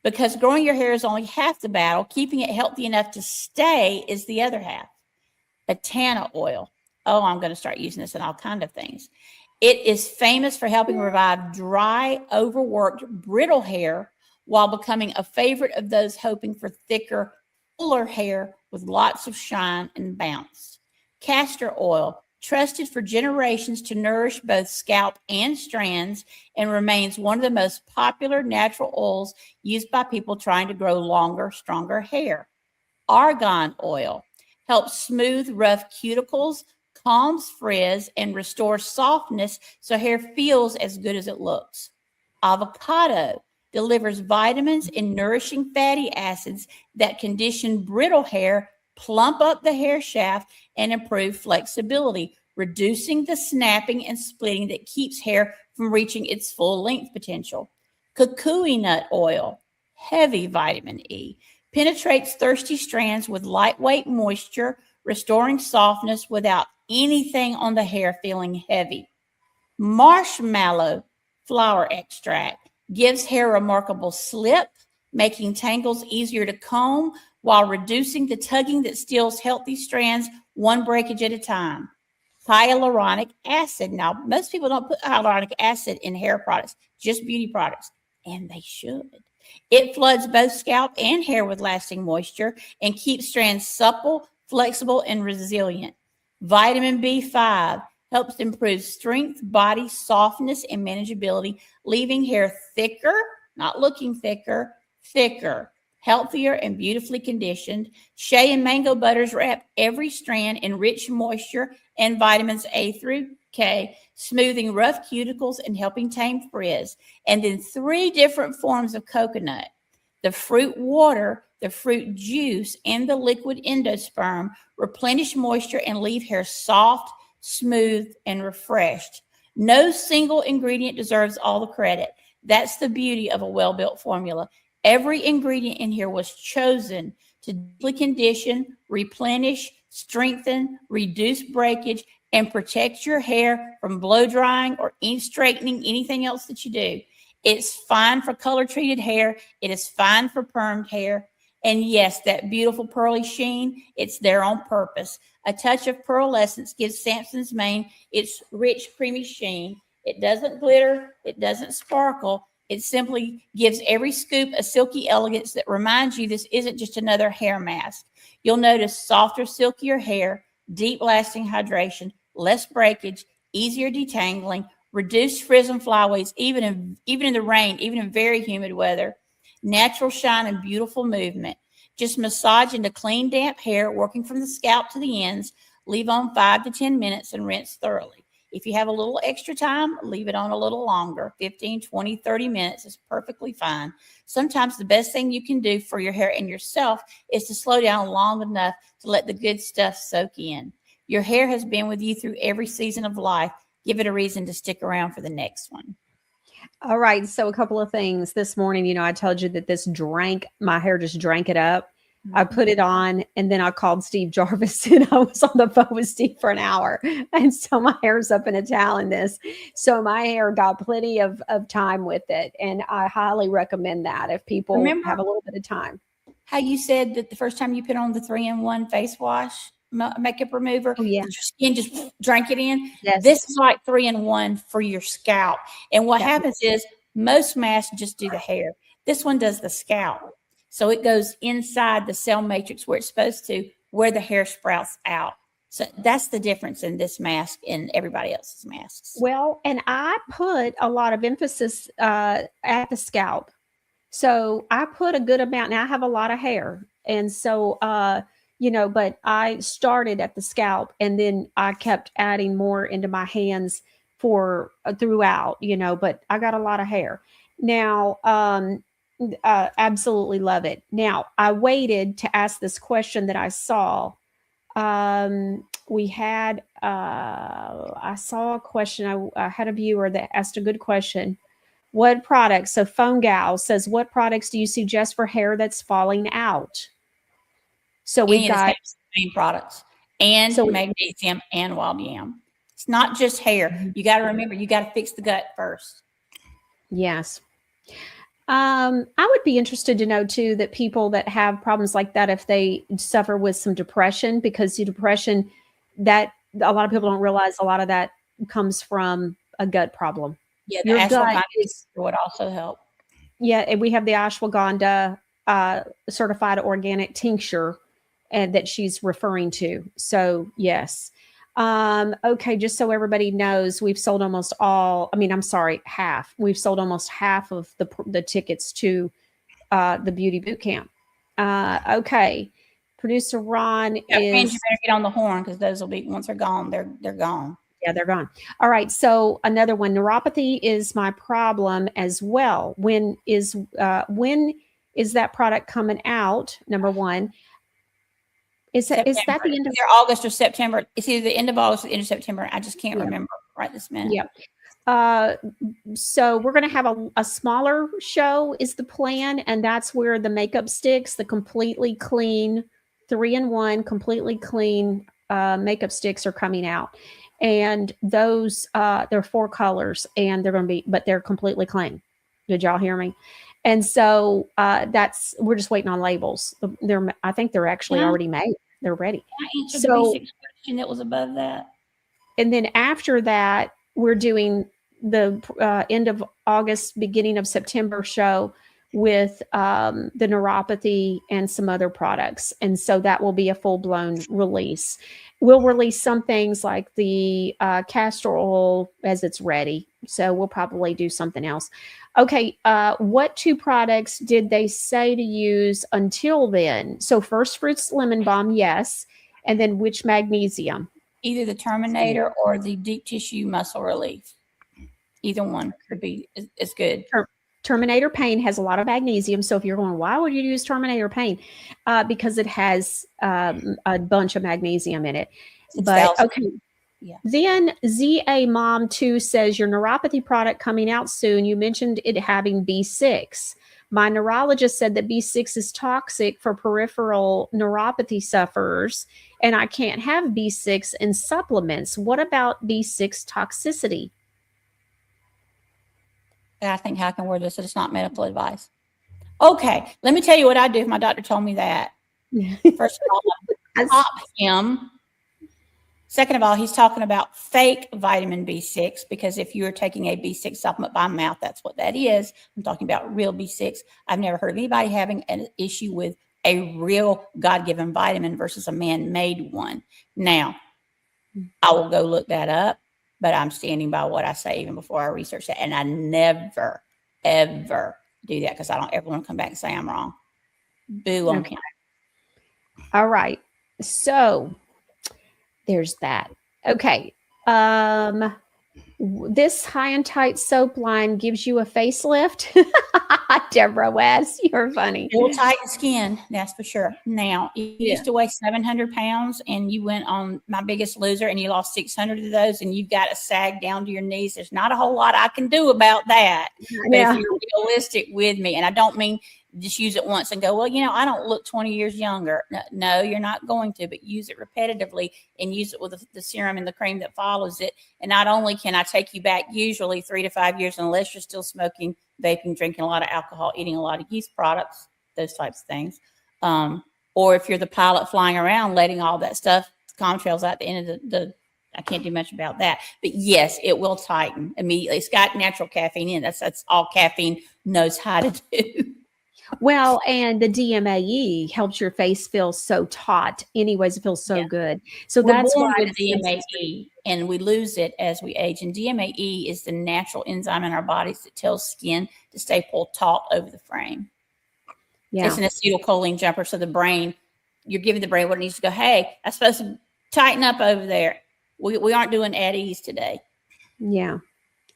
Because growing your hair is only half the battle, keeping it healthy enough to stay is the other half. Botana oil. Oh, I'm going to start using this in all kinds of things. It is famous for helping revive dry, overworked, brittle hair while becoming a favorite of those hoping for thicker, fuller hair with lots of shine and bounce. Castor oil, trusted for generations to nourish both scalp and strands, and remains one of the most popular natural oils used by people trying to grow longer, stronger hair. Argan oil helps smooth rough cuticles, calms frizz, and restores softness so hair feels as good as it looks. Avocado delivers vitamins and nourishing fatty acids that condition brittle hair, plump up the hair shaft, and improve flexibility, reducing the snapping and splitting that keeps hair from reaching its full length potential. Kukui nut oil, heavy vitamin E, penetrates thirsty strands with lightweight moisture, restoring softness without anything on the hair feeling heavy. Marshmallow flower extract gives hair remarkable slip, making tangles easier to comb while reducing the tugging that steals healthy strands one breakage at a time. Hyaluronic acid. Now, most people don't put hyaluronic acid in hair products, just beauty products, and they should. It floods both scalp and hair with lasting moisture and keeps strands supple, flexible, and resilient. Vitamin B5 helps improve strength, body softness, and manageability, leaving hair thicker, not looking thicker, thicker, healthier, and beautifully conditioned. Shea and mango butters wrap every strand in rich moisture and vitamins A through K, smoothing rough cuticles and helping tame frizz. And then 3 different forms of coconut: the fruit water, the fruit juice, and the liquid endosperm replenish moisture and leave hair soft, smooth, and refreshed. No single ingredient deserves all the credit. That's the beauty of a well-built formula. Every ingredient in here was chosen to deeply condition, replenish, strengthen, reduce breakage, and protect your hair from blow drying or ink straightening, anything else that you do. It's fine for color treated hair. It is fine for permed hair. And yes, that beautiful pearly sheen, it's there on purpose. A touch of pearlescence gives Samson's mane its rich, creamy sheen. It doesn't glitter. It doesn't sparkle. It simply gives every scoop a silky elegance that reminds you this isn't just another hair mask. You'll notice softer, silkier hair, deep lasting hydration, less breakage, easier detangling, reduced frizz and flyaways, even in the rain, even in very humid weather, natural shine and beautiful movement. Just massage into clean, damp hair, working from the scalp to the ends. Leave on 5 to 10 minutes and rinse thoroughly. If you have a little extra time, leave it on a little longer. 15, 20, 30 minutes is perfectly fine. Sometimes the best thing you can do for your hair and yourself is to slow down long enough to let the good stuff soak in. Your hair has been with you through every season of life. Give it a reason to stick around for the next one. All right. So a couple of things this morning, I told you that my hair just drank it up. I put it on and then I called Steve Jarvis and I was on the phone with Steve for an hour. And so my hair's up in a towel in this. So my hair got plenty of time with it. And I highly recommend that if people have a little bit of time. How you said that the first time you put on the 3-in-1 face wash makeup remover, yeah, your skin just drank it in. Yes. This is like 3-in-1 for your scalp. And what happens is most masks just do the hair. This one does the scalp. So it goes inside the cell matrix where it's supposed to, where the hair sprouts out. So that's the difference in this mask and everybody else's masks. Well, and I put a lot of emphasis at the scalp. So I put a good amount. Now I have a lot of hair. And so, but I started at the scalp and then I kept adding more into my hands for throughout, but I got a lot of hair. Now, absolutely love it. Now, I waited to ask this question that I saw. I saw a question. I had a viewer that asked a good question. What products? So Phone Gal says, what products do you suggest for hair that's falling out? So we've got main products and magnesium and wild yam. It's not just hair. You got to remember, you got to fix the gut first. Yes. I would be interested to know too that people that have problems like that, if they suffer with some depression, because the depression that a lot of people don't realize, a lot of that comes from a gut problem. Yeah, the ashwagandha would also help. Yeah, and we have the ashwagandha certified organic tincture, and that she's referring to. So yes. Okay, just so everybody knows, we've sold almost half. We've sold almost half of the tickets to the beauty boot camp. Okay. Producer Ron you better get on the horn because those will be, once they're gone, they're gone. Yeah, they're gone. All right. So another one, neuropathy is my problem as well. When is that product coming out? Number one. Is that the end of August or September? It's either the end of August or the end of September. I just can't remember right this minute. Yeah. So we're going to have a smaller show is the plan. And that's where the makeup sticks, the completely clean 3-in-1, completely clean makeup sticks are coming out. And those, they're 4 colors and they're completely clean. Did y'all hear me? And so we're just waiting on labels. I think they're actually already made. They're ready. Can I answer the basic question that was above that? And then after that, we're doing the end of August, beginning of September show with the neuropathy and some other products. And so that will be a full-blown release. We'll release some things like the castor oil as it's ready. So we'll probably do something else. Okay, what 2 products did they say to use until then? So First Fruits Lemon Balm, yes. And then which magnesium? Either the Terminator or the Deep Tissue Muscle Relief. Either one could be as good. Terminator Pain has a lot of magnesium. So if you're going, why would you use Terminator Pain? Because it has a bunch of magnesium in it. But okay. Yeah. Then ZA Mom 2 says your neuropathy product coming out soon. You mentioned it having B6. My neurologist said that B6 is toxic for peripheral neuropathy sufferers, and I can't have B6 in supplements. What about B6 toxicity? I think how I can word this, that it's not medical advice. Okay, let me tell you what I do if my doctor told me that. First of all, stop him. Second of all, he's talking about fake vitamin B6, because if you're taking a B6 supplement by mouth, that's what that is. I'm talking about real B6. I've never heard of anybody having an issue with a real God-given vitamin versus a man-made one. Now, I will go look that up, but I'm standing by what I say even before I research that. And I never, ever do that, because I don't ever want to come back and say I'm wrong. Boo on him. All right. So there's that. Okay. This high and tight soap line gives you a facelift. Deborah West, you're funny. It will tighten skin, that's for sure. Now, you used to weigh 700 pounds and you went on My Biggest Loser and you lost 600 of those, and you've got a sag down to your knees. There's not a whole lot I can do about that. But if you're realistic with me, and I don't mean just use it once and go, well, you know, I don't look 20 years younger. No, you're not going to, but use it repetitively and use it with the serum and the cream that follows it. And not only can I take you back usually 3 to 5 years, unless you're still smoking, vaping, drinking a lot of alcohol, eating a lot of yeast products, those types of things. Or if you're the pilot flying around, letting all that stuff, contrails out the end of the I can't do much about that. But yes, it will tighten immediately. It's got natural caffeine in it. That's all caffeine knows how to do. Well, and the DMAE helps your face feel so taut. Anyways, it feels so good. So that's why with DMAE, and we lose it as we age. And DMAE is the natural enzyme in our bodies that tells skin to stay pulled taut over the frame. Yeah. It's an acetylcholine jumper. So the brain, you're giving the brain what it needs to go, hey, I'm supposed to tighten up over there. We aren't doing at ease today. Yeah.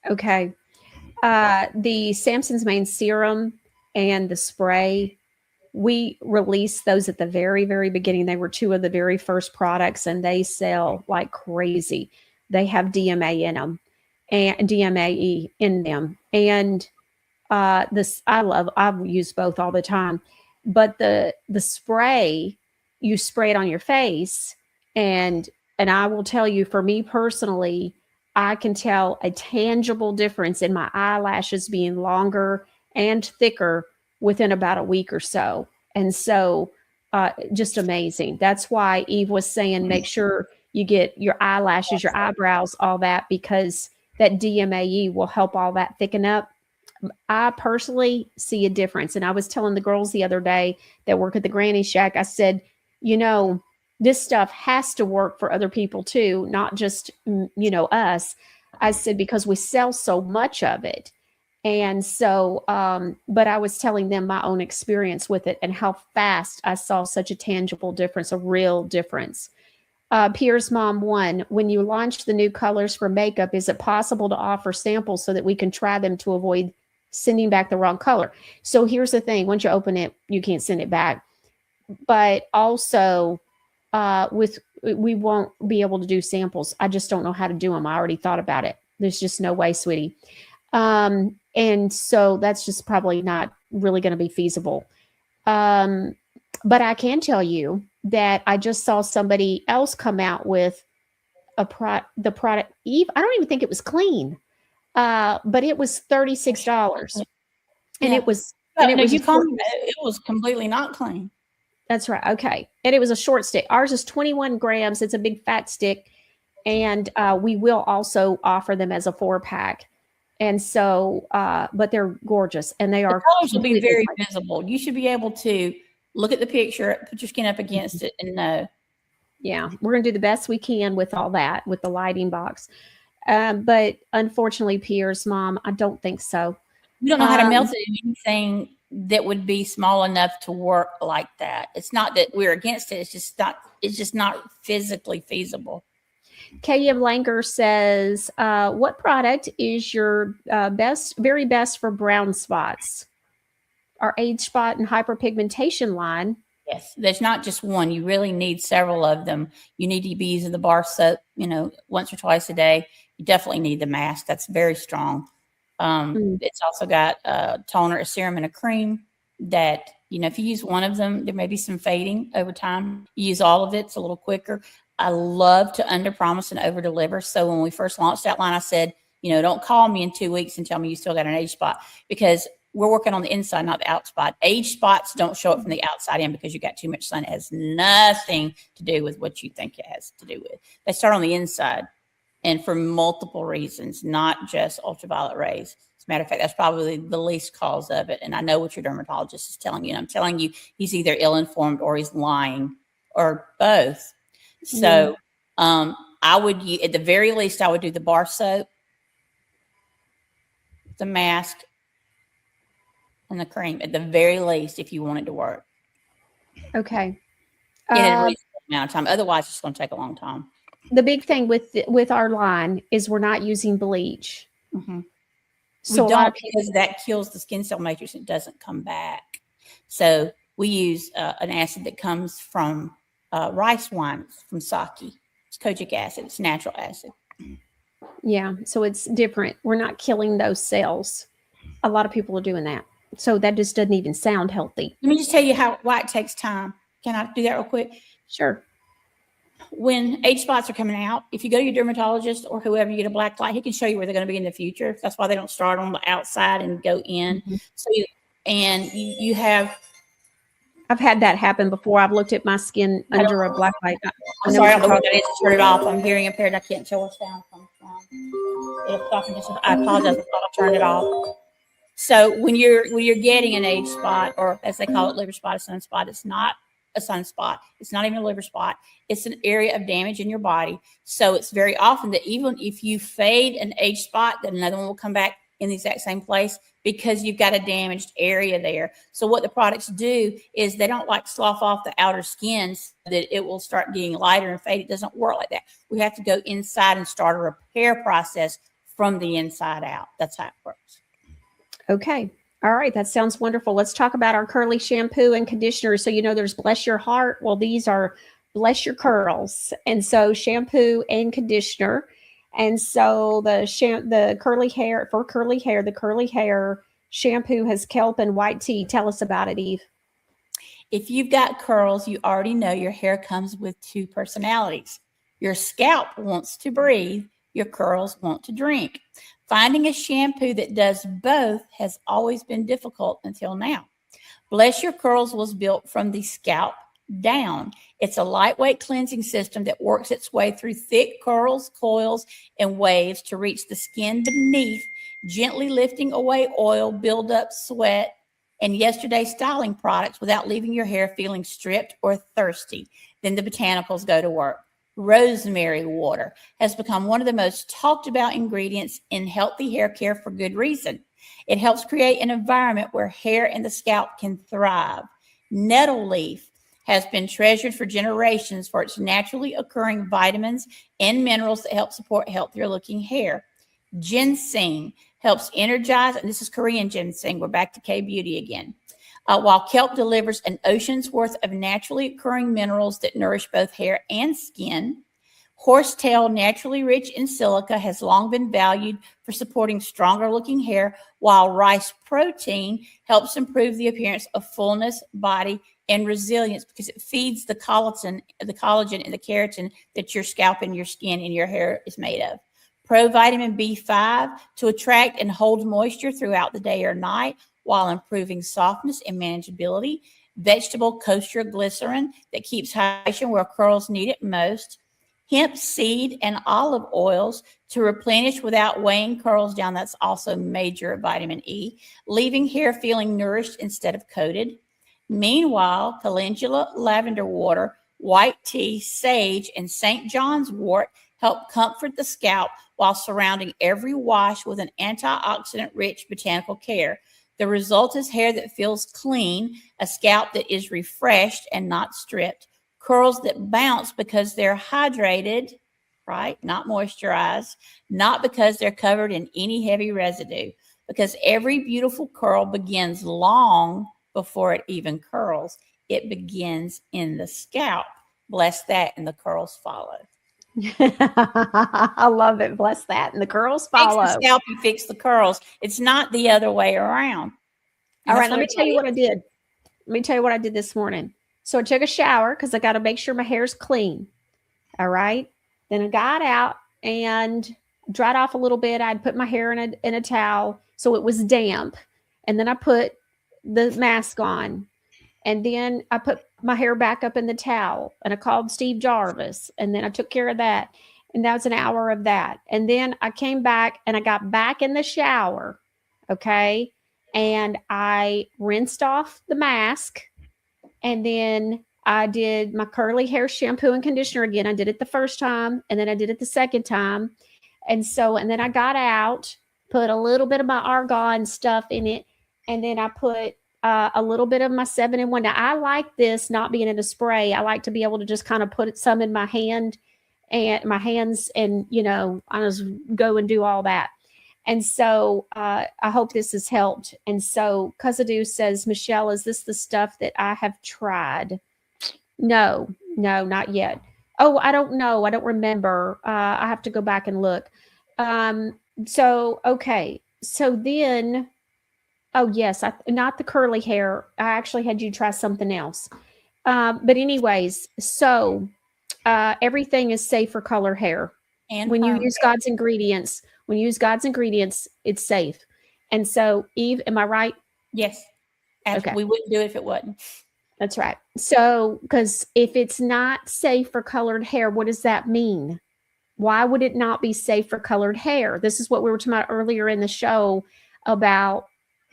Okay. The Samson's Mane serum and the spray, we released those at the very, very beginning. They were 2 of the very first products, and they sell like crazy. They have DMA in them and DMAE in them. And this, I've used both all the time. But the spray, you spray it on your face, and I will tell you, for me personally, I can tell a tangible difference in my eyelashes being longer and thicker within about a week or so. And so just amazing. That's why Eve was saying, make sure you get your eyelashes, your eyebrows, all that, because that DMAE will help all that thicken up. I personally see a difference. And I was telling the girls the other day that work at the Granny Shack, I said, you know, this stuff has to work for other people too, not just, you know, us. I said, because we sell so much of it. And so, but I was telling them my own experience with it and how fast I saw such a tangible difference, a real difference. Pierre's mom 1, when you launch the new colors for makeup, is it possible to offer samples so that we can try them to avoid sending back the wrong color? So here's the thing. Once you open it, you can't send it back. But also, we won't be able to do samples. I just don't know how to do them. I already thought about it. There's just no way, sweetie. And so that's just probably not really going to be feasible. But I can tell you that I just saw somebody else come out with the product. Eve, I don't even think it was clean. But it was $36. And it was, it was completely not clean. That's right. Okay. And it was a short stick. Ours is 21 grams. It's a big fat stick. And we will also offer them as a 4-pack. And so, but they're gorgeous, and they are. The colors will be very visible. You should be able to look at the picture, put your skin up against it, and know. Yeah, we're going to do the best we can with all that, with the lighting box. But unfortunately, Pierre's mom, I don't think so. We don't know how to melt it in anything that would be small enough to work like that. It's not that we're against it. It's just not physically feasible. KM Langer says, what product is your very best for brown spots? Our age spot and hyperpigmentation line. Yes, there's not just one. You really need several of them. You need to be using the bar soap, you know, once or twice a day. You definitely need the mask. That's very strong. It's also got a toner, a serum, and a cream that, if you use one of them, there may be some fading over time. You use all of it, it's a little quicker. I love to under promise and over deliver. So when we first launched that line, I said, don't call me in 2 weeks and tell me you still got an age spot, because we're working on the inside, not the out spot. Age spots don't show up from the outside in because you got too much sun. It has nothing to do with what you think it has to do with. They start on the inside, and for multiple reasons, not just ultraviolet rays. As a matter of fact, that's probably the least cause of it. And I know what your dermatologist is telling you. And I'm telling you, he's either ill-informed or he's lying, or both. So I would, at the very least, I would do the bar soap, the mask, and the cream at the very least, if you want it to work. Okay. In a reasonable amount of time. Otherwise, it's going to take a long time. The big thing with our line is we're not using bleach. So we don't, because that kills the skin cell matrix and it doesn't come back. So we use an acid that comes from rice wine, from sake. It's kojic acid. It's natural acid. Yeah, so it's different. We're not killing those cells. A lot of people are doing that. So that just doesn't even sound healthy. Let me just tell you why it takes time. Can I do that real quick? Sure. When age spots are coming out, if you go to your dermatologist or whoever, you get a black light, he can show you where they're going to be in the future. That's why they don't start on the outside and go in. So you have. I've had that happen before. I've looked at my skin under a black light. I'm sorry, I don't know what that is. Turn it off. I'm hearing impaired. I can't tell where sound comes from. It'll stop and I apologize. I thought I turned it off. So when you're getting an age spot, or as they call it, liver spot, a sunspot, it's not a sunspot. It's not even a liver spot. It's an area of damage in your body. So it's very often that even if you fade an age spot, that another one will come back in the exact same place, because you've got a damaged area there. So what the products do is they don't slough off the outer skin so that it will start getting lighter and fade. It doesn't work like that. We have to go inside and start a repair process from the inside out. That's how it works. Okay. All right. That sounds wonderful. Let's talk about our curly shampoo and conditioner. So, there's Bless Your Heart. Well, these are Bless Your Curls. And so shampoo and conditioner. And so the curly hair, the curly hair shampoo has kelp and white tea. Tell us about it, Eve. If you've got curls, you already know your hair comes with two personalities. Your scalp wants to breathe. Your curls want to drink. Finding a shampoo that does both has always been difficult until now. Bless Your Curls was built from the scalp down. It's a lightweight cleansing system that works its way through thick curls, coils, and waves to reach the skin beneath, gently lifting away oil, buildup, sweat, and yesterday's styling products without leaving your hair feeling stripped or thirsty. Then the botanicals go to work. Rosemary water has become one of the most talked about ingredients in healthy hair care for good reason. It helps create an environment where hair and the scalp can thrive. Nettle leaf has been treasured for generations for its naturally occurring vitamins and minerals that help support healthier looking hair. Ginseng helps energize, and this is Korean ginseng. We're back to K-beauty again. While kelp delivers an ocean's worth of naturally occurring minerals that nourish both hair and skin, horsetail, naturally rich in silica, has long been valued for supporting stronger looking hair, while rice protein helps improve the appearance of fullness, body, and resilience, because it feeds the collagen and the keratin that your scalp and your skin and your hair is made of. Provitamin B5 to attract and hold moisture throughout the day or night, while improving softness and manageability. Vegetable kosher glycerin that keeps hydration where curls need it most. Hemp seed and olive oils to replenish without weighing curls down. That's also major vitamin E, leaving hair feeling nourished instead of coated. Meanwhile, calendula, lavender water, white tea, sage, and St. John's wort help comfort the scalp while surrounding every wash with an antioxidant-rich botanical care. The result is hair that feels clean, a scalp that is refreshed and not stripped, curls that bounce because they're hydrated, right? Not moisturized, not because they're covered in any heavy residue, because every beautiful curl begins long before it even curls. It begins in the scalp. Bless that, and the curls follow. I love it. Bless that. And the curls Fix the follow. scalp, you fix the curls. It's not the other way around. And All that's right, let me tell you what I everybody did. Let me tell you what I did this morning. So I took a shower because I got to make sure my hair's clean. All right. Then I got out and dried off a little bit. I'd put my hair in a towel so it was damp. And then I put the mask on. And then I put my hair back up in the towel and I called Steve Jarvis. And then I took care of that. And that was an hour of that. And then I came back and I got back in the shower. Okay. And I rinsed off the mask. And then I did my curly hair shampoo and conditioner again. I did it the first time and then I did it the second time. And then I got out, put a little bit of my argan stuff in it. And then I put a little bit of my 7-in-1. Now I like this not being in a spray. I like to be able to just kind of put some in my hand and my hands and, I just go and do all that. And so I hope this has helped. And so Cousadoo says, Michelle, is this the stuff that I have tried? No, not yet. Oh, I don't know. I don't remember. I have to go back and look. Okay. So then, oh yes, not the curly hair. I actually had you try something else. But anyways, so everything is safe for colored hair. And when you use God's ingredients, it's safe. And so, Eve, am I right? Yes. Okay. We wouldn't do it if it wasn't. That's right. So, because if it's not safe for colored hair, what does that mean? Why would it not be safe for colored hair? This is what we were talking about earlier in the show about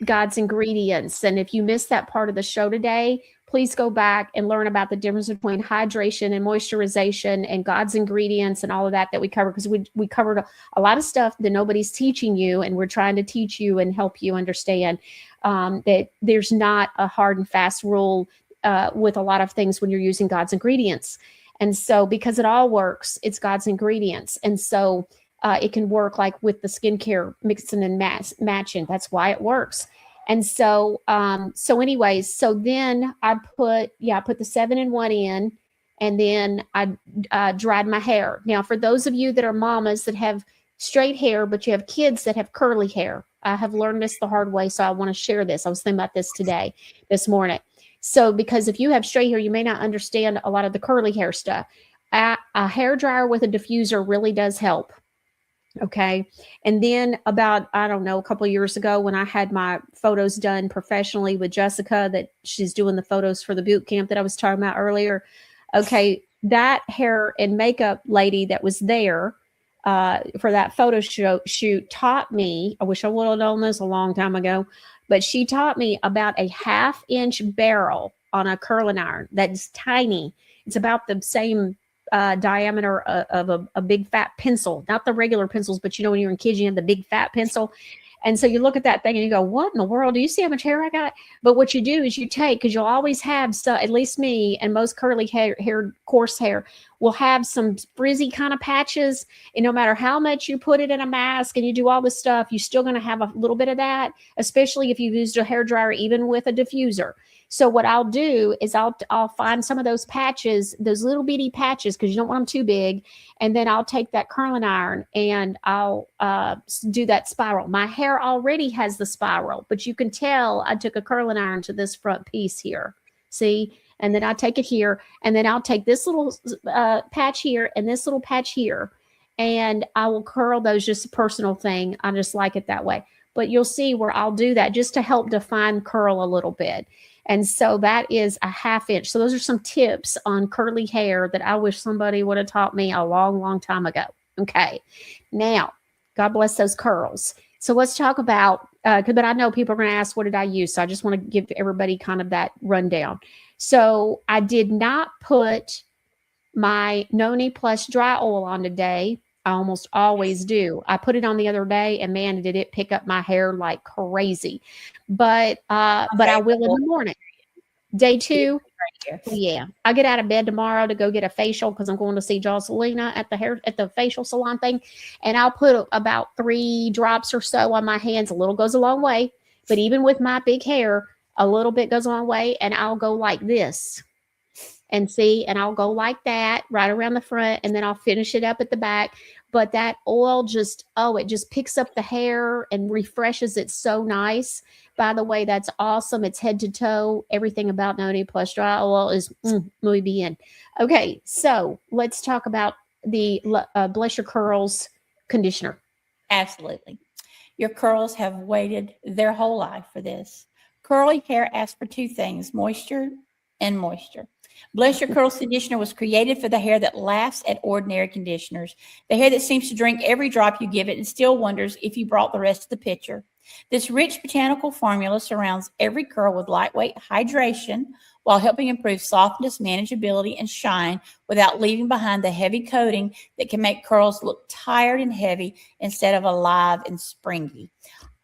God's ingredients. And if you missed that part of the show today, please go back and learn about the difference between hydration and moisturization and God's ingredients and all of that we covered, because we covered a lot of stuff that nobody's teaching you, and we're trying to teach you and help you understand that there's not a hard and fast rule with a lot of things when you're using God's ingredients. And so because it all works, it's God's ingredients. And so it can work like with the skincare mixing and matching. That's why it works. And so, anyways, so then I put the 7-in-1 in, and then I dried my hair. Now, for those of you that are mamas that have straight hair, but you have kids that have curly hair, I have learned this the hard way. So I want to share this. I was thinking about this this morning. So, because if you have straight hair, you may not understand a lot of the curly hair stuff. A hair dryer with a diffuser really does help. Okay. And then about, I don't know, a couple of years ago when I had my photos done professionally with Jessica, that she's doing the photos for the boot camp that I was talking about earlier. Okay. That hair and makeup lady that was there for that photo shoot taught me, I wish I would have known this a long time ago, but she taught me about a 1/2-inch barrel on a curling iron that's tiny. It's about the same diameter of a big fat pencil, not the regular pencils, but when you're in kids, you have the big fat pencil. And so you look at that thing and you go, what in the world? Do you see how much hair I got? But what you do is you take, because you'll always have stuff, at least me and most curly hair, coarse hair, will have some frizzy kind of patches. And no matter how much you put it in a mask and you do all this stuff, you're still going to have a little bit of that, especially if you've used a hair dryer, even with a diffuser. So what I'll do is I'll find some of those patches, those little bitty patches, because you don't want them too big. And then I'll take that curling iron and I'll do that spiral. My hair already has the spiral, but you can tell I took a curling iron to this front piece here. See? And then I'll take it here, and then I'll take this little patch here and this little patch here, and I will curl those, just a personal thing. I just like it that way. But you'll see where I'll do that just to help define curl a little bit. And so that is a 1/2 inch. So those are some tips on curly hair that I wish somebody would have taught me a long, long time ago. Okay. Now, God bless those curls. So let's talk about, but I know people are going to ask, what did I use? So I just want to give everybody kind of that rundown. So I did not put my Noni Plus dry oil on today. I almost always do. I put it on the other day, and man, did it pick up my hair like crazy. But I will in the morning. Day 2. Yeah. I get out of bed tomorrow to go get a facial, because I'm going to see Jocelina at the facial salon thing. And I'll put about 3 drops or so on my hands. A little goes a long way. But even with my big hair, a little bit goes a long way. And I'll go like this. And see, and I'll go like that right around the front, and then I'll finish it up at the back. But that oil just, oh, it just picks up the hair and refreshes it so nice. By the way, that's awesome. It's head to toe. Everything about Noni Plus Dry Oil is muy bien. Okay, so let's talk about the Bless Your Curls conditioner. Absolutely. Your curls have waited their whole life for this. Curly hair asks for two things, moisture and moisture. Bless Your Curls conditioner was created for the hair that laughs at ordinary conditioners, the hair that seems to drink every drop you give it and still wonders if you brought the rest of the pitcher. This rich botanical formula surrounds every curl with lightweight hydration while helping improve softness, manageability, and shine without leaving behind the heavy coating that can make curls look tired and heavy instead of alive and springy.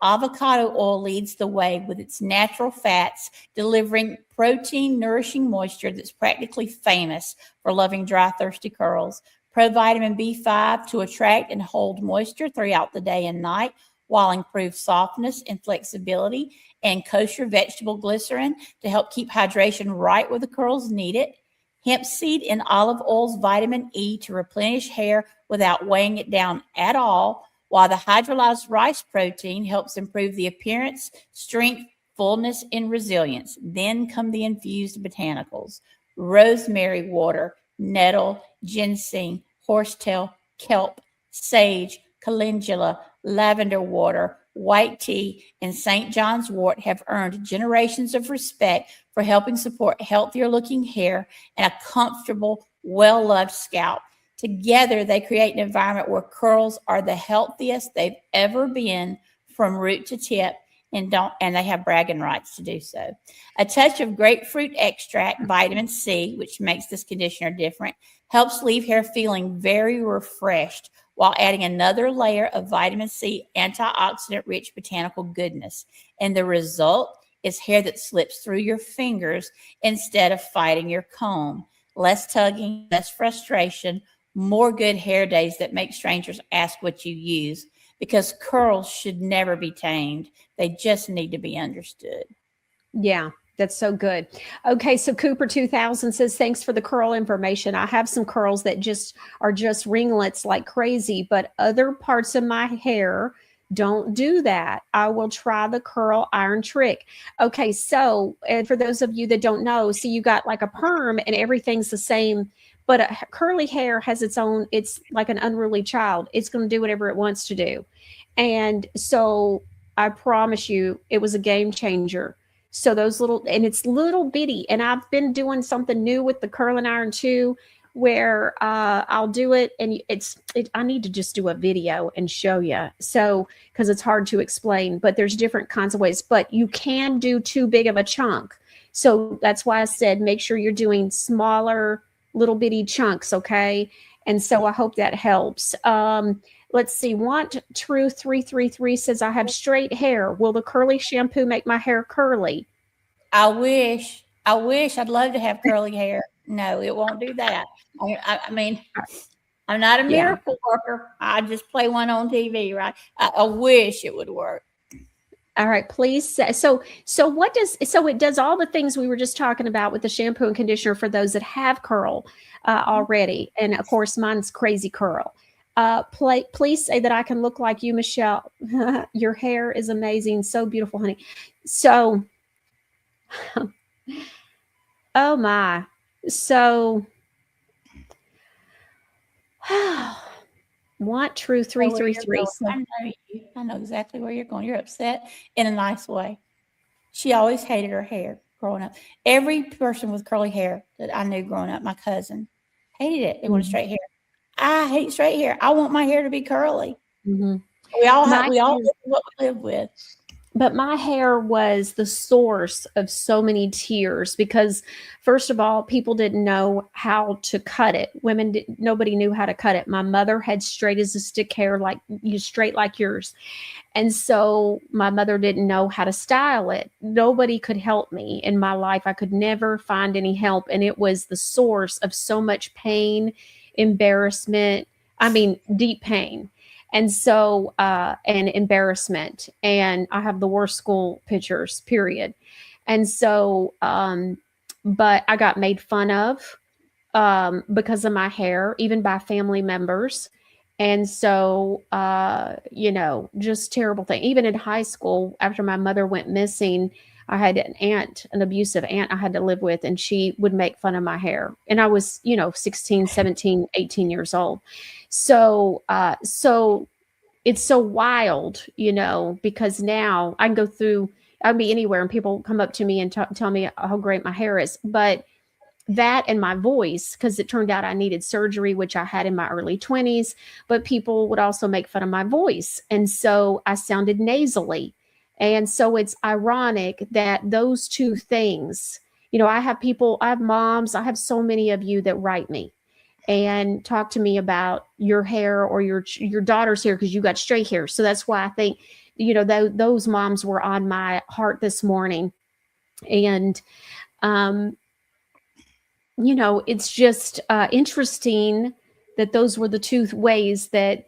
Avocado oil leads the way with its natural fats, delivering protein, nourishing moisture that's practically famous for loving dry, thirsty curls. Provitamin B5 to attract and hold moisture throughout the day and night, while improved softness and flexibility, and kosher vegetable glycerin to help keep hydration right where the curls need it. Hemp seed and olive oil's vitamin E to replenish hair without weighing it down at all, while the hydrolyzed rice protein helps improve the appearance, strength, fullness, and resilience. Then come the infused botanicals: rosemary water, nettle, ginseng, horsetail, kelp, sage, calendula, lavender water, white tea, and St. John's wort have earned generations of respect for helping support healthier looking hair and a comfortable, well-loved scalp. Together, they create an environment where curls are the healthiest they've ever been from root to tip, and they have bragging rights to do so. A touch of grapefruit extract, vitamin C, which makes this conditioner different, helps leave hair feeling very refreshed while adding another layer of vitamin C antioxidant-rich botanical goodness. And the result is hair that slips through your fingers instead of fighting your comb. Less tugging, less frustration, more good hair days that make strangers ask what you use, because curls should never be tamed. They just need to be understood. Yeah, that's so good. Okay, so Cooper 2000 says, thanks for the curl information. I have some curls that just are just ringlets like crazy, but other parts of my hair don't do that. I will try the curl iron trick. Okay, so, and for those of you that don't know, so you got like a perm and everything's the same, but a curly hair has its own, it's like an unruly child. It's going to do whatever it wants to do. And so I promise you, it was a game changer. So those little, and it's little bitty, and I've been doing something new with the curling iron too, where I'll do it, and I need to just do a video and show you. So, because it's hard to explain, but there's different kinds of ways, but you can do too big of a chunk. So that's why I said, make sure you're doing smaller little bitty chunks. Okay. And so I hope that helps. Let's see. Want True 333 says, I have straight hair. Will the curly shampoo make my hair curly? I wish. I'd love to have curly hair. No, it won't do that. I mean, I'm not a miracle worker. I just play one on TV, right? I wish it would work. All right, please. So it does all the things we were just talking about with the shampoo and conditioner for those that have curl already. And of course, mine's crazy curl. Please say that I can look like you, Michelle. Your hair is amazing. So beautiful, honey. So, oh my. So, Want True 333. I know exactly where you're going. You're upset in a nice way. She always hated her hair growing up. Every person with curly hair that I knew growing up, my cousin, hated it. They wanted straight hair. I hate straight hair. I want my hair to be curly. Mm-hmm. We all live what we live with. But my hair was the source of so many tears because, first of all, people didn't know how to cut it. Nobody knew how to cut it. My mother had straight as a stick hair, straight like yours. And so my mother didn't know how to style it. Nobody could help me in my life. I could never find any help. And it was the source of so much pain, embarrassment. I mean, deep pain. And so, and embarrassment. And I have the worst school pictures, period. And so, but I got made fun of because of my hair, even by family members. And so, just terrible thing. Even in high school, after my mother went missing, I had an aunt, an abusive aunt I had to live with, and she would make fun of my hair. And I was, 16, 17, 18 years old. So it's so wild, because now I can go through, I'd be anywhere and people come up to me and tell me how great my hair is. But that and my voice, because it turned out I needed surgery, which I had in my early 20s, but people would also make fun of my voice. And so I sounded nasally. And so it's ironic that those two things, I have moms, I have so many of you that write me and talk to me about your hair or your daughter's hair because you got straight hair. So that's why I think, those moms were on my heart this morning. And, it's just interesting that those were the two ways that,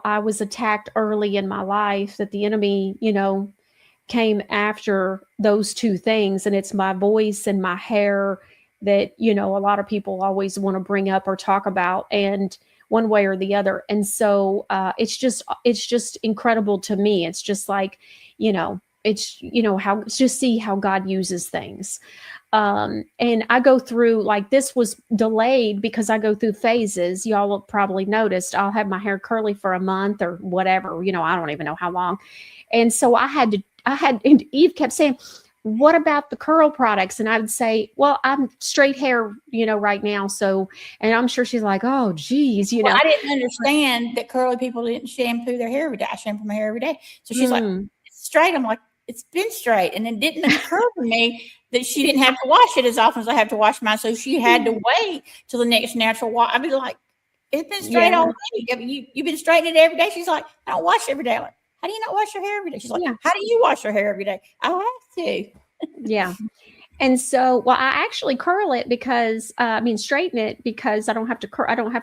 I was attacked early in my life, that the enemy, came after those two things. And it's my voice and my hair that, a lot of people always want to bring up or talk about, and one way or the other. And so it's just incredible to me. It's just like, just see how God uses things. And I go through, like, this was delayed because I go through phases. Y'all have probably noticed I'll have my hair curly for a month or whatever, I don't even know how long. And so and Eve kept saying, what about the curl products? And I would say, well, I'm straight hair, right now. So, and I'm sure she's like, oh, geez, Well, I didn't understand that curly people didn't shampoo their hair every day. I shampoo my hair every day. So she's like, it's straight. I'm like, it's been straight. And it didn't occur to me that she didn't have to wash it as often as I have to wash mine. So she had to wait till the next natural wash. I'd be like, it's been straight all week. I mean, you've been straightening it every day. She's like, I don't wash it every day. I'm like, how do you not wash your hair every day? She's like, how do you wash your hair every day? I have to. Yeah. And so, well, I actually curl it because, straighten it because I don't have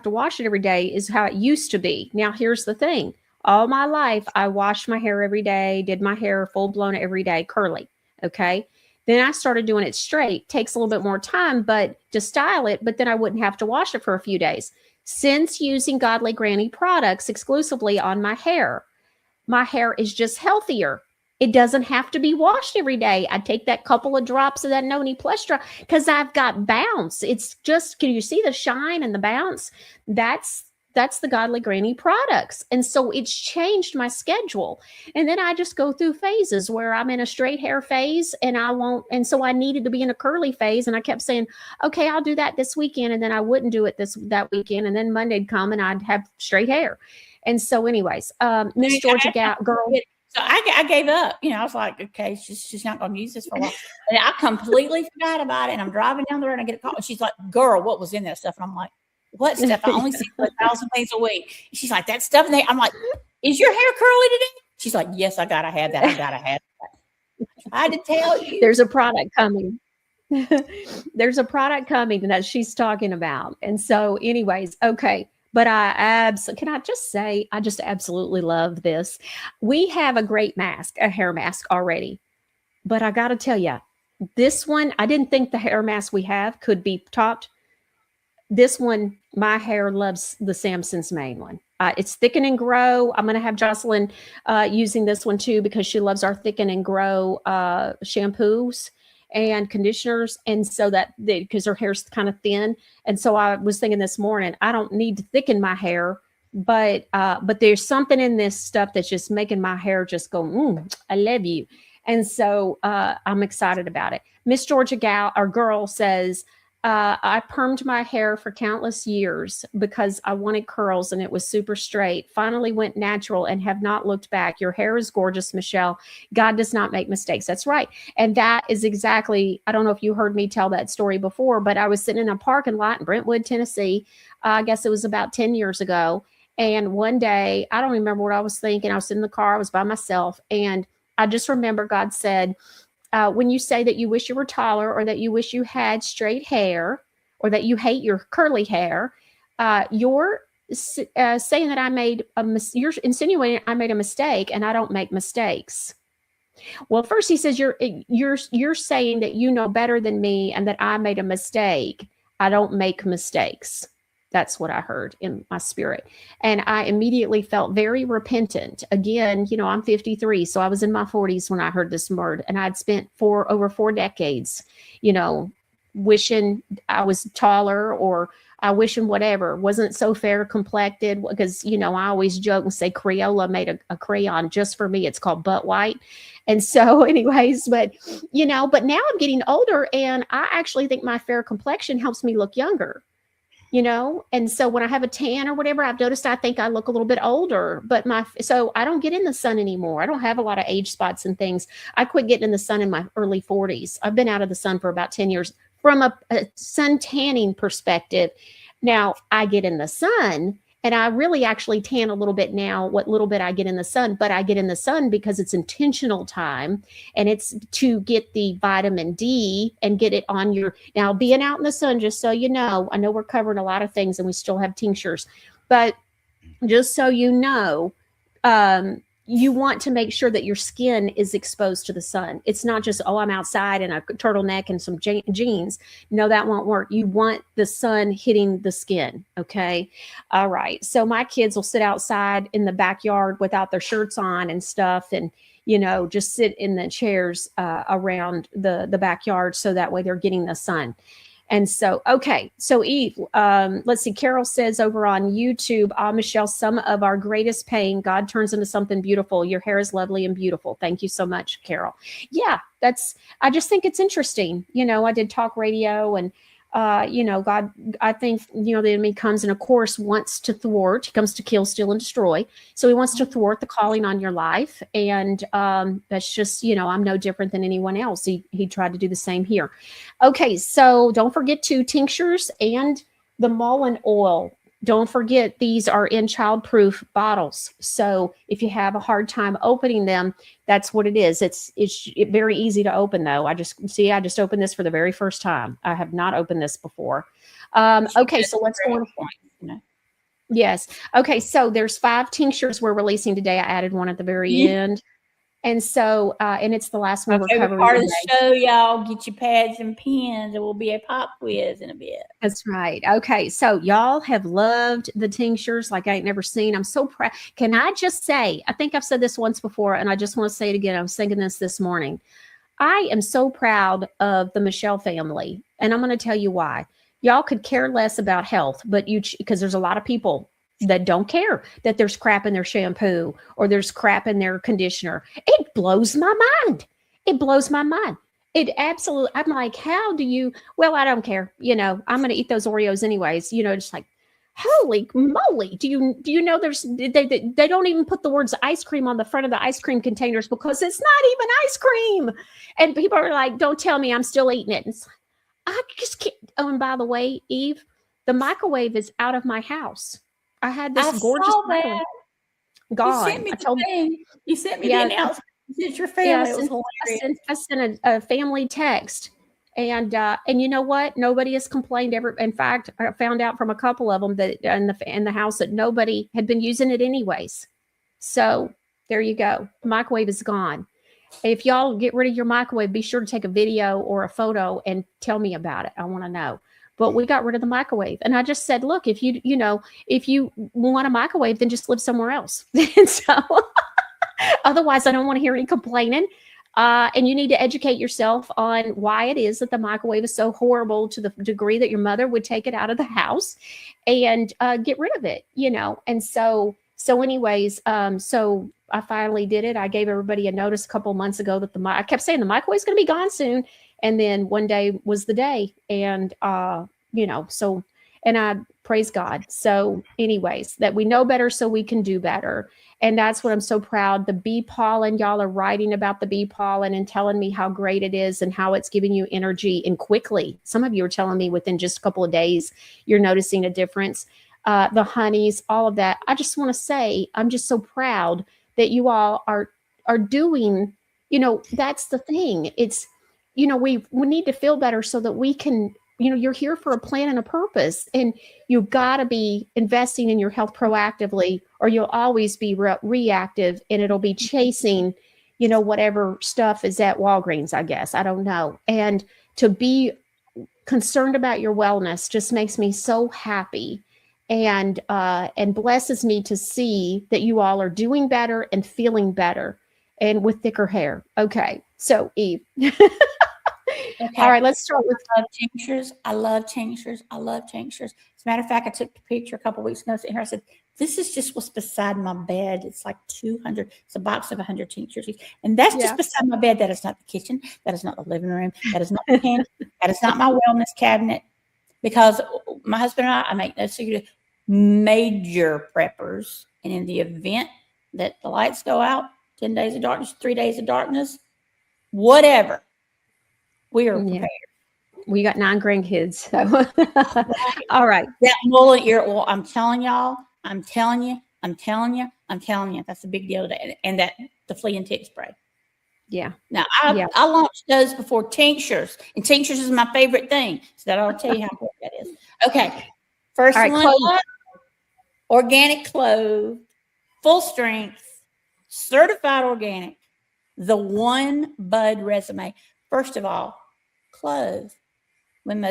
to wash it every day is how it used to be. Now, here's the thing. All my life, I washed my hair every day, did my hair full blown every day, curly. Okay. Then I started doing it straight. Takes a little bit more time, but to style it, but then I wouldn't have to wash it for a few days. Since using Godly Granny products exclusively on my hair is just healthier. It doesn't have to be washed every day. I take that couple of drops of that Noni Plus drop because I've got bounce. It's just, can you see the shine and the bounce? That's the Godly Granny products. And so it's changed my schedule. And then I just go through phases where I'm in a straight hair phase and so I needed to be in a curly phase. And I kept saying, okay, I'll do that this weekend. And then I wouldn't do it that weekend. And then Monday'd come and I'd have straight hair. And so anyways, Miss Georgia girl. So I gave up. I was like, okay, she's not going to use this for a while. And I completely forgot about it. And I'm driving down the road and I get a call. And she's like, girl, what was in that stuff? And I'm like, what stuff? I only see 1,000 things a week. And she's like, that stuff. And I'm like, is your hair curly today? She's like, yes, I got to have that. I got to have that. I had to tell you. There's a product coming. There's a product coming that she's talking about. And so anyways, okay. But can I just say, I just absolutely love this. We have a great mask, a hair mask already. But I got to tell you, this one, I didn't think the hair mask we have could be topped. This one, my hair loves the Samson's Mane one. It's Thicken and Grow. I'm going to have Jocelyn using this one too because she loves our Thicken and Grow shampoos and conditioners. And so because her hair's kind of thin. And so I was thinking this morning, I don't need to thicken my hair, but there's something in this stuff that's just making my hair just go, I love you. And so I'm excited about it. Miss Georgia girl says, I permed my hair for countless years because I wanted curls and it was super straight. Finally went natural and have not looked back. Your hair is gorgeous, Michelle. God does not make mistakes. That's right. And that is exactly, I don't know if you heard me tell that story before, but I was sitting in a parking lot in Brentwood, Tennessee. I guess it was about 10 years ago. And one day, I don't remember what I was thinking. I was in the car. I was by myself. And I just remember God said, when you say that you wish you were taller or that you wish you had straight hair or that you hate your curly hair, you're saying that you're insinuating I made a mistake and I don't make mistakes. Well, first he says you're saying that you know better than me and that I made a mistake. I don't make mistakes. That's what I heard in my spirit. And I immediately felt very repentant. Again, I'm 53, so I was in my 40s when I heard this word, and I'd spent over 4 decades, wishing I was taller, or I wishing whatever, wasn't so fair complected, because, I always joke and say Crayola made a crayon just for me. It's called Butt White. And so anyways, but now I'm getting older, and I actually think my fair complexion helps me look younger. And so when I have a tan or whatever, I've noticed I think I look a little bit older, so I don't get in the sun anymore. I don't have a lot of age spots and things. I quit getting in the sun in my early 40s. I've been out of the sun for about 10 years from a sun tanning perspective. Now I get in the sun, and I really actually tan a little bit now, what little bit I get in the sun, but I get in the sun because it's intentional time, and it's to get the vitamin D and get it on now being out in the sun, just so you know, I know we're covering a lot of things and we still have tinctures, but just so you know, you want to make sure that your skin is exposed to the sun. It's not just, I'm outside in a turtleneck and some jeans. No, that won't work. You want the sun hitting the skin. Okay. All right. So my kids will sit outside in the backyard without their shirts on and stuff, and, just sit in the chairs around the backyard. So that way they're getting the sun. And so, okay. So Eve, let's see. Carol says over on YouTube, Michelle, some of our greatest pain, God turns into something beautiful. Your hair is lovely and beautiful. Thank you so much, Carol. Yeah, I just think it's interesting. I did talk radio, and, God, I think, the enemy comes and of course wants to thwart. He comes to kill, steal, and destroy. So he wants to thwart the calling on your life. And that's just, I'm no different than anyone else. He tried to do the same here. Okay, so don't forget tinctures and the mullein oil. Don't forget, these are in childproof bottles. So if you have a hard time opening them, that's what it is. It's very easy to open, though. I just opened this for the very first time. I have not opened this before. Okay, so let's go on. Yes. Okay, so there's 5 tinctures we're releasing today. I added one at the very end. And so, and it's the last one we're covering. Part of the show, y'all, get your pads and pens. There will be a pop quiz in a bit. That's right. Okay, so y'all have loved the tinctures like I ain't never seen. I'm so proud. Can I just say, I think I've said this once before, and I just want to say it again. I was thinking this morning. I am so proud of the Michelle family, and I'm going to tell you why. Y'all could care less about health, but because there's a lot of people that don't care that there's crap in their shampoo or there's crap in their conditioner. It blows my mind. It blows my mind. It absolutely, I'm like, how do you, well, I don't care. I'm going to eat those Oreos anyways, just like, holy moly. Do you know they don't even put the words ice cream on the front of the ice cream containers because it's not even ice cream. And people are like, don't tell me I'm still eating it. And it's like, I just can't. Oh, and by the way, Eve, the microwave is out of my house. I had this gorgeous microwave gone. You sent me the announcement. It's your family. It was hilarious. I sent a family text, and you know what? Nobody has complained ever. In fact, I found out from a couple of them that in the house that nobody had been using it anyways. So there you go. The microwave is gone. If y'all get rid of your microwave, be sure to take a video or a photo and tell me about it. I want to know. But we got rid of the microwave. And I just said, look, if you want a microwave, then just live somewhere else. And so otherwise, I don't want to hear any complaining. And you need to educate yourself on why it is that the microwave is so horrible to the degree that your mother would take it out of the house and get rid of it, And so anyways, so I finally did it. I gave everybody a notice a couple of months ago that I kept saying the microwave's going to be gone soon. And then one day was the day. And, and I praise God. So anyways, that we know better so we can do better. And that's what I'm so proud. The bee pollen, y'all are writing about the bee pollen and telling me how great it is and how it's giving you energy and quickly. Some of you are telling me within just a couple of days, you're noticing a difference. The honeys, all of that. I just want to say, I'm just so proud that you all are doing, that's the thing. It's, we need to feel better so that we can, you're here for a plan and a purpose, and you've got to be investing in your health proactively, or you'll always be reactive, and it'll be chasing, whatever stuff is at Walgreens, I guess. I don't know. And to be concerned about your wellness just makes me so happy and blesses me to see that you all are doing better and feeling better and with thicker hair. Okay. So Eve. Okay. All right, let's start with I love tinctures. I love tinctures. I love tinctures. As a matter of fact, I took the picture a couple of weeks ago sitting here. I said, this is just what's beside my bed. It's like 200. It's a box of 100 tinctures. And that's just beside my bed. That is not the kitchen. That is not the living room. That is not the pantry. That is not my wellness cabinet. Because my husband and I make no secret, major preppers. And in the event that the lights go out, 10 days of darkness, 3 days of darkness, whatever, we are prepared. We got 9 grandkids. So. All right. That mullet ear oil, I'm telling y'all, I'm telling you, that's a big deal today. And that the flea and tick spray. Yeah. Now I launched those before tinctures, and tinctures is my favorite thing. So that I'll tell you how important that is. Okay. First one, organic clove, full strength, certified organic, the one bud resume. First of all, clove. When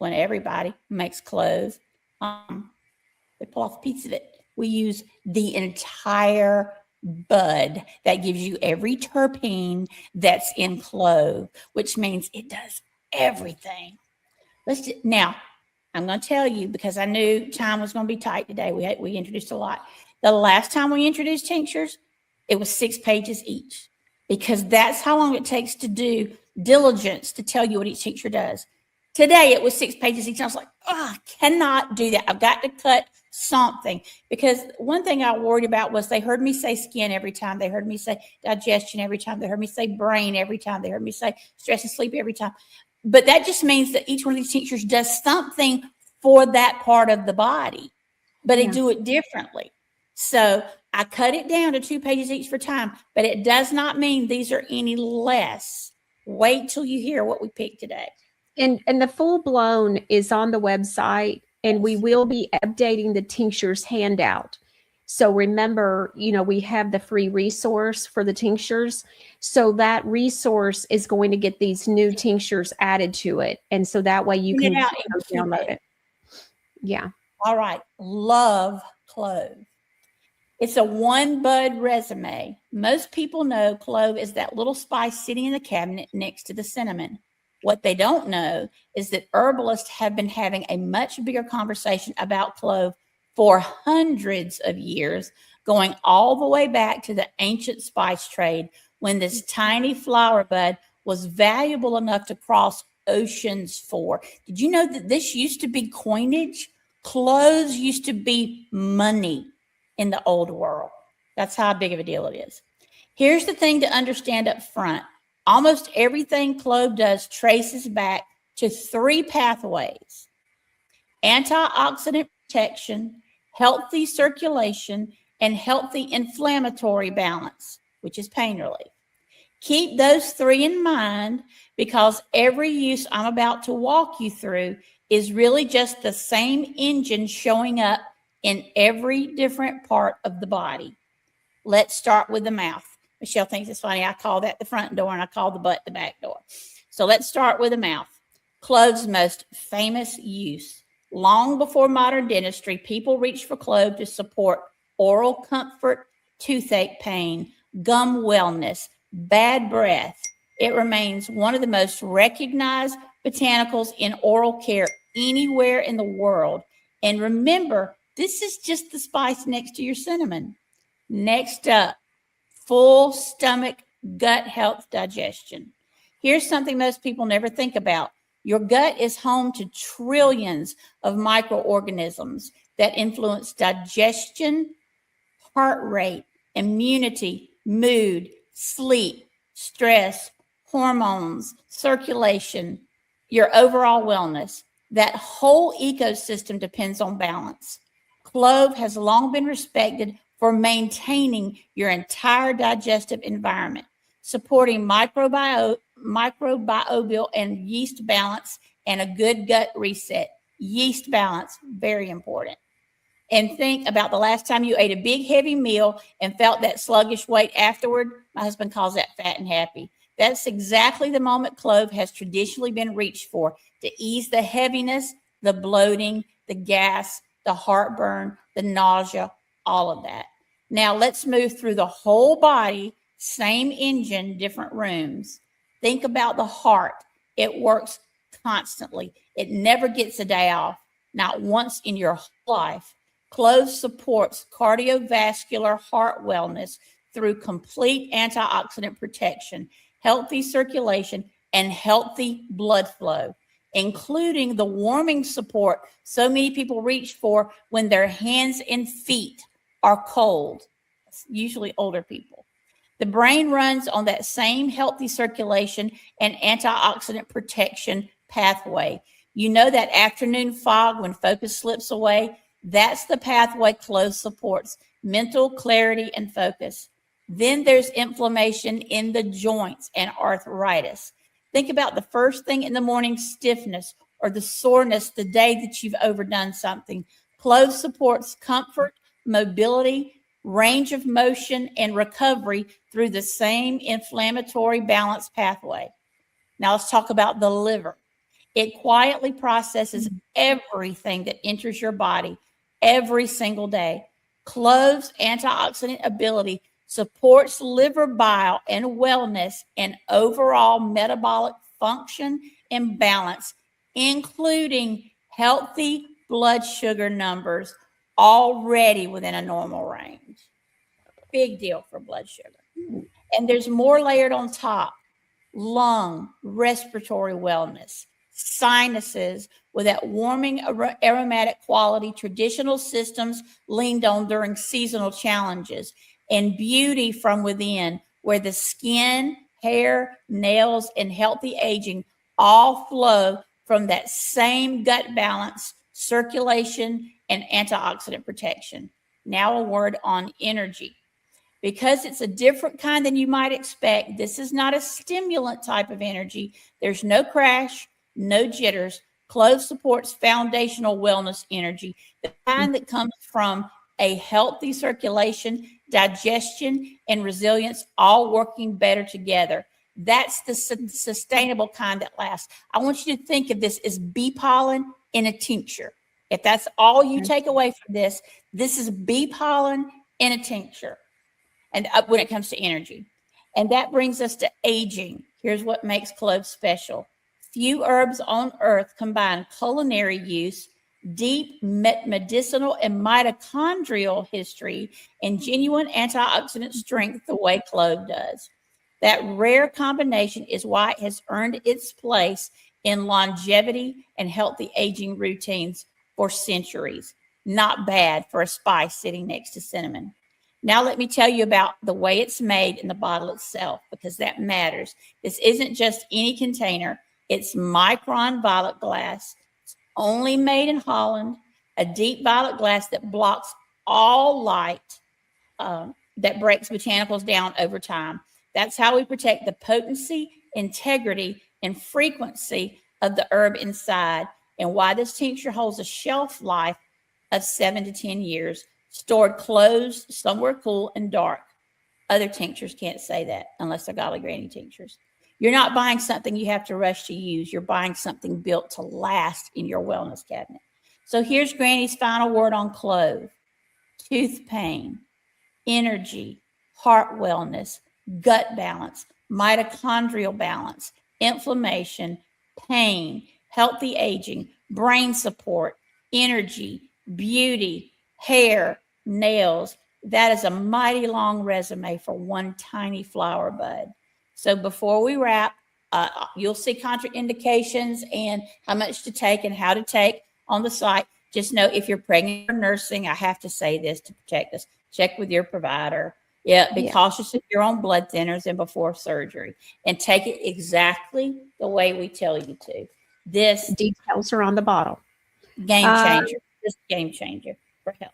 everybody makes clove, they pull off a piece of it. We use the entire bud. That gives you every terpene that's in clove, which means it does everything. Now, I'm going to tell you, because I knew time was going to be tight today. We introduced a lot. The last time we introduced tinctures, it was 6 pages each, because that's how long it takes to do diligence to tell you what each tincture does. Today, it was 6 pages each. And I was like, I cannot do that. I've got to cut something, because one thing I worried about was they heard me say skin every time. They heard me say digestion every time. They heard me say brain every time. They heard me say stress and sleep every time. But that just means that each one of these tinctures does something for that part of the body, but they do it differently. So I cut it down to 2 pages each for time, but it does not mean these are any less. Wait till you hear what we picked today. And the full blown is on the website, and we will be updating the tinctures handout. So remember, we have the free resource for the tinctures. So that resource is going to get these new tinctures added to it. And so that way you can download it. Yeah. All right. Love clove. It's a one bud resume. Most people know clove is that little spice sitting in the cabinet next to the cinnamon. What they don't know is that herbalists have been having a much bigger conversation about clove for hundreds of years, going all the way back to the ancient spice trade, when this tiny flower bud was valuable enough to cross oceans for. Did you know that this used to be coinage? Cloves used to be money in the old world. That's how big of a deal it is. Here's the thing to understand up front. Almost everything clove does traces back to 3 pathways: antioxidant protection, healthy circulation, and healthy inflammatory balance, which is pain relief. Keep those 3 in mind, because every use I'm about to walk you through is really just the same engine showing up in every different part of the body. Let's start with the mouth. Michelle thinks it's funny. I call that the front door, and I call the butt the back door. So let's start with the mouth. Clove's most famous use. Long before modern dentistry, people reached for clove to support oral comfort, toothache pain, gum wellness, bad breath. It remains one of the most recognized botanicals in oral care anywhere in the world. And remember, this is just the spice next to your cinnamon. Next up, full stomach gut health digestion. Here's something most people never think about. Your gut is home to trillions of microorganisms that influence digestion, heart rate, immunity, mood, sleep, stress, hormones, circulation, your overall wellness. That whole ecosystem depends on balance. Clove has long been respected for maintaining your entire digestive environment, supporting microbial and yeast balance, and a good gut reset. Yeast balance, very important. and think about the last time you ate a big, heavy meal and felt that sluggish weight afterward. My husband calls that fat and happy. That's exactly the moment clove has traditionally been reached for, to ease the heaviness, the bloating, the gas, the heartburn, the nausea, all of that. Now let's move through the whole body, same engine, different rooms. Think about the heart. It works constantly. It never gets a day off, not once in your whole life. Clove supports cardiovascular heart wellness through complete antioxidant protection, healthy circulation, and healthy blood flow, including the warming support so many people reach for when their hands and feet are cold, usually older people. The brain runs on that same healthy circulation and antioxidant protection pathway. You know that afternoon fog when focus slips away? That's the pathway clove supports, mental clarity and focus. Then there's inflammation in the joints and arthritis. Think about the first thing in the morning, stiffness or the soreness the day that you've overdone something. Clove supports comfort, mobility, range of motion, and recovery through the same inflammatory balance pathway. Now let's talk about the liver. It quietly processes everything that enters your body every single day. Cloves' antioxidant ability supports liver bile and wellness and overall metabolic function and balance, including healthy blood sugar numbers already within a normal range. Big deal for blood sugar. And there's more layered on top. Lung, respiratory wellness, sinuses with that warming aromatic quality traditional systems leaned on during seasonal challenges, and beauty from within, where the skin, hair, nails, and healthy aging all flow from that same gut balance, circulation, and antioxidant protection. Now a word on energy. Because it's a different kind than you might expect, this is not a stimulant type of energy. There's no crash, no jitters. Clove supports foundational wellness energy, the kind that comes from a healthy circulation, digestion, and resilience all working better together. That's the sustainable kind that lasts. I want you to think of this as bee pollen in a tincture. If that's all you take away from this, this is bee pollen in a tincture. And when it comes to energy. And that brings us to aging. Here's what makes clove special. Few herbs on earth combine culinary use, deep medicinal and mitochondrial history, and genuine antioxidant strength the way clove does. That rare combination is why it has earned its place in longevity and healthy aging routines for centuries. Not bad for a spice sitting next to cinnamon. Now let me tell you about the way it's made in the bottle itself, because that matters. This isn't just any container. It's micron violet glass. It's only made in Holland, a deep violet glass that blocks all light, that breaks botanicals down over time. That's how we protect the potency, integrity, and frequency of the herb inside, and why this tincture holds a shelf life of 7 to 10 years. Stored closed somewhere cool and dark. Other tinctures can't say that unless they're Godly Granny tinctures. You're not buying something you have to rush to use. You're buying something built to last in your wellness cabinet. So here's Granny's final word on clove. Tooth pain, energy, heart wellness, gut balance, mitochondrial balance, inflammation, pain, healthy aging, brain support, energy, beauty, hair, nails. That is a mighty long resume for one tiny flower bud. So before we wrap, you'll see contraindications and how much to take and how to take on the site. Just know if you're pregnant or nursing, I have to say this to protect us. Check with your provider. Yeah, be cautious of your own blood thinners and before surgery, and take it exactly the way we tell you to. This details are on the bottle. Game changer. This game changer.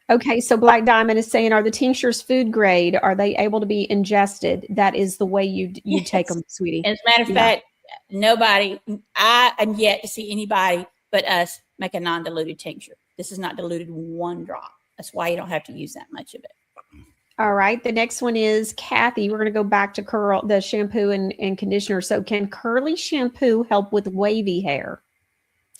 Okay, so Black Diamond is saying, are the tinctures food grade? Are they able to be ingested? That is the way you take them, sweetie. As a matter of fact, nobody, I am yet to see anybody but us make a non-diluted tincture. This is not diluted one drop. That's why you don't have to use that much of it. All right. The next one is Kathy. We're going to go back to the shampoo and conditioner. So can curly shampoo help with wavy hair?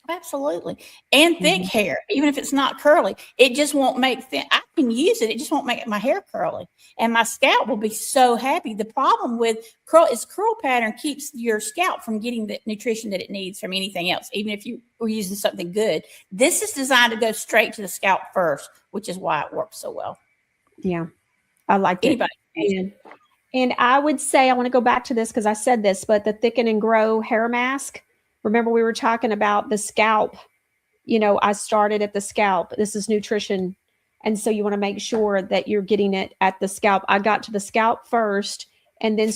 Absolutely. And thick hair, even if it's not curly, it just won't make I can use it. It just won't make my hair curly. And my scalp will be so happy. The problem with curl pattern keeps your scalp from getting the nutrition that it needs from anything else, even if you were using something good. This is designed to go straight to the scalp first, which is why it works so well. Yeah, I liked it. And I would say, I want to go back to this because I said this, but the Thicken and Grow hair mask. Remember, we were talking about the scalp. You know, I started at the scalp. This is nutrition. And so you want to make sure that you're getting it at the scalp. I got to the scalp first and then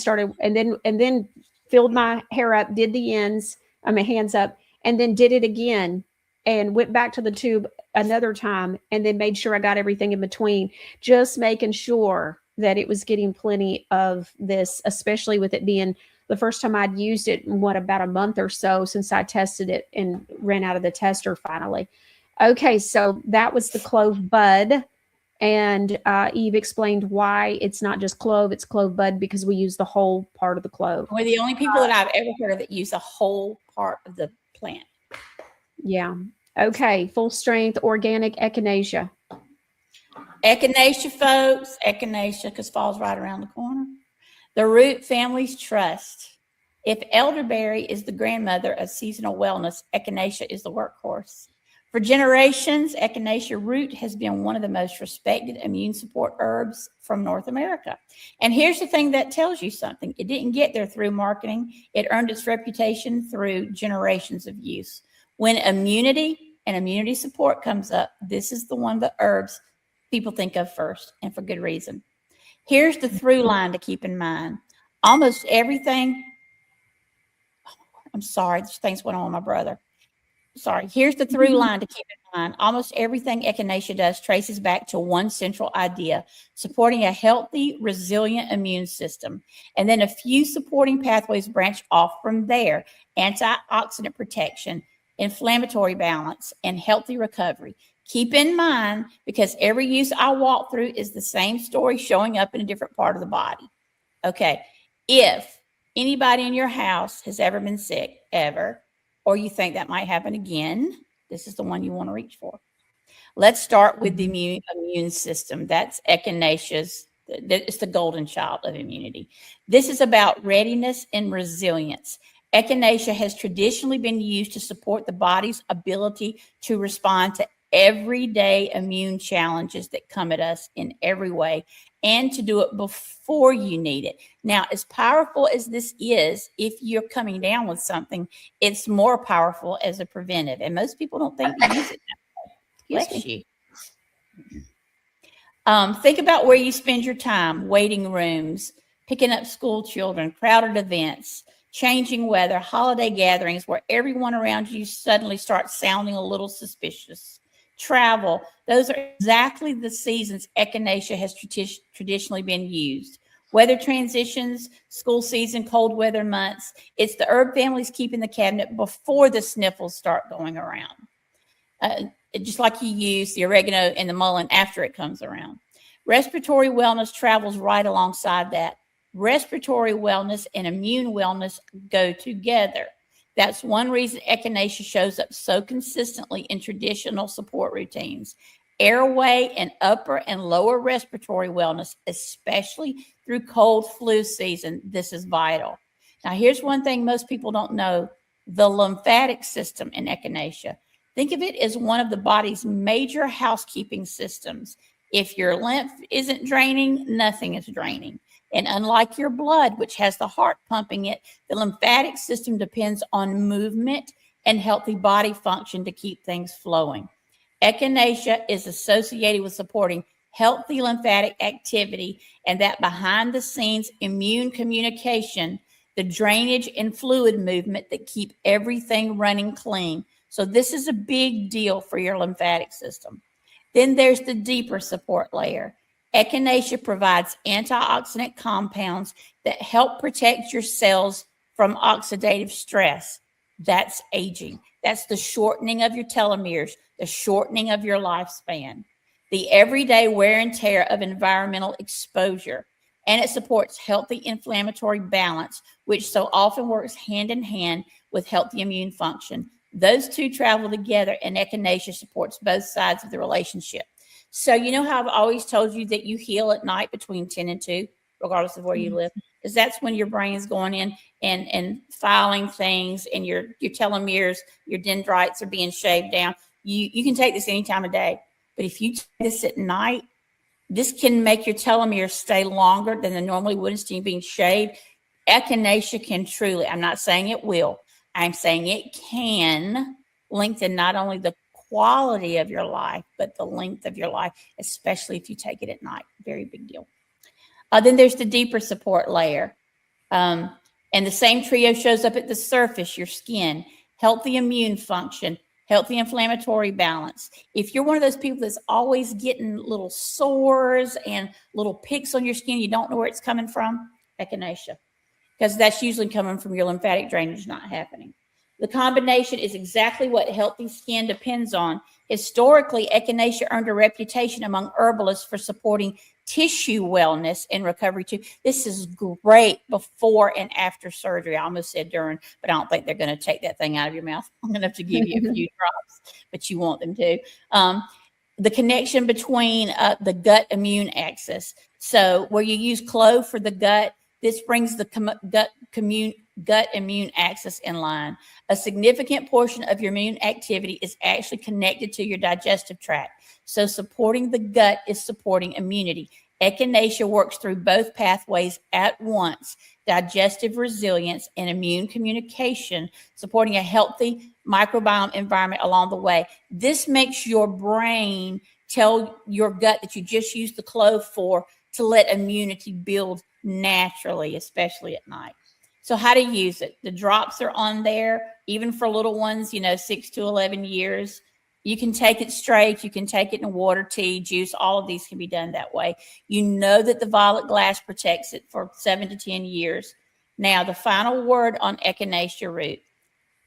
then filled my hair up, did the ends, my hands up, and then did it again and went back to the tube another time and then made sure I got everything in between, just making sure that it was getting plenty of this, especially with it being the first time I'd used it in about a month or so since I tested it and ran out of the tester finally. Okay, so that was the clove bud. And Eve explained why it's not just clove, it's clove bud because we use the whole part of the clove. We're the only people that I've ever heard of that use a whole part of the plant. Yeah. Okay, full strength organic echinacea. Echinacea, folks. Echinacea, because fall's right around the corner. The root families trust. If elderberry is the grandmother of seasonal wellness, echinacea is the workhorse. For generations, echinacea root has been one of the most respected immune support herbs from North America. And here's the thing that tells you something. It didn't get there through marketing. It earned its reputation through generations of use. When immunity and immunity support comes up, this is the one of the herbs people think of first, and for good reason. Here's the through line to keep in mind. Almost everything, I'm sorry, this thing's went on with my brother. Sorry, here's the through line to keep in mind. Almost everything echinacea does traces back to one central idea, supporting a healthy, resilient immune system. And then a few supporting pathways branch off from there: antioxidant protection, inflammatory balance, and healthy recovery. Keep in mind, because every use I walk through is the same story showing up in a different part of the body. Okay, if anybody in your house has ever been sick, ever, or you think that might happen again, this is the one you want to reach for. Let's start with the immune system. That's echinacea's, it's the golden child of immunity. This is about readiness and resilience. Echinacea has traditionally been used to support the body's ability to respond to everyday immune challenges that come at us in every way, and to do it before you need it. Now, as powerful as this is, if you're coming down with something, it's more powerful as a preventive. And most people don't think to use it that way. Bless you. Think about where you spend your time: waiting rooms, picking up school children, crowded events, changing weather, holiday gatherings where everyone around you suddenly starts sounding a little suspicious. Travel, those are exactly the seasons echinacea has traditionally been used. Weather transitions, school season, cold weather months. It's the herb families keeping the cabinet before the sniffles start going around. Just like you use the oregano and the mullein after it comes around. Respiratory wellness travels right alongside that. Respiratory wellness and immune wellness go together. That's one reason echinacea shows up so consistently in traditional support routines. Airway and upper and lower respiratory wellness, especially through cold flu season, this is vital. Now, here's one thing most people don't know: the lymphatic system in echinacea. Think of it as one of the body's major housekeeping systems. If your lymph isn't draining, nothing is draining. And unlike your blood, which has the heart pumping it, the lymphatic system depends on movement and healthy body function to keep things flowing. Echinacea is associated with supporting healthy lymphatic activity and that behind the scenes immune communication, the drainage and fluid movement that keep everything running clean. So this is a big deal for your lymphatic system. Then there's the deeper support layer. Echinacea provides antioxidant compounds that help protect your cells from oxidative stress. That's aging. That's the shortening of your telomeres, the shortening of your lifespan. the everyday wear and tear of environmental exposure. And it supports healthy inflammatory balance, which so often works hand in hand with healthy immune function. Those two travel together, and echinacea supports both sides of the relationship. So you know how I've always told you that you heal at night between 10 and 2, regardless of where you live? Because that's when your brain is going in and filing things, and your telomeres, your dendrites are being shaved down. You can take this any time of day. But if you take this at night, this can make your telomeres stay longer than they normally would instead of being shaved. Echinacea can truly, I'm not saying it will, I'm saying it can lengthen not only the quality of your life, but the length of your life, especially if you take it at night. Very big deal. Then there's the deeper support layer. And the same trio shows up at the surface, your skin, healthy immune function, healthy inflammatory balance. If you're one of those people that's always getting little sores and little picks on your skin, you don't know where it's coming from, echinacea, because that's usually coming from your lymphatic drainage not happening. The combination is exactly what healthy skin depends on. Historically, echinacea earned a reputation among herbalists for supporting tissue wellness and recovery too. This is great before and after surgery. I almost said during, but I don't think they're going to take that thing out of your mouth. I'm going to have to give you a few drops, but you want them to. The connection between the gut immune axis. So where you use clove for the gut, this brings the gut immune axis in line. A significant portion of your immune activity is actually connected to your digestive tract. So supporting the gut is supporting immunity. Echinacea works through both pathways at once, digestive resilience and immune communication, supporting a healthy microbiome environment along the way. This makes your brain tell your gut that you just used the clove for to let immunity build naturally, especially at night. So how to use it? The drops are on there, even for little ones, 6 to 11 years. You can take it straight. You can take it in water, tea, juice. All of these can be done that way. You know that the violet glass protects it for 7 to 10 years. Now, the final word on echinacea root: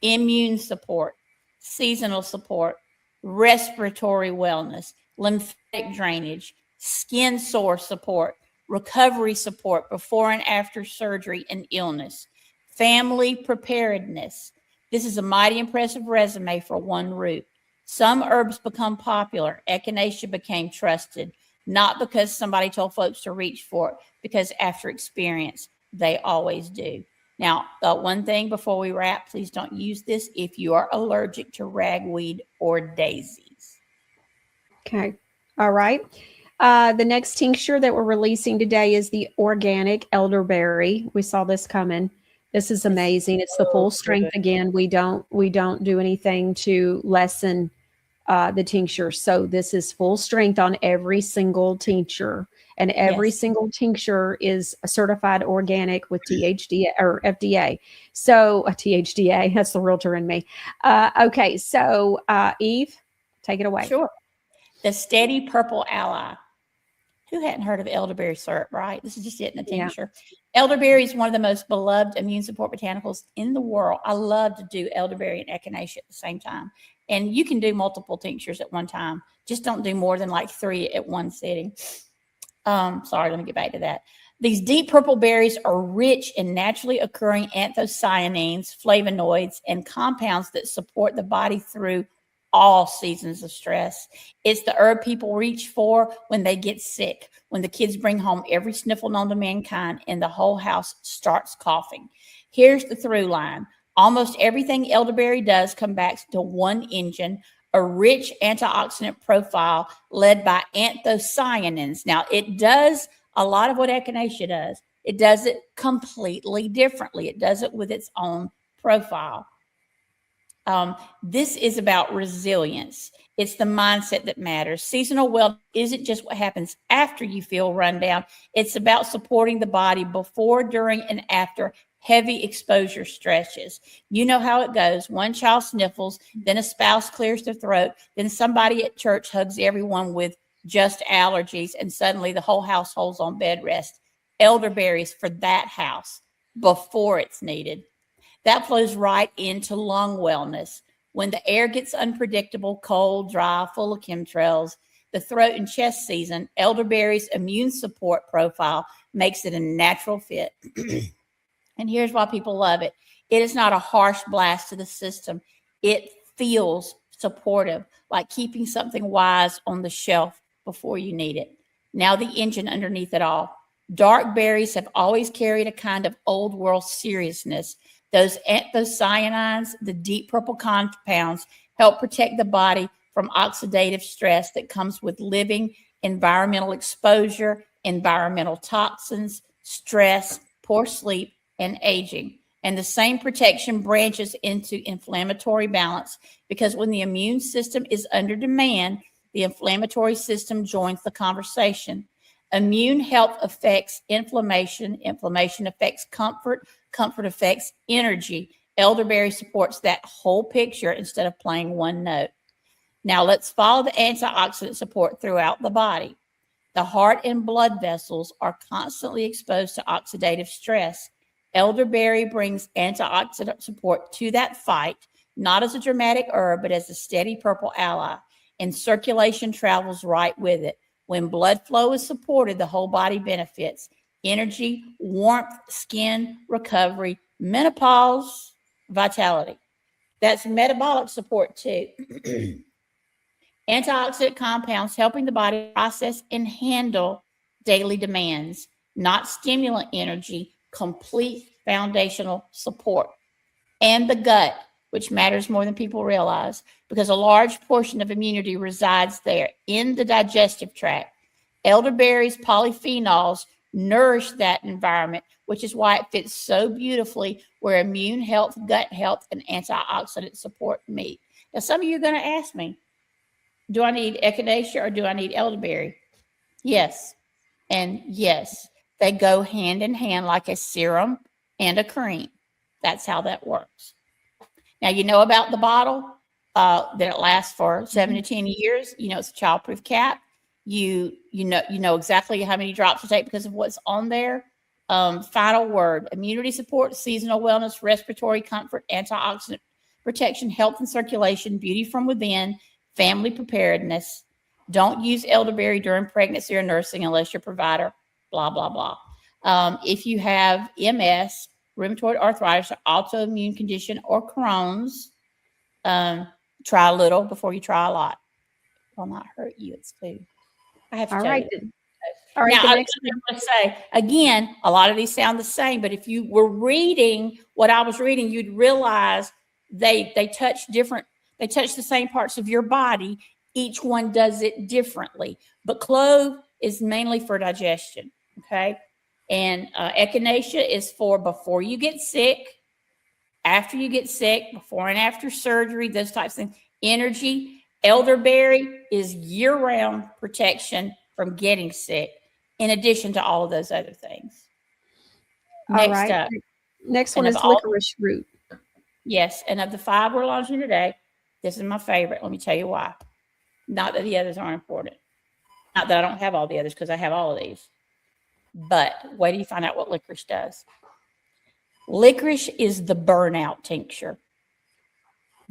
immune support, seasonal support, respiratory wellness, lymphatic drainage, skin sore support, recovery support before and after surgery and illness, family preparedness. This is a mighty impressive resume for one root. Some herbs become popular. Echinacea became trusted, not because somebody told folks to reach for it, because after experience, they always do. Now, one thing before we wrap, please don't use this if you are allergic to ragweed or daisies. Okay. All right. The next tincture that we're releasing today is the organic elderberry. We saw this coming. This is amazing. It's the full strength again. We don't do anything to lessen the tincture. So this is full strength on every single tincture, and every single tincture is certified organic with THDA or FDA. So THDA, that's the realtor in me. Okay, so Eve, take it away. Sure. The Steady Purple Ally. Who hadn't heard of elderberry syrup, right? This is just it in a tincture. Yeah. Elderberry is one of the most beloved immune support botanicals in the world. I love to do elderberry and echinacea at the same time. And you can do multiple tinctures at one time. Just don't do more than like 3 at one sitting. Sorry, let me get back to that. These deep purple berries are rich in naturally occurring anthocyanins, flavonoids, and compounds that support the body through all seasons of stress. It's the herb people reach for when they get sick, when the kids bring home every sniffle known to mankind and the whole house starts coughing. Here's the through line. Almost everything elderberry does come back to one engine: a rich antioxidant profile led by anthocyanins. Now, it does a lot of what echinacea does. It does it completely differently. It does it with its own profile. This is about resilience. It's the mindset that matters. Seasonal wellness isn't just what happens after you feel run down. It's about supporting the body before, during, and after heavy exposure stretches. You know how it goes. One child sniffles, then a spouse clears their throat, then somebody at church hugs everyone with just allergies, and suddenly the whole household's on bed rest. Elderberries for that house before it's needed. That flows right into lung wellness. When the air gets unpredictable, cold, dry, full of chemtrails, the throat and chest season, elderberry's immune support profile makes it a natural fit. And here's why people love it. It is not a harsh blast to the system. It feels supportive, like keeping something wise on the shelf before you need it. Now the engine underneath it all. Dark berries have always carried a kind of old world seriousness. Those anthocyanins, the deep purple compounds, help protect the body from oxidative stress that comes with living, environmental exposure, environmental toxins, stress, poor sleep, and aging. And the same protection branches into inflammatory balance, because when the immune system is under demand, the inflammatory system joins the conversation. Immune health affects inflammation. Inflammation affects comfort. Comfort affects energy. Elderberry supports that whole picture instead of playing one note. Now let's follow the antioxidant support throughout the body. The heart and blood vessels are constantly exposed to oxidative stress. Elderberry brings antioxidant support to that fight, not as a dramatic herb, but as a steady purple ally. And circulation travels right with it. When blood flow is supported, the whole body benefits. Energy, warmth, skin, recovery, menopause, vitality. That's metabolic support too. Antioxidant compounds helping the body process and handle daily demands, not stimulant energy, complete foundational support. And the gut, which matters more than people realize, because a large portion of immunity resides there in the digestive tract. Elderberry's polyphenols nourish that environment, which is why it fits so beautifully where immune health, gut health, and antioxidant support meet. Now, some of you are going to ask me, do I need echinacea or do I need elderberry? Yes. And yes, they go hand in hand like a serum and a cream. That's how that works. Now, you know about the bottle, that it lasts for 7 to 10 years. You know, it's a childproof cap. You know exactly how many drops to take because of what's on there. Final word: immunity support, seasonal wellness, respiratory comfort, antioxidant protection, health and circulation, beauty from within, family preparedness. Don't use elderberry during pregnancy or nursing unless your provider, blah, blah, blah. If you have MS, rheumatoid arthritis, or autoimmune condition, or Crohn's, try a little before you try a lot. It will not hurt you. It's food. I have to All tell right. you. All right. Now, The I next want to say, again, a lot of these sound the same, but if you were reading what I was reading, you'd realize they touch different, they touch the same parts of your body. Each one does it differently. But clove is mainly for digestion, okay? And echinacea is for before you get sick, after you get sick, before and after surgery, those types of things. Energy. Elderberry is year-round protection from getting sick, in addition to all of those other things. Next up. Next one is licorice root. Yes, and of the 5 we're launching today, this is my favorite. Let me tell you why. Not that the others aren't important. Not that I don't have all the others, because I have all of these. But wait till you find out what licorice does. Licorice is the burnout tincture.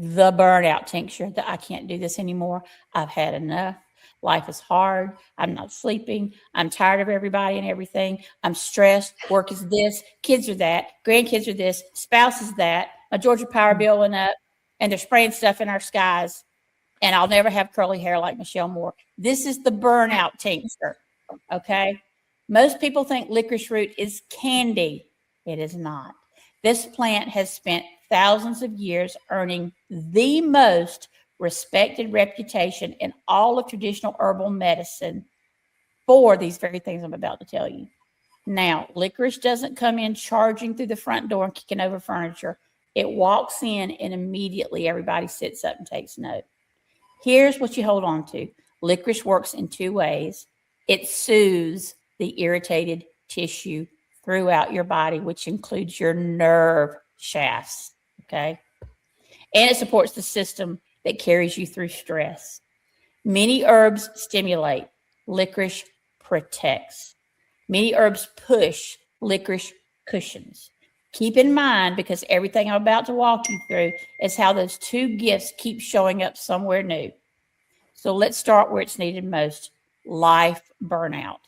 The burnout tincture that I can't do this anymore. I've had enough. Life is hard. I'm not sleeping. I'm tired of everybody and everything. I'm stressed. Work is this. Kids are that. Grandkids are this. Spouse is that. My Georgia Power bill went up, and they're spraying stuff in our skies. And I'll never have curly hair like Michelle Moore. This is the burnout tincture. Okay. Most people think licorice root is candy. It is not. This plant has spent thousands of years earning the most respected reputation in all of traditional herbal medicine for these very things I'm about to tell you. Now, licorice doesn't come in charging through the front door and kicking over furniture. It walks in and immediately everybody sits up and takes note. Here's what you hold on to. Licorice works in 2 ways. It soothes the irritated tissue throughout your body, which includes your nerve shafts, okay? And it supports the system that carries you through stress. Many herbs stimulate. Licorice protects. Many herbs push. Licorice cushions. Keep in mind, because everything I'm about to walk you through is how those 2 gifts keep showing up somewhere new. So let's start where it's needed most, life burnout.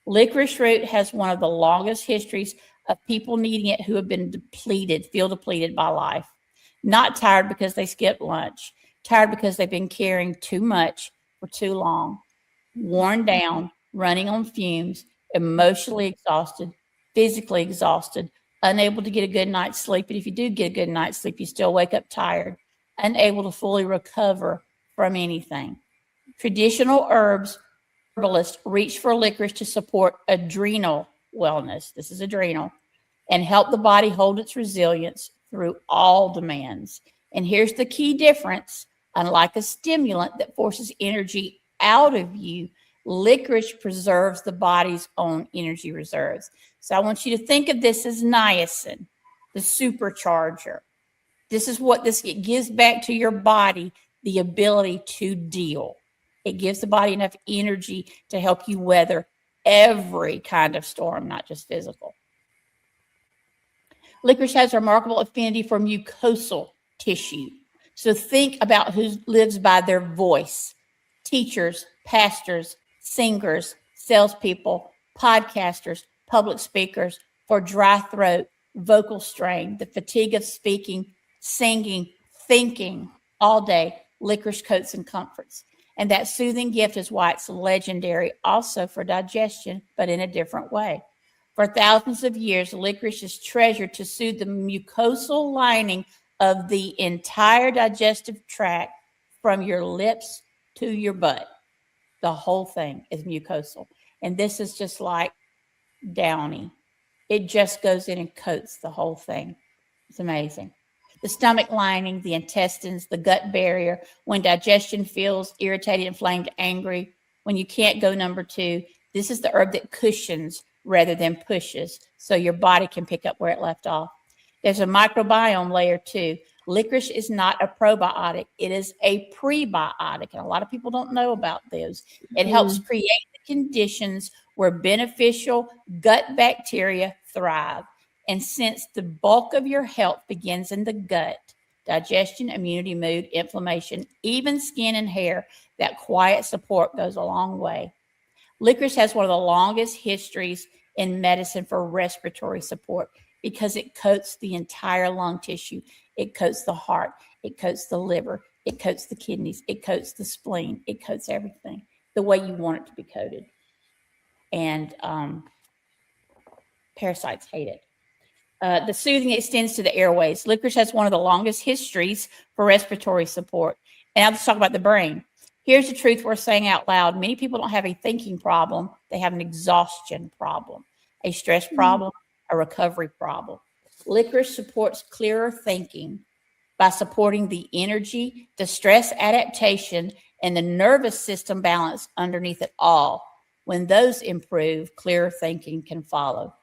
Licorice root has one of the longest histories of people needing it who have been feel depleted by life. Not tired because they skipped lunch, tired because they've been carrying too much for too long, worn down, running on fumes, emotionally exhausted, physically exhausted, unable to get a good night's sleep. And if you do get a good night's sleep, you still wake up tired, unable to fully recover from anything. Traditional herbalists reach for licorice to support adrenal wellness. This is adrenal, and help the body hold its resilience through all demands. And here's the key difference. Unlike a stimulant that forces energy out of you, licorice preserves the body's own energy reserves. So I want you to think of this as niacin, the supercharger. This is what it gives back to your body, the ability to deal. It gives the body enough energy to help you weather every kind of storm, not just physical. Licorice has a remarkable affinity for mucosal tissue. So think about who lives by their voice. Teachers, pastors, singers, salespeople, podcasters, public speakers, for dry throat, vocal strain, the fatigue of speaking, singing, thinking all day, licorice coats and comforts. And that soothing gift is why it's legendary also for digestion, but in a different way. For thousands of years, licorice is treasured to soothe the mucosal lining of the entire digestive tract from your lips to your butt. The whole thing is mucosal. And this is just like Downy. It just goes in and coats the whole thing. It's amazing. The stomach lining, the intestines, the gut barrier, when digestion feels irritated, inflamed, angry, when you can't go number 2, this is the herb that cushions rather than pushes, so your body can pick up where it left off. There's a microbiome layer too. Licorice is not a probiotic. It is a prebiotic, and a lot of people don't know about those. It helps create the conditions where beneficial gut bacteria thrive. And since the bulk of your health begins in the gut, digestion, immunity, mood, inflammation, even skin and hair, that quiet support goes a long way. Licorice has one of the longest histories in medicine for respiratory support because it coats the entire lung tissue. It coats the heart. It coats the liver. It coats the kidneys. It coats the spleen. It coats everything the way you want it to be coated. And parasites hate it. The soothing extends to the airways. Licorice has one of the longest histories for respiratory support. And I'll just talk about the brain. Here's the truth worth saying out loud. Many people don't have a thinking problem. They have an exhaustion problem, a stress problem, a recovery problem. Licorice supports clearer thinking by supporting the energy, the stress adaptation, and the nervous system balance underneath it all. When those improve, clearer thinking can follow.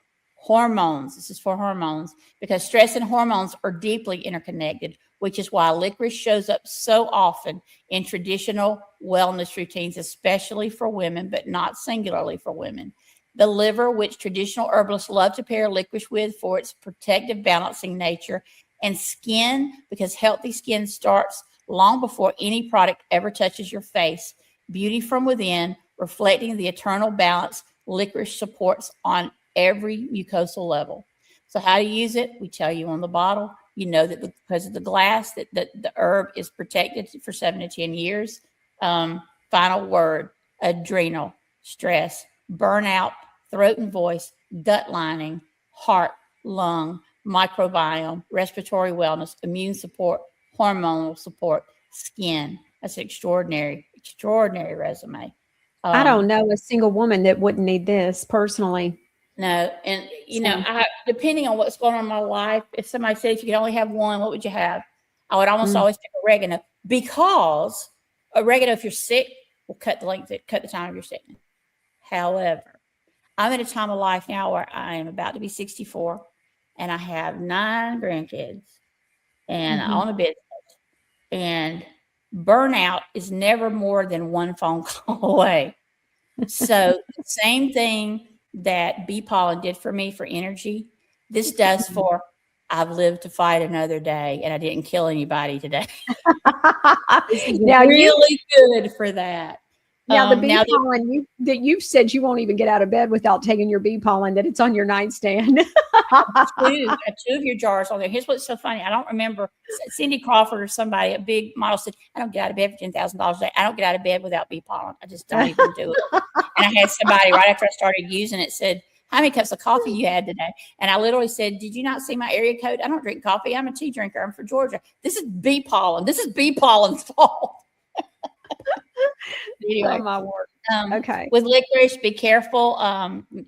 Hormones. This is for hormones because stress and hormones are deeply interconnected, which is why licorice shows up so often in traditional wellness routines, especially for women, but not singularly for women. The liver, which traditional herbalists love to pair licorice with for its protective, balancing nature, and skin, because healthy skin starts long before any product ever touches your face. Beauty from within, reflecting the eternal balance licorice supports on every mucosal level. So how to use it, we tell you on the bottle. You know that because of the glass, that the herb is protected for 7 to 10 years. Final word, adrenal, stress, burnout, throat and voice, gut lining, heart, lung, microbiome, respiratory wellness, immune support, hormonal support, skin. That's an extraordinary resume. I don't know a single woman that wouldn't need this personally. No, and depending on what's going on in my life, if somebody said if you could only have one, what would you have? I would almost always pick oregano because oregano, if you're sick, will cut the time of your sickness. However, I'm in a time of life now where I am about to be 64, and I have 9 grandkids, and I own a business, and burnout is never more than one phone call away. So the same thing that bee pollen did for me for energy, this does for I've lived to fight another day, and I didn't kill anybody today. This is Now really good for that. Now the bee Now pollen, you've said you won't even get out of bed without taking your bee pollen, that it's on your nightstand. I have two of your jars on there. Here's what's so funny. I don't remember Cindy Crawford or somebody, a big model, said, I don't get out of bed for $10,000 a day. I don't get out of bed without bee pollen. I just don't even do it. And I had somebody right after I started using it said, how many cups of coffee you had today? And I literally said, did you not see my area code? I don't drink coffee. I'm a tea drinker. I'm from Georgia. This is bee pollen. This is bee pollen's fault. Anyway, Oh, my word. Okay. With licorice, be careful.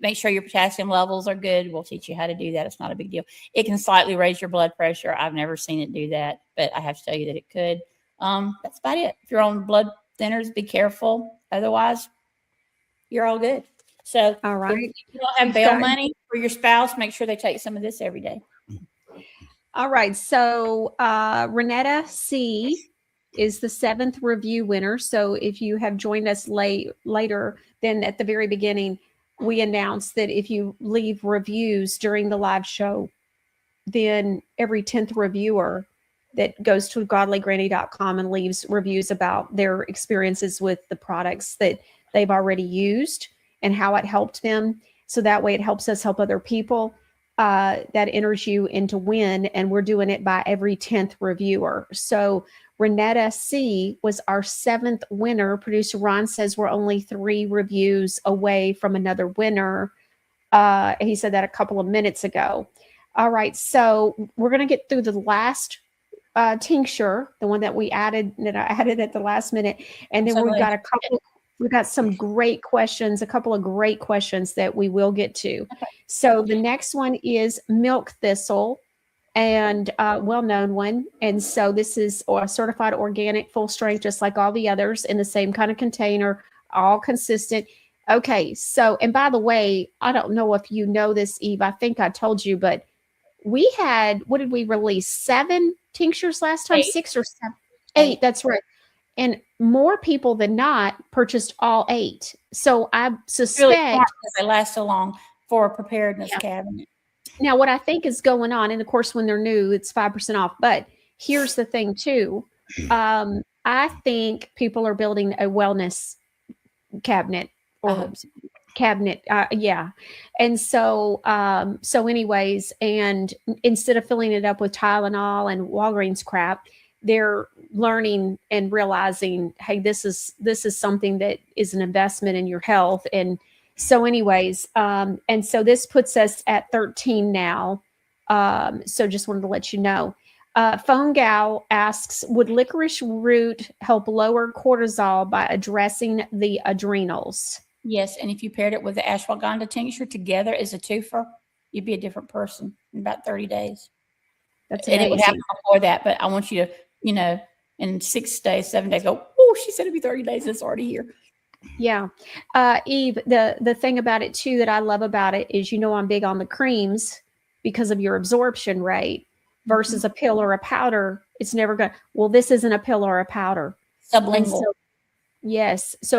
Make sure your potassium levels are good. We'll teach you how to do that. It's not a big deal. It can slightly raise your blood pressure. I've never seen it do that, but I have to tell you that it could. That's about it. If you're on blood thinners, be careful. Otherwise, you're all good. So, all right. If you don't have bail money for your spouse, make sure they take some of this every day. All right. So, Renetta C is the 7th review winner. So if you have joined us later, then at the very beginning, we announced that if you leave reviews during the live show, then every 10th reviewer that goes to godlygranny.com and leaves reviews about their experiences with the products that they've already used and how it helped them. So that way it helps us help other people. That enters you into win, and we're doing it by every 10th reviewer. So Renetta C was our 7th winner. Producer Ron says we're only 3 reviews away from another winner. He said that a couple of minutes ago. All right, so we're going to get through the last tincture, the one that I added at the last minute, and then we've got we've got some great questions, a couple of great questions that we will get to. Okay. So the next one is milk thistle, and well-known one. And so this is a certified organic, full strength, just like all the others, in the same kind of container, all consistent. Okay, so, and by the way, I don't know if you know this, Eve, I think I told you, but we had, what did we release? 7 tinctures last time? 8. 6 or 7? 8, that's right. And more people than not purchased all 8. So I suspect really because they last so long for a preparedness cabinet. Now, what I think is going on, and of course, when they're new, it's 5% off. But here's the thing, too. I think people are building a wellness cabinet cabinet. Yeah. And so, anyways, and instead of filling it up with Tylenol and Walgreens crap, they're learning and realizing, hey, this is something that is an investment in your health. And so anyways, and so this puts us at 13 now. So just wanted to let you know. Phone Gal asks, would licorice root help lower cortisol by addressing the adrenals? Yes. And if you paired it with the ashwagandha tincture together as a twofer, you'd be a different person in about 30 days. That's amazing. And it would happen before that, but I want you to, in 6 days, 7 days, go, oh, she said it'd be 30 days. It's already here. Yeah. Eve, the thing about it too, that I love about it is, I'm big on the creams because of your absorption rate versus a pill or a powder. It's never going to, well, this isn't a pill or a powder. Sublingual. So, yes. So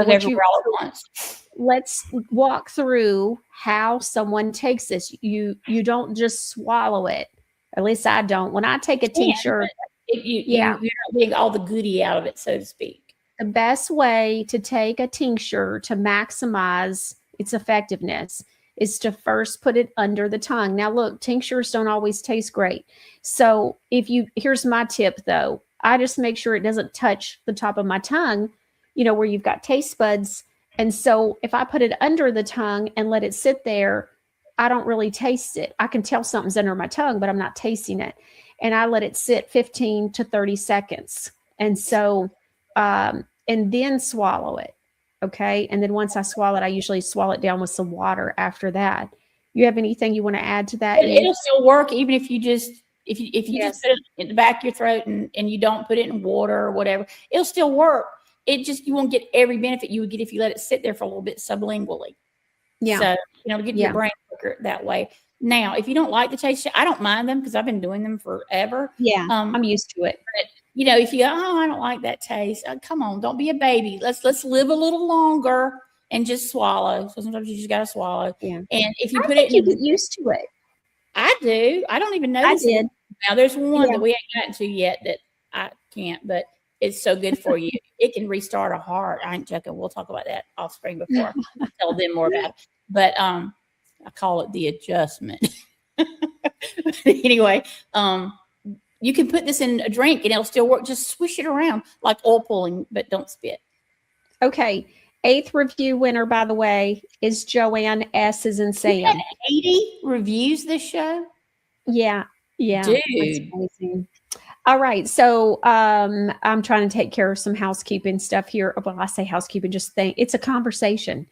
let's walk through how someone takes this. You don't just swallow it. At least I don't. When I take a tincture, you're not getting all the goodie out of it, so to speak. The best way to take a tincture to maximize its effectiveness is to first put it under the tongue. Now, look, tinctures don't always taste great. So here's my tip though. I just make sure it doesn't touch the top of my tongue, where you've got taste buds. And so if I put it under the tongue and let it sit there, I don't really taste it. I can tell something's under my tongue, but I'm not tasting it. And I let it sit 15 to 30 seconds. And so, and then swallow it. Okay. And then once I swallow it, I usually swallow it down with some water after that. You have anything you want to add to that? It'll still work even if you just, if you just put it in the back of your throat and you don't put it in water or whatever, it'll still work. You won't get every benefit you would get if you let it sit there for a little bit sublingually. Yeah. So, to get your brain quicker that way. Now, if you don't like the taste, I don't mind them because I've been doing them forever. Yeah. I'm used to it. But, if you go, oh, I don't like that taste. Come on, don't be a baby. Let's live a little longer and just swallow. So sometimes you just got to swallow. Yeah. And if you you get used to it. I do. I don't even know I this. did. Now there's one Yeah. that we ain't gotten to yet that I can't, but it's so good for you. It can restart a heart. I ain't joking. We'll talk about that off screen before I tell them more about it. But I call it the adjustment. Anyway, you can put this in a drink and it'll still work. Just swish it around like oil pulling, but don't spit. Okay. 8th review winner, by the way, is Joanne S. as in Sam. 80 reviews this show? Yeah. Yeah. Dude. That's amazing. All right. So I'm trying to take care of some housekeeping stuff here. Well, I say housekeeping, just think it's a conversation.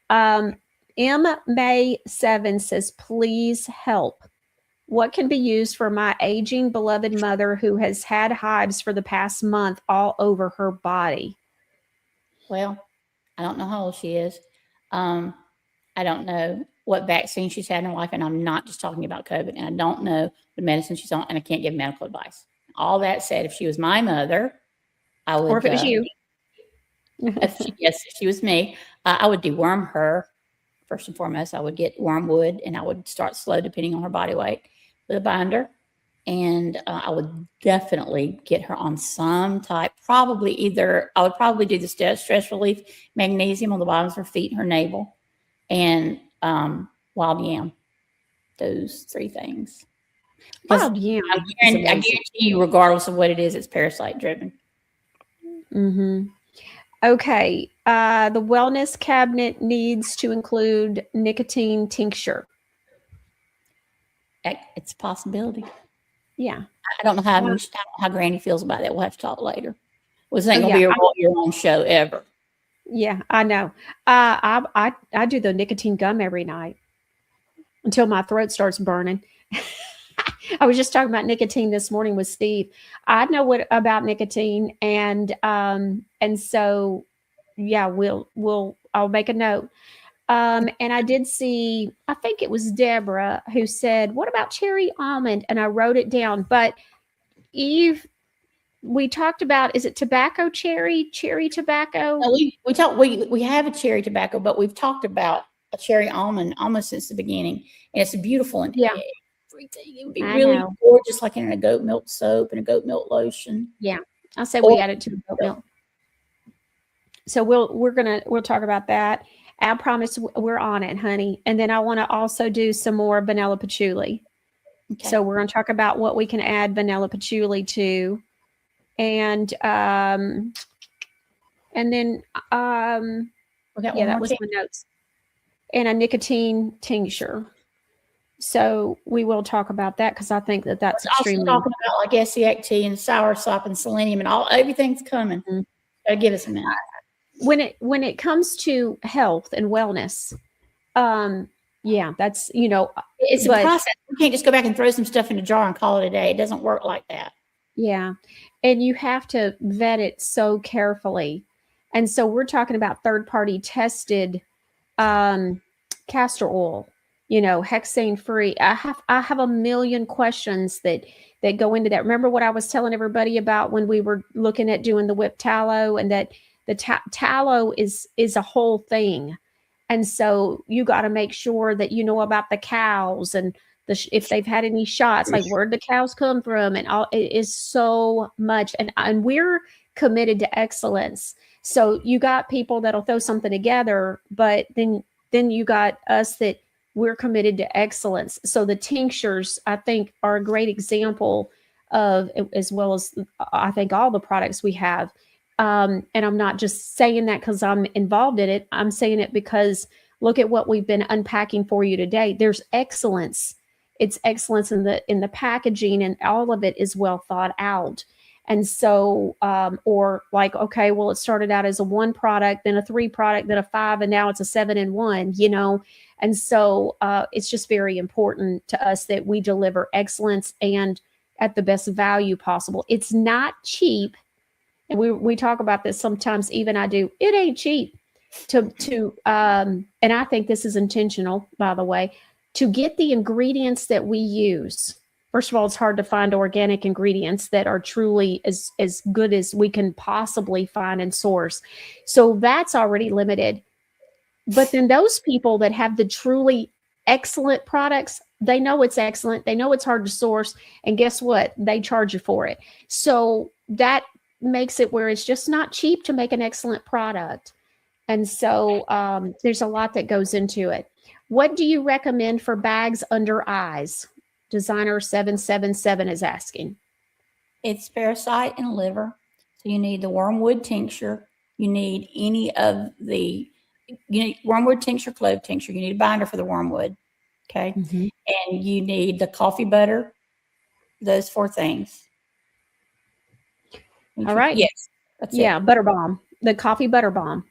M. May 7 says, please help. What can be used for my aging beloved mother who has had hives for the past month all over her body? Well, I don't know how old she is. I don't know what vaccine she's had in her life, and I'm not just talking about COVID, and I don't know the medicine she's on, and I can't give medical advice. All that said, if she was my mother, I would. Or if it was you. Yes, if she was me, I would deworm her. First and foremost, I would get wormwood, and I would start slow, depending on her body weight, with a binder. And I would definitely get her on some type, I would probably do the stress relief magnesium on the bottoms of her feet and her navel, and wild yam. Those 3 things. Wild yam. I guarantee you, regardless of what it is, it's parasite driven. Mm-hmm. Okay. The wellness cabinet needs to include nicotine tincture. It's a possibility. Yeah. I don't know how Granny feels about that. We'll have to talk later. This ain't gonna be your own show ever. Yeah, I know. I do the nicotine gum every night until my throat starts burning. I was just talking about nicotine this morning with Steve. I know what about nicotine, and so yeah, I'll make a note. And I did see, I think it was Deborah who said, "What about cherry almond?" And I wrote it down. But Eve, we talked about, is it tobacco cherry tobacco? No, we have a cherry tobacco, but we've talked about a cherry almond almost since the beginning, and it's beautiful and everything. It would be really gorgeous, like in a goat milk soap and a goat milk lotion. Yeah, I'll say we add it to the goat milk. So we'll talk about that. I promise we're on it, honey. And then I want to also do some more vanilla patchouli. Okay. So we're going to talk about what we can add vanilla patchouli to. And then that was my notes. And a nicotine tincture. So we will talk about that because I think that's extremely. Also talking about like SCAT and soursop and selenium and everything's coming. Mm-hmm. Gotta give us a minute. When it comes to health and wellness, that's it's a process. We can't just go back and throw some stuff in a jar and call it a day. It doesn't work like that. Yeah, and you have to vet it so carefully. And so we're talking about third-party tested castor oil, hexane free. I have a million questions that go into that. Remember what I was telling everybody about when we were looking at doing the whipped tallow, and that the tallow is a whole thing. And so you got to make sure that you know about the cows and if they've had any shots, like where'd the cows come from, and all. It is so much, and we're committed to excellence. So you got people that'll throw something together, but then you got us that we're committed to excellence. So the tinctures, I think, are a great example of, as well as I think all the products we have. And I'm not just saying that because I'm involved in it. I'm saying it because look at what we've been unpacking for you today. There's excellence. It's excellence in the packaging, and all of it is well thought out. And so, or like, okay, well, it started out as a 1 product, then a 3 product, then a 5, and now it's a 7-in-1, And so it's just very important to us that we deliver excellence and at the best value possible. It's not cheap. And we talk about this sometimes, even I do. It ain't cheap and I think this is intentional, by the way, to get the ingredients that we use. First of all, it's hard to find organic ingredients that are truly as good as we can possibly find and source. So that's already limited. But then those people that have the truly excellent products, they know it's excellent. They know it's hard to source. And guess what? They charge you for it. So that makes it where it's just not cheap to make an excellent product. And so there's a lot that goes into it. What do you recommend for bags under eyes? Designer 777 is asking. It's parasite and liver. So you need the wormwood tincture. You need any of the, you need wormwood tincture, clove tincture. You need a binder for the wormwood. Okay. Mm-hmm. And you need the coffee butter. Those 4 things. All right. Yes. That's it. Butter bomb. The coffee butter bomb.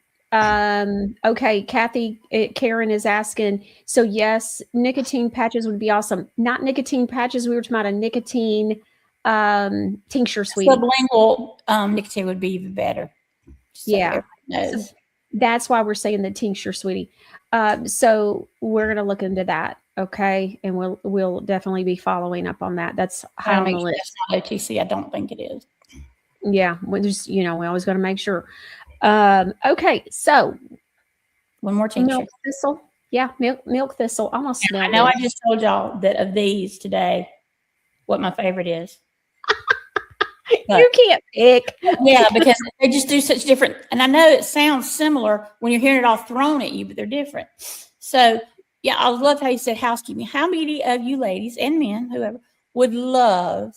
Okay, Kathy, Karen is asking, so yes, nicotine patches would be awesome. Not nicotine patches, we were talking about a nicotine tincture, sweetie. Sublingual nicotine would be even better. So yeah. So that's why we're saying the tincture, sweetie. So we're going to look into that. Okay. And we'll definitely be following up on that. That's high on the list. It's not OTC. I don't think it is. Yeah. We just, we always got to make sure. Okay, so one more tincture. Milk thistle. Yeah, milk thistle. Almost smell. I know. I just told y'all that of these today, what my favorite is. You can't pick. Yeah, because they just do such different. And I know it sounds similar when you're hearing it all thrown at you, but they're different. So yeah, I love how you said housekeeping. How many of you ladies and men, whoever, would love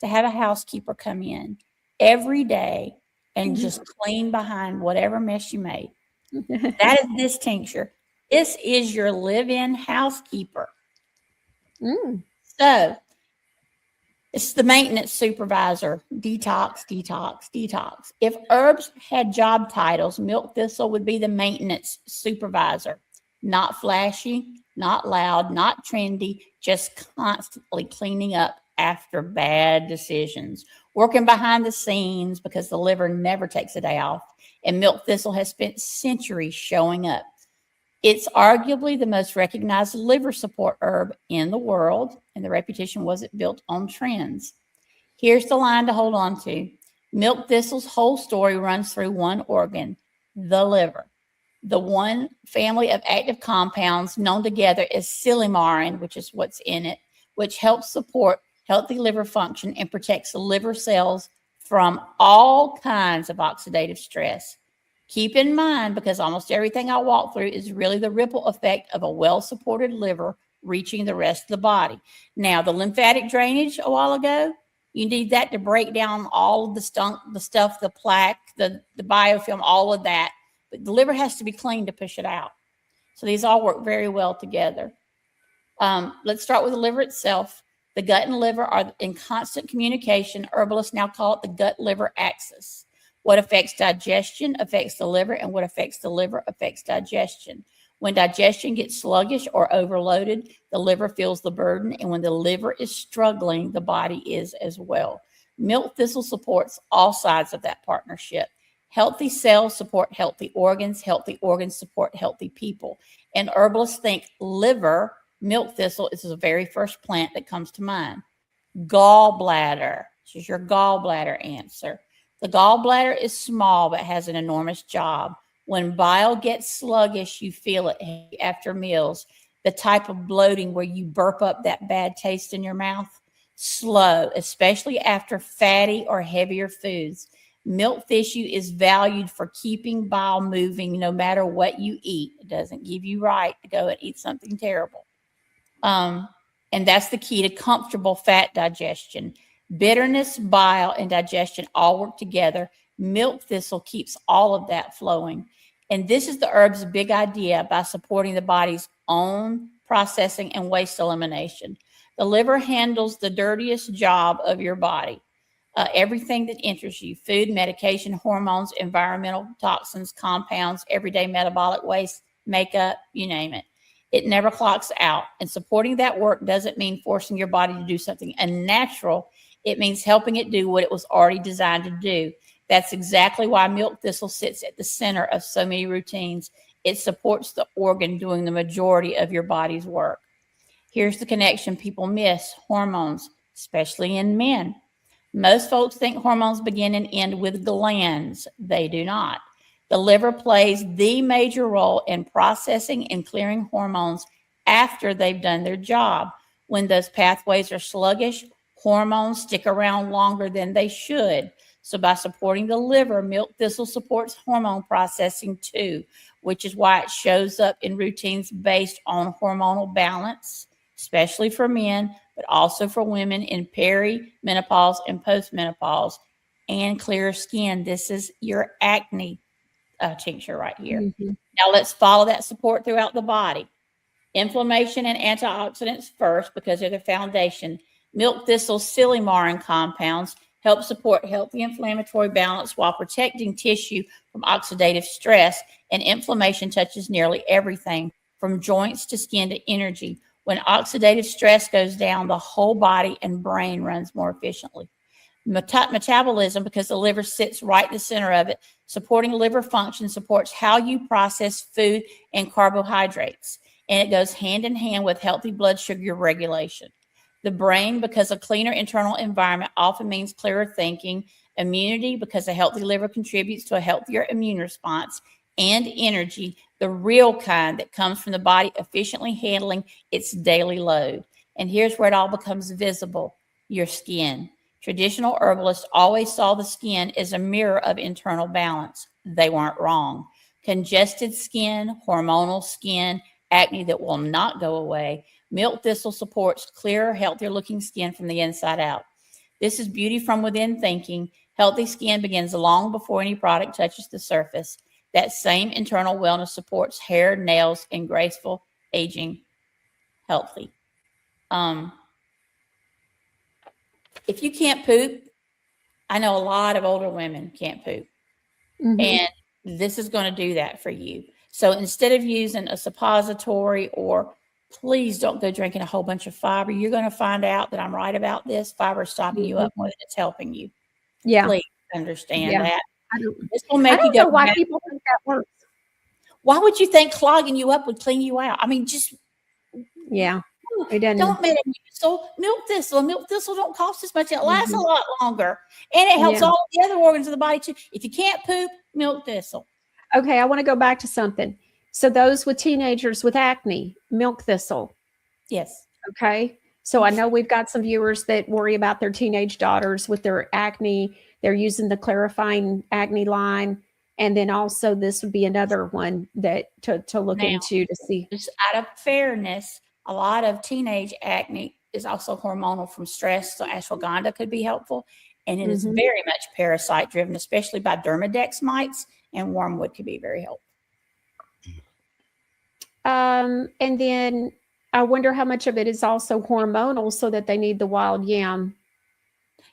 to have a housekeeper come in every day and just clean behind whatever mess you made? That is this tincture. This is your live-in housekeeper. So it's the maintenance supervisor. Detox, detox, detox. If herbs had job titles, milk thistle would be the maintenance supervisor. Not flashy, not loud, not trendy, just constantly cleaning up after bad decisions. Working behind the scenes because the liver never takes a day off. And milk thistle has spent centuries showing up. It's arguably the most recognized liver support herb in the world, and the reputation wasn't built on trends. Here's the line to hold on to. Milk thistle's whole story runs through one organ, the liver. The one family of active compounds known together as silymarin, which is what's in it, which helps support healthy liver function and protects the liver cells from all kinds of oxidative stress. Keep in mind, because almost everything I walk through is really the ripple effect of a well-supported liver reaching the rest of the body. Now, the lymphatic drainage a while ago, you need that to break down all of the stuff, the plaque, the biofilm, all of that. But the liver has to be clean to push it out. So these all work very well together. Let's start with the liver itself. The gut and liver are in constant communication. Herbalists now call it the gut-liver axis. What affects digestion affects the liver, and what affects the liver affects digestion. When digestion gets sluggish or overloaded, the liver feels the burden, and when the liver is struggling, the body is as well. Milk thistle supports all sides of that partnership. Healthy cells support healthy organs support healthy people. And herbalists think liver, milk thistle is the very first plant that comes to mind. Gallbladder. This is your gallbladder answer. The gallbladder is small but has an enormous job. When bile gets sluggish, you feel it after meals. The type of bloating where you burp up that bad taste in your mouth. Slow, especially after fatty or heavier foods. Milk tissue is valued for keeping bile moving no matter what you eat. It doesn't give you right to go and eat something terrible. And that's the key to comfortable fat digestion. Bitterness, bile, and digestion all work together. Milk thistle keeps all of that flowing. And this is the herb's big idea by supporting the body's own processing and waste elimination. The liver handles the dirtiest job of your body. Everything that enters you, food, medication, hormones, environmental toxins, compounds, everyday metabolic waste, makeup, you name it. It never clocks out. And supporting that work doesn't mean forcing your body to do something unnatural. It means helping it do what it was already designed to do. That's exactly why milk thistle sits at the center of so many routines. It supports the organ doing the majority of your body's work. Here's the connection people miss: hormones, especially in men. Most folks think hormones begin and end with glands. They do not. The liver plays the major role in processing and clearing hormones after they've done their job. When those pathways are sluggish, hormones stick around longer than they should. So by supporting the liver, milk thistle supports hormone processing too, which is why it shows up in routines based on hormonal balance, especially for men, but also for women in perimenopause and postmenopause, and clearer skin. This is your acne tincture right here. Now let's follow that support throughout the body. Inflammation and antioxidants first, because they're the foundation. Milk thistle silymarin compounds help support healthy inflammatory balance while protecting tissue from oxidative stress, and inflammation touches nearly everything from joints to skin to energy. When oxidative stress goes down, the whole body and brain runs more efficiently. Metabolism, because the liver sits right in the center of it, supporting liver function supports how you process food and carbohydrates, and it goes hand in hand with healthy blood sugar regulation. The brain, because a cleaner internal environment often means clearer thinking. Immunity, because a healthy liver contributes to a healthier immune response. And energy, the real kind that comes from the body efficiently handling its daily load. And here's where it all becomes visible: your skin. Traditional herbalists always saw the skin as a mirror of internal balance. They weren't wrong. Congested skin, hormonal skin, acne that will not go away. Milk thistle supports clearer, healthier looking skin from the inside out. This is beauty from within thinking. Healthy skin begins long before any product touches the surface. That same internal wellness supports hair, nails, and graceful aging healthy. If you can't poop, I know a lot of older women can't poop. And this is going to do that for you. So instead of using a suppository, or please don't go drinking a whole bunch of fiber. You're going to find out that I'm right about this. Fiber is stopping you up more than it's helping you. Yeah. Please understand that. This will I make you don't go know why back. people think that works. Why would you think clogging you up would clean you out? I mean, just Yeah. It doesn't. don't Metamucil, milk thistle. Milk thistle don't cost as much. It lasts a lot longer, and it helps all the other organs of the body too. If you can't poop, milk thistle. Okay, I want to go back to something. So those with teenagers with acne, milk thistle. Yes. Okay. So I know we've got some viewers that worry about their teenage daughters with their acne. They're using the clarifying acne line. And then also this would be another one that to look into to see. Just out of fairness, a lot of teenage acne is also hormonal from stress. So ashwagandha could be helpful. And it is very much parasite driven, especially by dermadex mites, and wormwood could be very helpful. And then I wonder how much of it is also hormonal, so that they need the wild yam.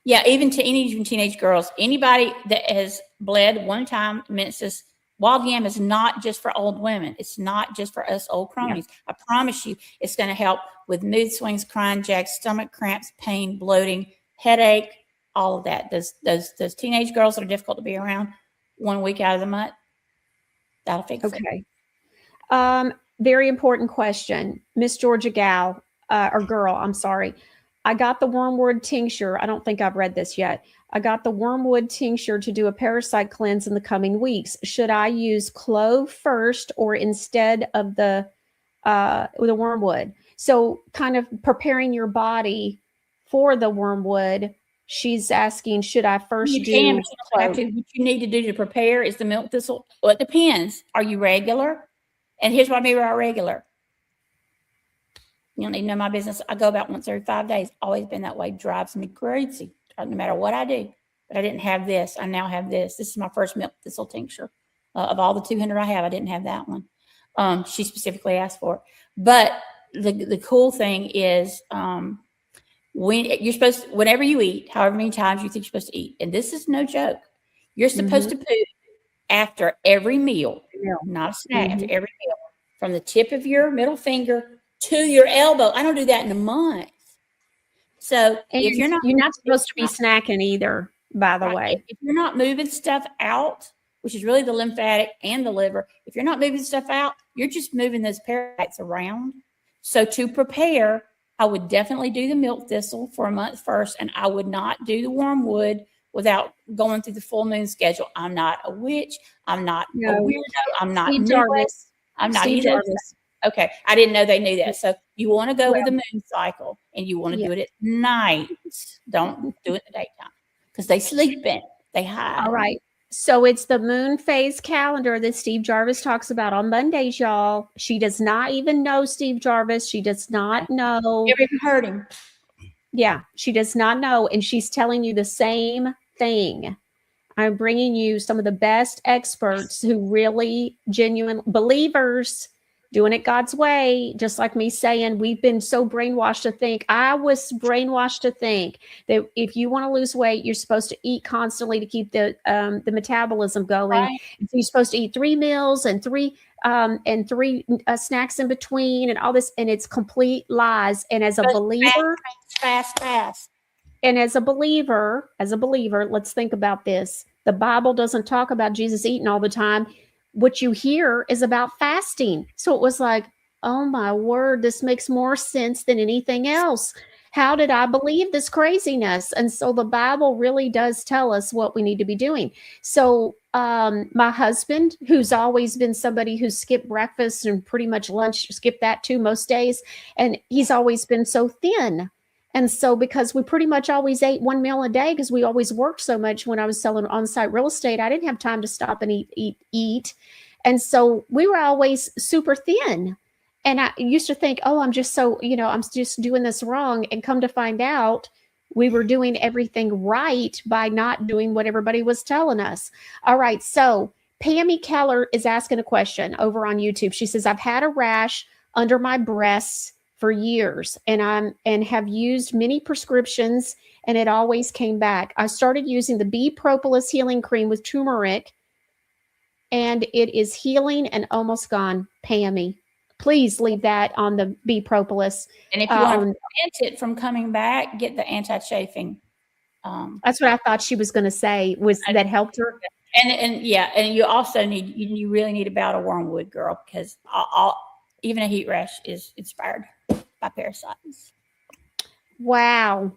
Yeah, even teenage girls, anybody that has bled one time, menses, wild yam is not just for old women. It's not just for us old cronies. I promise you, it's going to help with mood swings, crying jacks, stomach cramps, pain, bloating, headache, all of that. Those teenage girls that are difficult to be around 1 week out of the month, that'll fix it. Okay. Very important question. Miss Georgia Gal, or girl, I'm sorry. I got the wormwood tincture. I don't think I've read this yet. I got the wormwood tincture to do a parasite cleanse in the coming weeks. Should I use clove first or instead of the wormwood? So kind of preparing your body for the wormwood. She's asking, should I first You do can, but you don't have clove? to. What you need to do to prepare is the milk thistle. Well, it depends. Are you regular? And here's what I mean by regular. You don't need to know my business. I go about once every 5 days. Always been that way. Drives me crazy. No matter what I do. But I didn't have this. I now have this. This is my first milk thistle tincture. Of all the 200 I have, I didn't have that one. She specifically asked for it. But the cool thing is when you're supposed to, whenever you eat, however many times you think you're supposed to eat, and this is no joke, you're supposed to poop after every meal, not a snack, after every meal, from the tip of your middle finger to your elbow. I don't do that in a month. So And if you're not supposed to be snacking either, by the way. if you're not moving stuff out, which is really the lymphatic and the liver, if you're not moving stuff out, you're just moving those parasites around. So to prepare, I would definitely do the milk thistle for a month first, and I would not do the wormwood without going through the full moon schedule. I'm not a witch. I'm not a weirdo. I'm not Steve nervous. Jarvis. I'm not Steve either. Jarvis. Okay. I didn't know they knew that. So you want to go Well, with the moon cycle, and you want to yeah. do it at night. Don't do it in the daytime because they sleep in. They hide. All right. So it's the moon phase calendar that Steve Jarvis talks about on Mondays, y'all. She does not even know Steve Jarvis. She does not know. Never even heard him. Yeah, she does not know. And she's telling you the same thing. I'm bringing you some of the best experts who really genuine believers doing it God's way, just like me saying we've been so brainwashed to think. I was brainwashed to think that if you want to lose weight, you're supposed to eat constantly to keep the metabolism going. Right. You're supposed to eat 3 meals and three snacks in between and all this, and it's complete lies. And as a believer, Fast. and as a believer, let's think about this. The Bible doesn't talk about Jesus eating all the time. What you hear is about fasting. So it was like, oh my word, this makes more sense than anything else. How did I believe this craziness? And so the Bible really does tell us what we need to be doing. So my husband, who's always been somebody who skipped breakfast and pretty much lunch, skipped that too most days. And he's always been so thin. And so because we pretty much always ate 1 meal a day because we always worked so much when I was selling on-site real estate, I didn't have time to stop and eat. And so we were always super thin. And I used to think, oh, I'm just so, I'm just doing this wrong. And come to find out, we were doing everything right by not doing what everybody was telling us. All right. So Pammy Keller is asking a question over on YouTube. She says, I've had a rash under my breasts for years and have used many prescriptions and it always came back. I started using the bee propolis healing cream with turmeric and it is healing and almost gone. Pammy, please leave that on the bee propolis. And if you want to prevent it from coming back, get the anti-chafing. That's what I thought she was going to say. That helped her? And you also you really need a bout of wormwood, girl, because even a heat rash is inspired by parasites. Wow.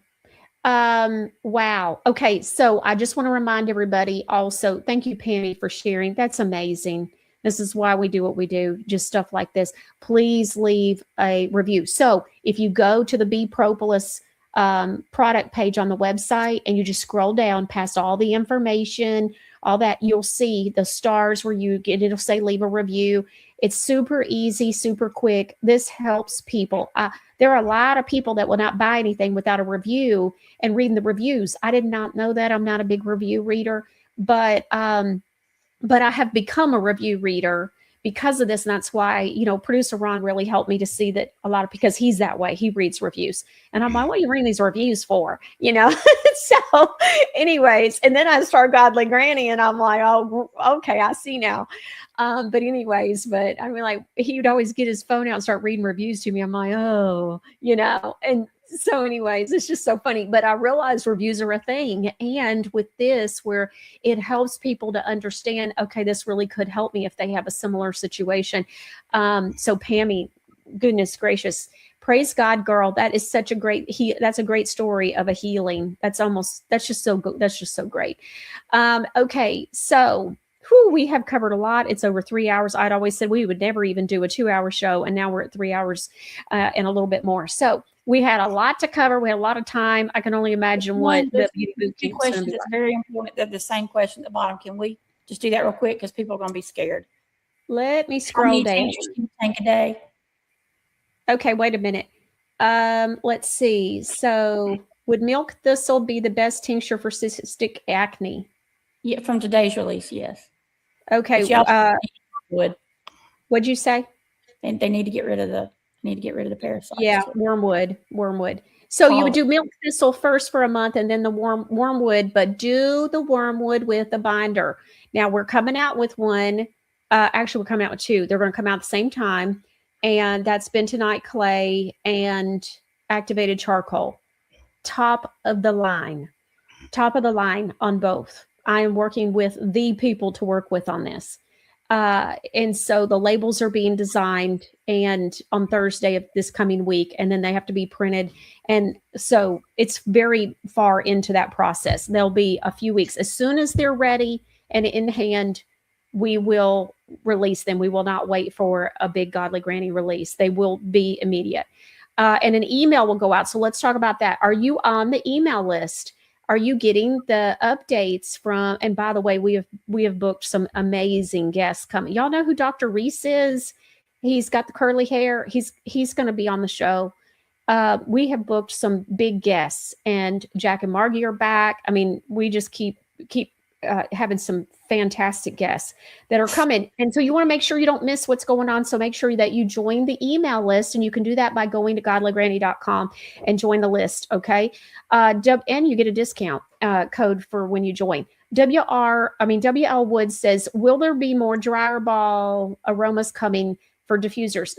Wow. Okay. So I just want to remind everybody also, thank you, Pammy, for sharing. That's amazing. This is why we do what we do, just stuff like this. Please leave a review. So if you go to the Bee Propolis product page on the website and you just scroll down past all the information, all that, you'll see the stars where you get, it'll say leave a review. It's super easy, super quick. This helps people. There are a lot of people that will not buy anything without a review and reading the reviews. I did not know that. I'm not a big review reader, but I have become a review reader because of this. And that's why, producer Ron really helped me to see that because he's that way. He reads reviews and I'm like, what are you reading these reviews for? So anyways, and then I start Godly Granny and I'm like, oh, okay, I see now. But I mean, like, he would always get his phone out and start reading reviews to me. I'm like, oh, and so anyways, it's just so funny. But I realized reviews are a thing. And with this, where it helps people to understand, okay, this really could help me if they have a similar situation. So Pammy, goodness gracious, praise God, girl. That is such a great, that's a great story of a healing. That's just so good. That's just so great. Okay. So we have covered a lot. It's over 3 hours. I'd always said we would never even do a 2-hour show. And now we're at 3 hours and a little bit more. So we had a lot to cover. We had a lot of time. I can only imagine what the beauty boot camp is going to be. It's very important. They're the same question at the bottom. Can we just do that real quick? Because people are going to be scared. Let me scroll down. How many tinctures can you take a day? Okay, wait a minute. Let's see. So would milk thistle be the best tincture for cystic acne? Yeah, from today's release, yes. Okay. Wood. What'd you say? And they need to get rid of the parasites. Yeah, wormwood. So you would do milk thistle first for a month and then the wormwood, but do the wormwood with the binder. Now we're coming out with one. Actually, we're coming out with two. They're going to come out at the same time. And that's bentonite clay and activated charcoal. Top of the line on both. I am working with the people to work with on this. And so the labels are being designed and on Thursday of this coming week, and then they have to be printed. And so it's very far into that process. There'll be a few weeks. As soon as they're ready and in hand, we will release them. We will not wait for a big Godly Granny release. They will be immediate. And an email will go out. So let's talk about that. Are you on the email list? Are you getting the updates from, and by the way, we have booked some amazing guests coming. Y'all know who Dr. Reese is? He's got the curly hair. He's going to be on the show. We have booked some big guests, and Jack and Margie are back. I mean, we just keep having some fantastic guests that are coming. And so you want to make sure you don't miss what's going on. So make sure that you join the email list, and you can do that by going to godlygranny.com and join the list. Okay. And you get a discount code for when you join. WL Wood says, will there be more dryer ball aromas coming for diffusers?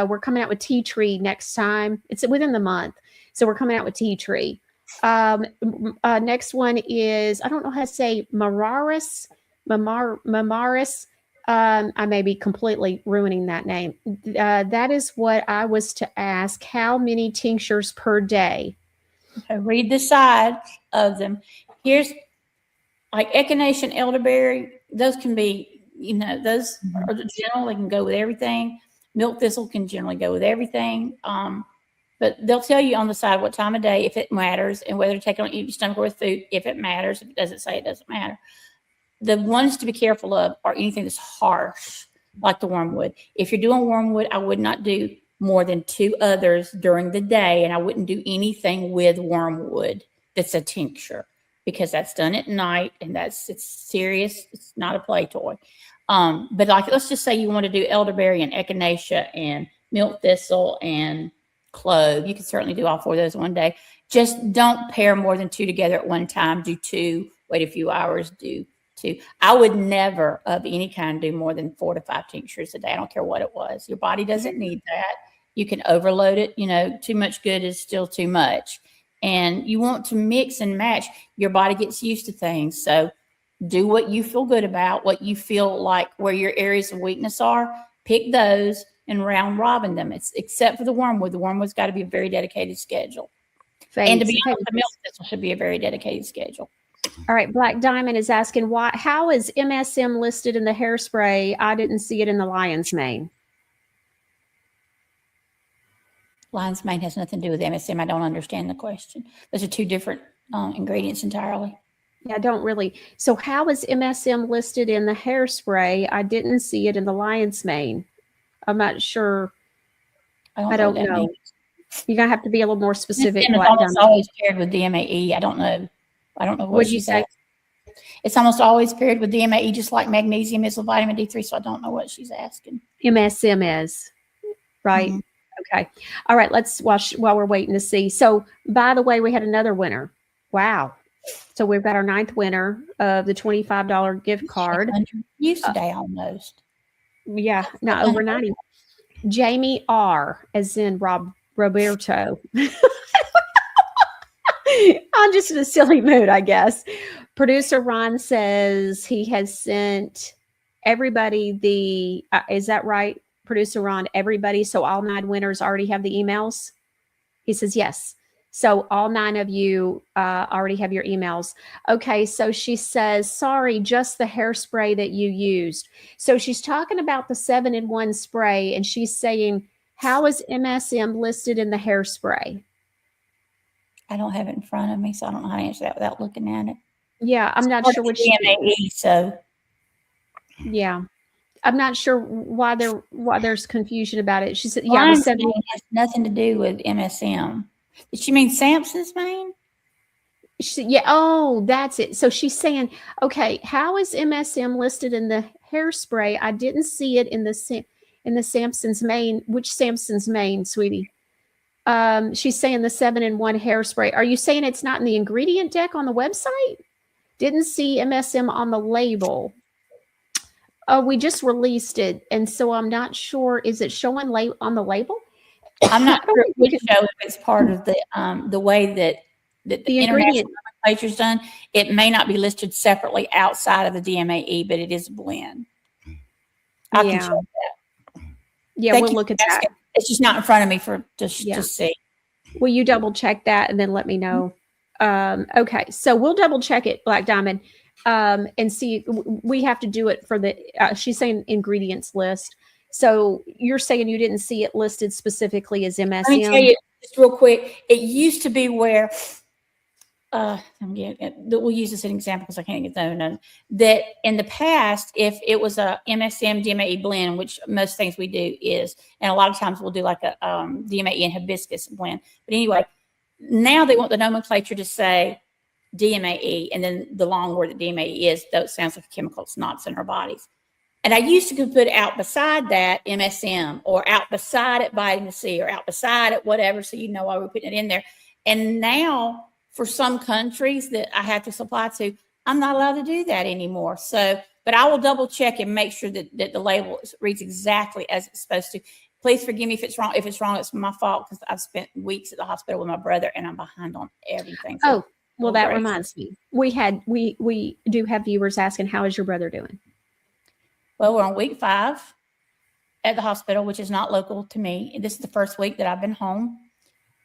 We're coming out with tea tree next time. It's within the month. So we're coming out with tea tree. Next one is, I don't know how to say Mamaris. I may be completely ruining that name. That is what I was to ask. How many tinctures per day? Okay, read the sides of them. Here's like echinacea, elderberry. Those can be, those are generally can go with everything. Milk thistle can generally go with everything. But they'll tell you on the side what time of day, if it matters, and whether to take it on an empty stomach or with food, if it matters. If it doesn't say, it doesn't matter. The ones to be careful of are anything that's harsh, like the wormwood. If you're doing wormwood, I would not do more than 2 others during the day, and I wouldn't do anything with wormwood that's a tincture, because that's done at night, and it's serious. It's not a play toy. But like, let's just say you want to do elderberry and echinacea and milk thistle and clove. You can certainly do all 4 of those one day. Just don't pair more than 2 together at one time. Do 2, wait a few hours, do 2. I would never of any kind do more than 4 to 5 tinctures a day. I don't care what it was. Your body doesn't need that. You can overload it. Too much good is still too much. And you want to mix and match. Your body gets used to things. So do what you feel good about, what you feel like where your areas of weakness are. Pick those and round robin them. It's except for the wormwood. The wormwood's got to be a very dedicated schedule. And to be honest, the milk thistle should be a very dedicated schedule. All right. Black Diamond is asking, how is MSM listed in the hairspray? I didn't see it in the lion's mane. Lion's mane has nothing to do with MSM. I don't understand the question. Those are 2 different ingredients entirely. Yeah, I don't really. So how is MSM listed in the hairspray? I didn't see it in the lion's mane. I'm not sure. I don't know. Means. You're going to have to be a little more specific. It's almost always paired with DMAE. I don't know what you say. It's almost always paired with DMAE, just like magnesium is with vitamin D3. So I don't know what she's asking. MSM is, right? Mm-hmm. Okay. All right. Let's watch while we're waiting to see. So, by the way, we had another winner. Wow. So we've got our 9th winner of the $25 gift card. Used today almost. Yeah, not over 90. Jamie R, as in Roberto. I'm just in a silly mood, I guess. Producer Ron says he has sent everybody is that right, Producer Ron? Everybody, so all 9 winners already have the emails? He says yes. So all 9 of you already have your emails. Okay, so she says, sorry, just the hairspray that you used. So she's talking about the 7-in-1 spray, and she's saying, how is MSM listed in the hairspray? I don't have it in front of me, so I don't know how to answer that without looking at it. Yeah, I'm not sure which. DMAE, so. Yeah. I'm not sure why there's confusion about it. She said, yeah, Lion's mane has nothing to do with MSM. Did she mean Samson's mane? Yeah. Oh, that's it. So she's saying, okay, how is MSM listed in the hairspray? I didn't see it in the Samson's mane. Which Samson's mane, sweetie? She's saying the 7-in-1 hairspray. Are you saying it's not in the ingredient deck on the website? Didn't see MSM on the label. Oh, we just released it, and so I'm not sure. Is it showing on the label? I'm not sure it would show if it's part of the way that the ingredient nomenclature is done. It may not be listed separately outside of the DMAE, but it is a blend. I can show that. Yeah, we'll look at that. It's just not in front of me for to see. Will you double check that and then let me know? Okay, so we'll double check it, Black Diamond. and see, we have to do it for the, she's saying ingredients list. So you're saying you didn't see it listed specifically as MSM? Let me tell you just real quick. It used to be where, we'll use this as an example because I can't get that. That in the past, if it was a MSM DMAE blend, which most things we do is, and a lot of times we'll do like a DMAE and hibiscus blend. But anyway, now they want the nomenclature to say DMAE, and then the long word that DMAE is, though it sounds like a chemical, it's not, it's in our bodies. And I used to put out beside that MSM, or out beside it vitamin C, or out beside it whatever, so you know why we're putting it in there. And now, for some countries that I have to supply to, I'm not allowed to do that anymore. So, but I will double check and make sure that the label reads exactly as it's supposed to. Please forgive me if it's wrong. If it's wrong, it's my fault, because I've spent weeks at the hospital with my brother and I'm behind on everything. So, well, that reminds me. We do have viewers asking, how is your brother doing? Well, we're on week 5 at the hospital, which is not local to me. This is the first week that I've been home.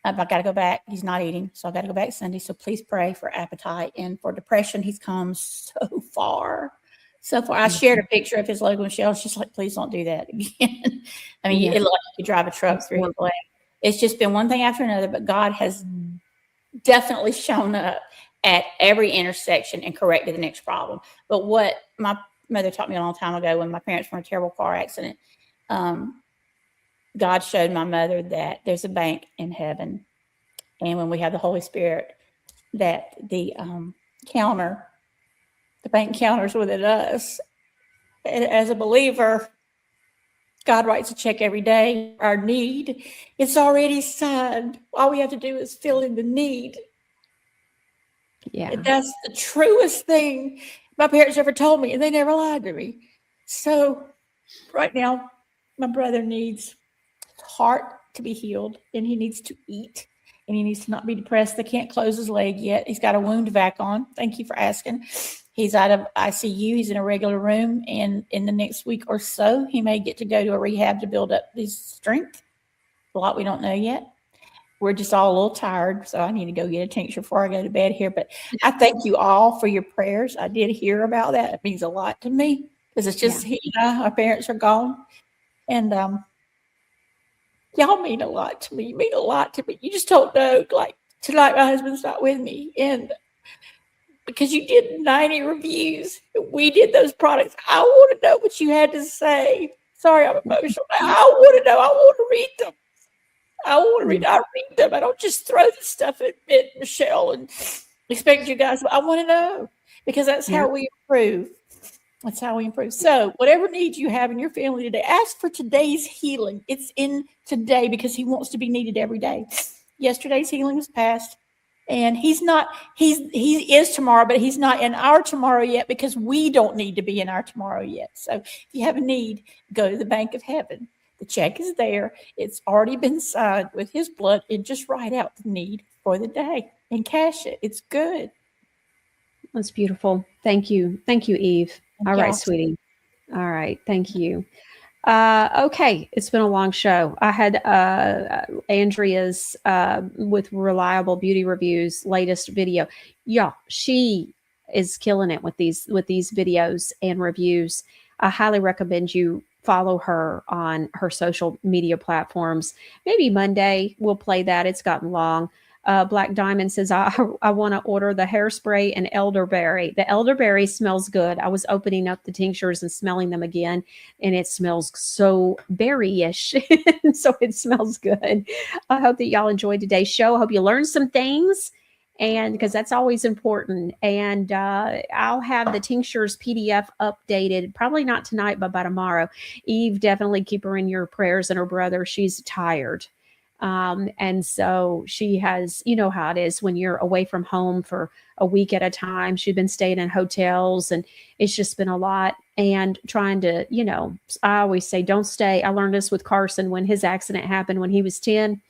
I got to go back. He's not eating, so I got to go back Sunday. So please pray for appetite, and for depression. He's come so far. So far. I shared a picture of his logo, and Shell's just like, please don't do that again. I mean, it looks like you drive a truck through his leg. It's just been one thing after another, but God has definitely shown up at every intersection and corrected the next problem. But what my mother taught me a long time ago, when my parents were in a terrible car accident, God showed my mother that there's a bank in heaven. And when we have the Holy Spirit, that the bank counter's within us. And as a believer, God writes a check every day. Our need, it's already signed. All we have to do is fill in the need. Yeah. And that's the truest thing my parents ever told me, and they never lied to me. So right now, my brother needs heart to be healed, and he needs to eat, and he needs to not be depressed. They can't close his leg yet. He's got a wound vac on. Thank you for asking. He's out of ICU. He's in a regular room, and in the next week or so, he may get to go to a rehab to build up his strength. A lot we don't know yet. We're just all a little tired, so I need to go get a tincture before I go to bed here. But I thank you all for your prayers. I did hear about that. It means a lot to me, because it's just he and I, our parents are gone. And y'all mean a lot to me. You mean a lot to me. You just don't know. Like tonight, my husband's not with me, and because you did 90 reviews, we did those products. I want to know what you had to say. Sorry, I'm emotional. I want to know. I want to read them. I want to read. I read them. I don't just throw the stuff at Michelle and expect you guys. I want to know, because that's how we improve. That's how we improve. So whatever needs you have in your family today, ask for today's healing. It's in today, because he wants to be needed every day. Yesterday's healing was past, and he is tomorrow, but he's not in our tomorrow yet, because we don't need to be in our tomorrow yet. So if you have a need, go to the bank of heaven. The check is there. It's already been signed with his blood, and just write out the need for the day and cash it. It's good. That's beautiful. Thank you. Thank you, Eve. All right, sweetie. All right. Thank you. Okay. It's been a long show. I had Andrea's with Reliable Beauty Reviews latest video. Yeah, she is killing it with these videos and reviews. I highly recommend you follow her on her social media platforms. Maybe Monday we'll play that. It's gotten long. Black Diamond says, I want to order the hairspray and elderberry. The elderberry smells good. I was opening up the tinctures and smelling them again, and it smells so berry-ish. So it smells good. I hope that y'all enjoyed today's show. I hope you learned some things, and because that's always important. And I'll have the tinctures PDF updated, probably not tonight, but by tomorrow. Eve, definitely keep her in your prayers, and her brother. She's tired. And so she has, you know how it is when you're away from home for a week at a time. She's been staying in hotels, and it's just been a lot. And trying to, you know, I always say, don't stay. I learned this with Carson when his accident happened when he was 10.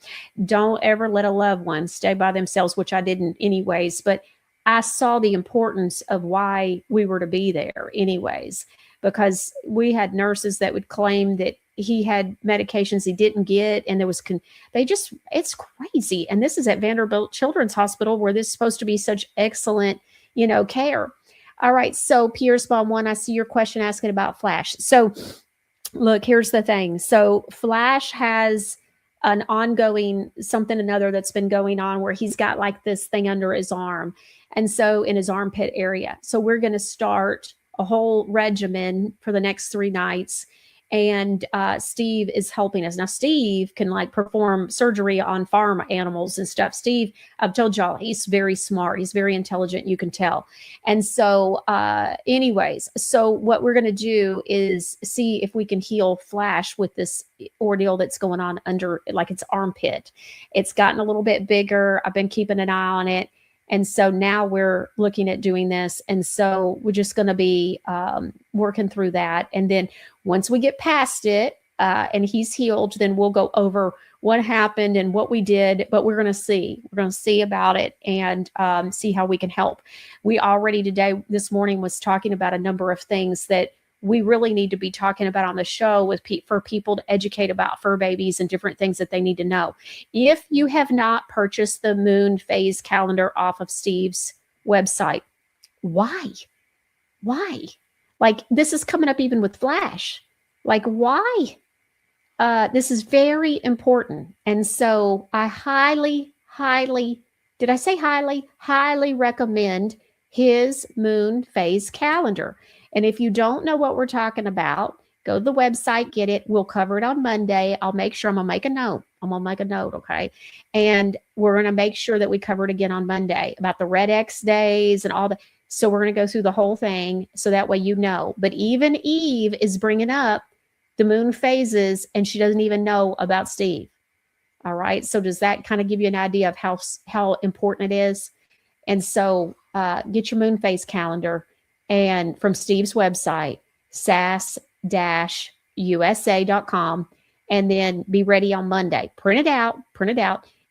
Don't ever let a loved one stay by themselves, which I didn't anyways. But I saw the importance of why we were to be there anyways, because we had nurses that would claim that he had medications he didn't get, and there was it's crazy. And this is at Vanderbilt Children's Hospital, where this is supposed to be such excellent, you know, care. All right. So Pierce Bomb 1, I see your question asking about Flash. So look, here's the thing. So Flash has an ongoing something another that's been going on where he's got like this thing under his arm. And so in his armpit area. So we're going to start a whole regimen for the next 3 nights. And Steve is helping us. Now, Steve can like perform surgery on farm animals and stuff. Steve, I've told y'all, he's very smart. He's very intelligent. You can tell. And so anyways, so what we're going to do is see if we can heal Flash with this ordeal that's going on under like its armpit. It's gotten a little bit bigger. I've been keeping an eye on it. And so now we're looking at doing this. And so we're just going to be working through that. And then once we get past it and he's healed, then we'll go over what happened and what we did. But we're going to see. We're going to see about it and see how we can help. We already today, this morning, was talking about a number of things that we really need to be talking about on the show with for people to educate about fur babies and different things that they need to know. If you have not purchased the moon phase calendar off of Steve's website, why? Like this is coming up even with Flash. Like why? This is very important. And so I highly recommend his moon phase calendar. And if you don't know what we're talking about, go to the website, get it. We'll cover it on Monday. I'll make sure I'm going to make a note. Okay? And we're going to make sure that we cover it again on Monday about the Red X days and all that. So we're going to go through the whole thing so that way you know. But even Eve is bringing up the moon phases and she doesn't even know about Steve. All right? So does that kind of give you an idea of how important it is? And so get your moon phase calendar. And from Steve's website, sas-usa.com, and then be ready on Monday. Print it out,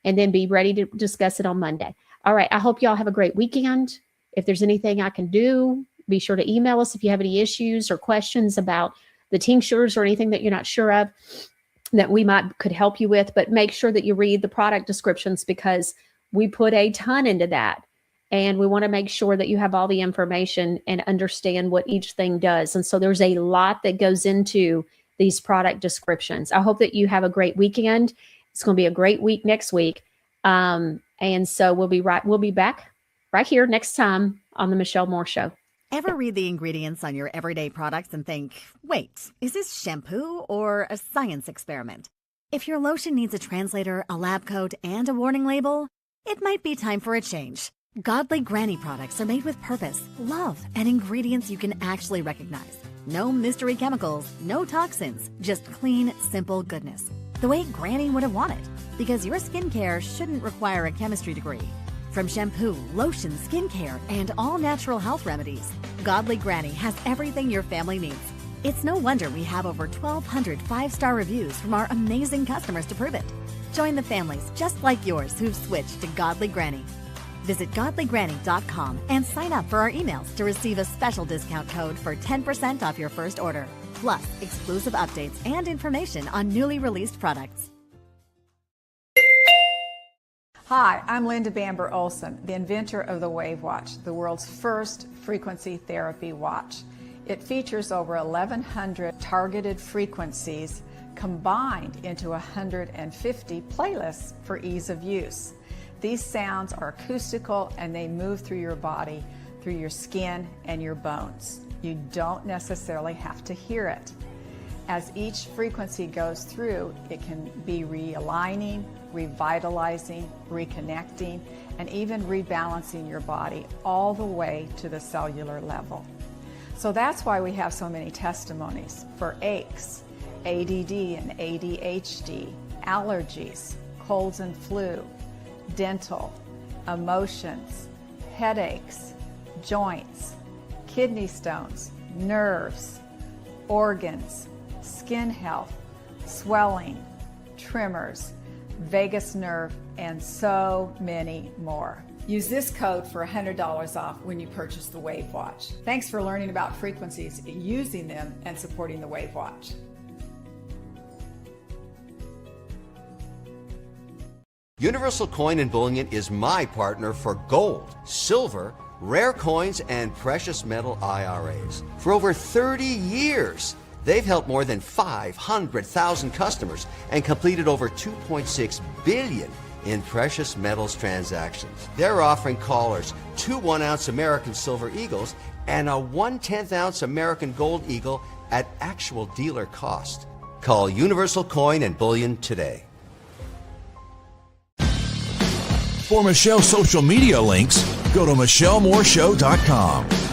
and then be ready to discuss it on Monday. All right. I hope y'all have a great weekend. If there's anything I can do, be sure to email us if you have any issues or questions about the tinctures or anything that you're not sure of that we could help you with. But make sure that you read the product descriptions because we put a ton into that. And we want to make sure that you have all the information and understand what each thing does. And so there's a lot that goes into these product descriptions. I hope that you have a great weekend. It's going to be a great week next week. And so we'll be back right here next time on the Michelle Moore Show. Ever read the ingredients on your everyday products and think, wait, is this shampoo or a science experiment? If your lotion needs a translator, a lab coat, and a warning label, it might be time for a change. Godly Granny products are made with purpose, love, and ingredients you can actually recognize. No mystery chemicals, no toxins, just clean, simple goodness. The way Granny would have wanted. Because your skincare shouldn't require a chemistry degree. From shampoo, lotion, skincare, and all natural health remedies, Godly Granny has everything your family needs. It's no wonder we have over 1,200 5-star reviews from our amazing customers to prove it. Join the families just like yours who've switched to Godly Granny. Visit godlygranny.com and sign up for our emails to receive a special discount code for 10% off your first order, plus exclusive updates and information on newly released products. Hi, I'm Linda Bamber Olson, the inventor of the Wave Watch, the world's first frequency therapy watch. It features over 1,100 targeted frequencies combined into 150 playlists for ease of use. These sounds are acoustical and they move through your body, through your skin and your bones. You don't necessarily have to hear it. As each frequency goes through, it can be realigning, revitalizing, reconnecting, and even rebalancing your body all the way to the cellular level. So that's why we have so many testimonies for aches, ADD and ADHD, allergies, colds and flu, dental, emotions, headaches, joints, kidney stones, nerves, organs, skin health, swelling, tremors, vagus nerve, and so many more. Use this code for $100 off when you purchase the Wave Watch. Thanks for learning about frequencies, using them, and supporting the Wave Watch. Universal Coin and Bullion is my partner for gold, silver, rare coins, and precious metal IRAs. For over 30 years, they've helped more than 500,000 customers and completed over $2.6 billion in precious metals transactions. They're offering callers 2 1-ounce American Silver Eagles and a 1/10 ounce American Gold Eagle at actual dealer cost. Call Universal Coin and Bullion today. For Michelle's social media links, go to michellemooreshow.com.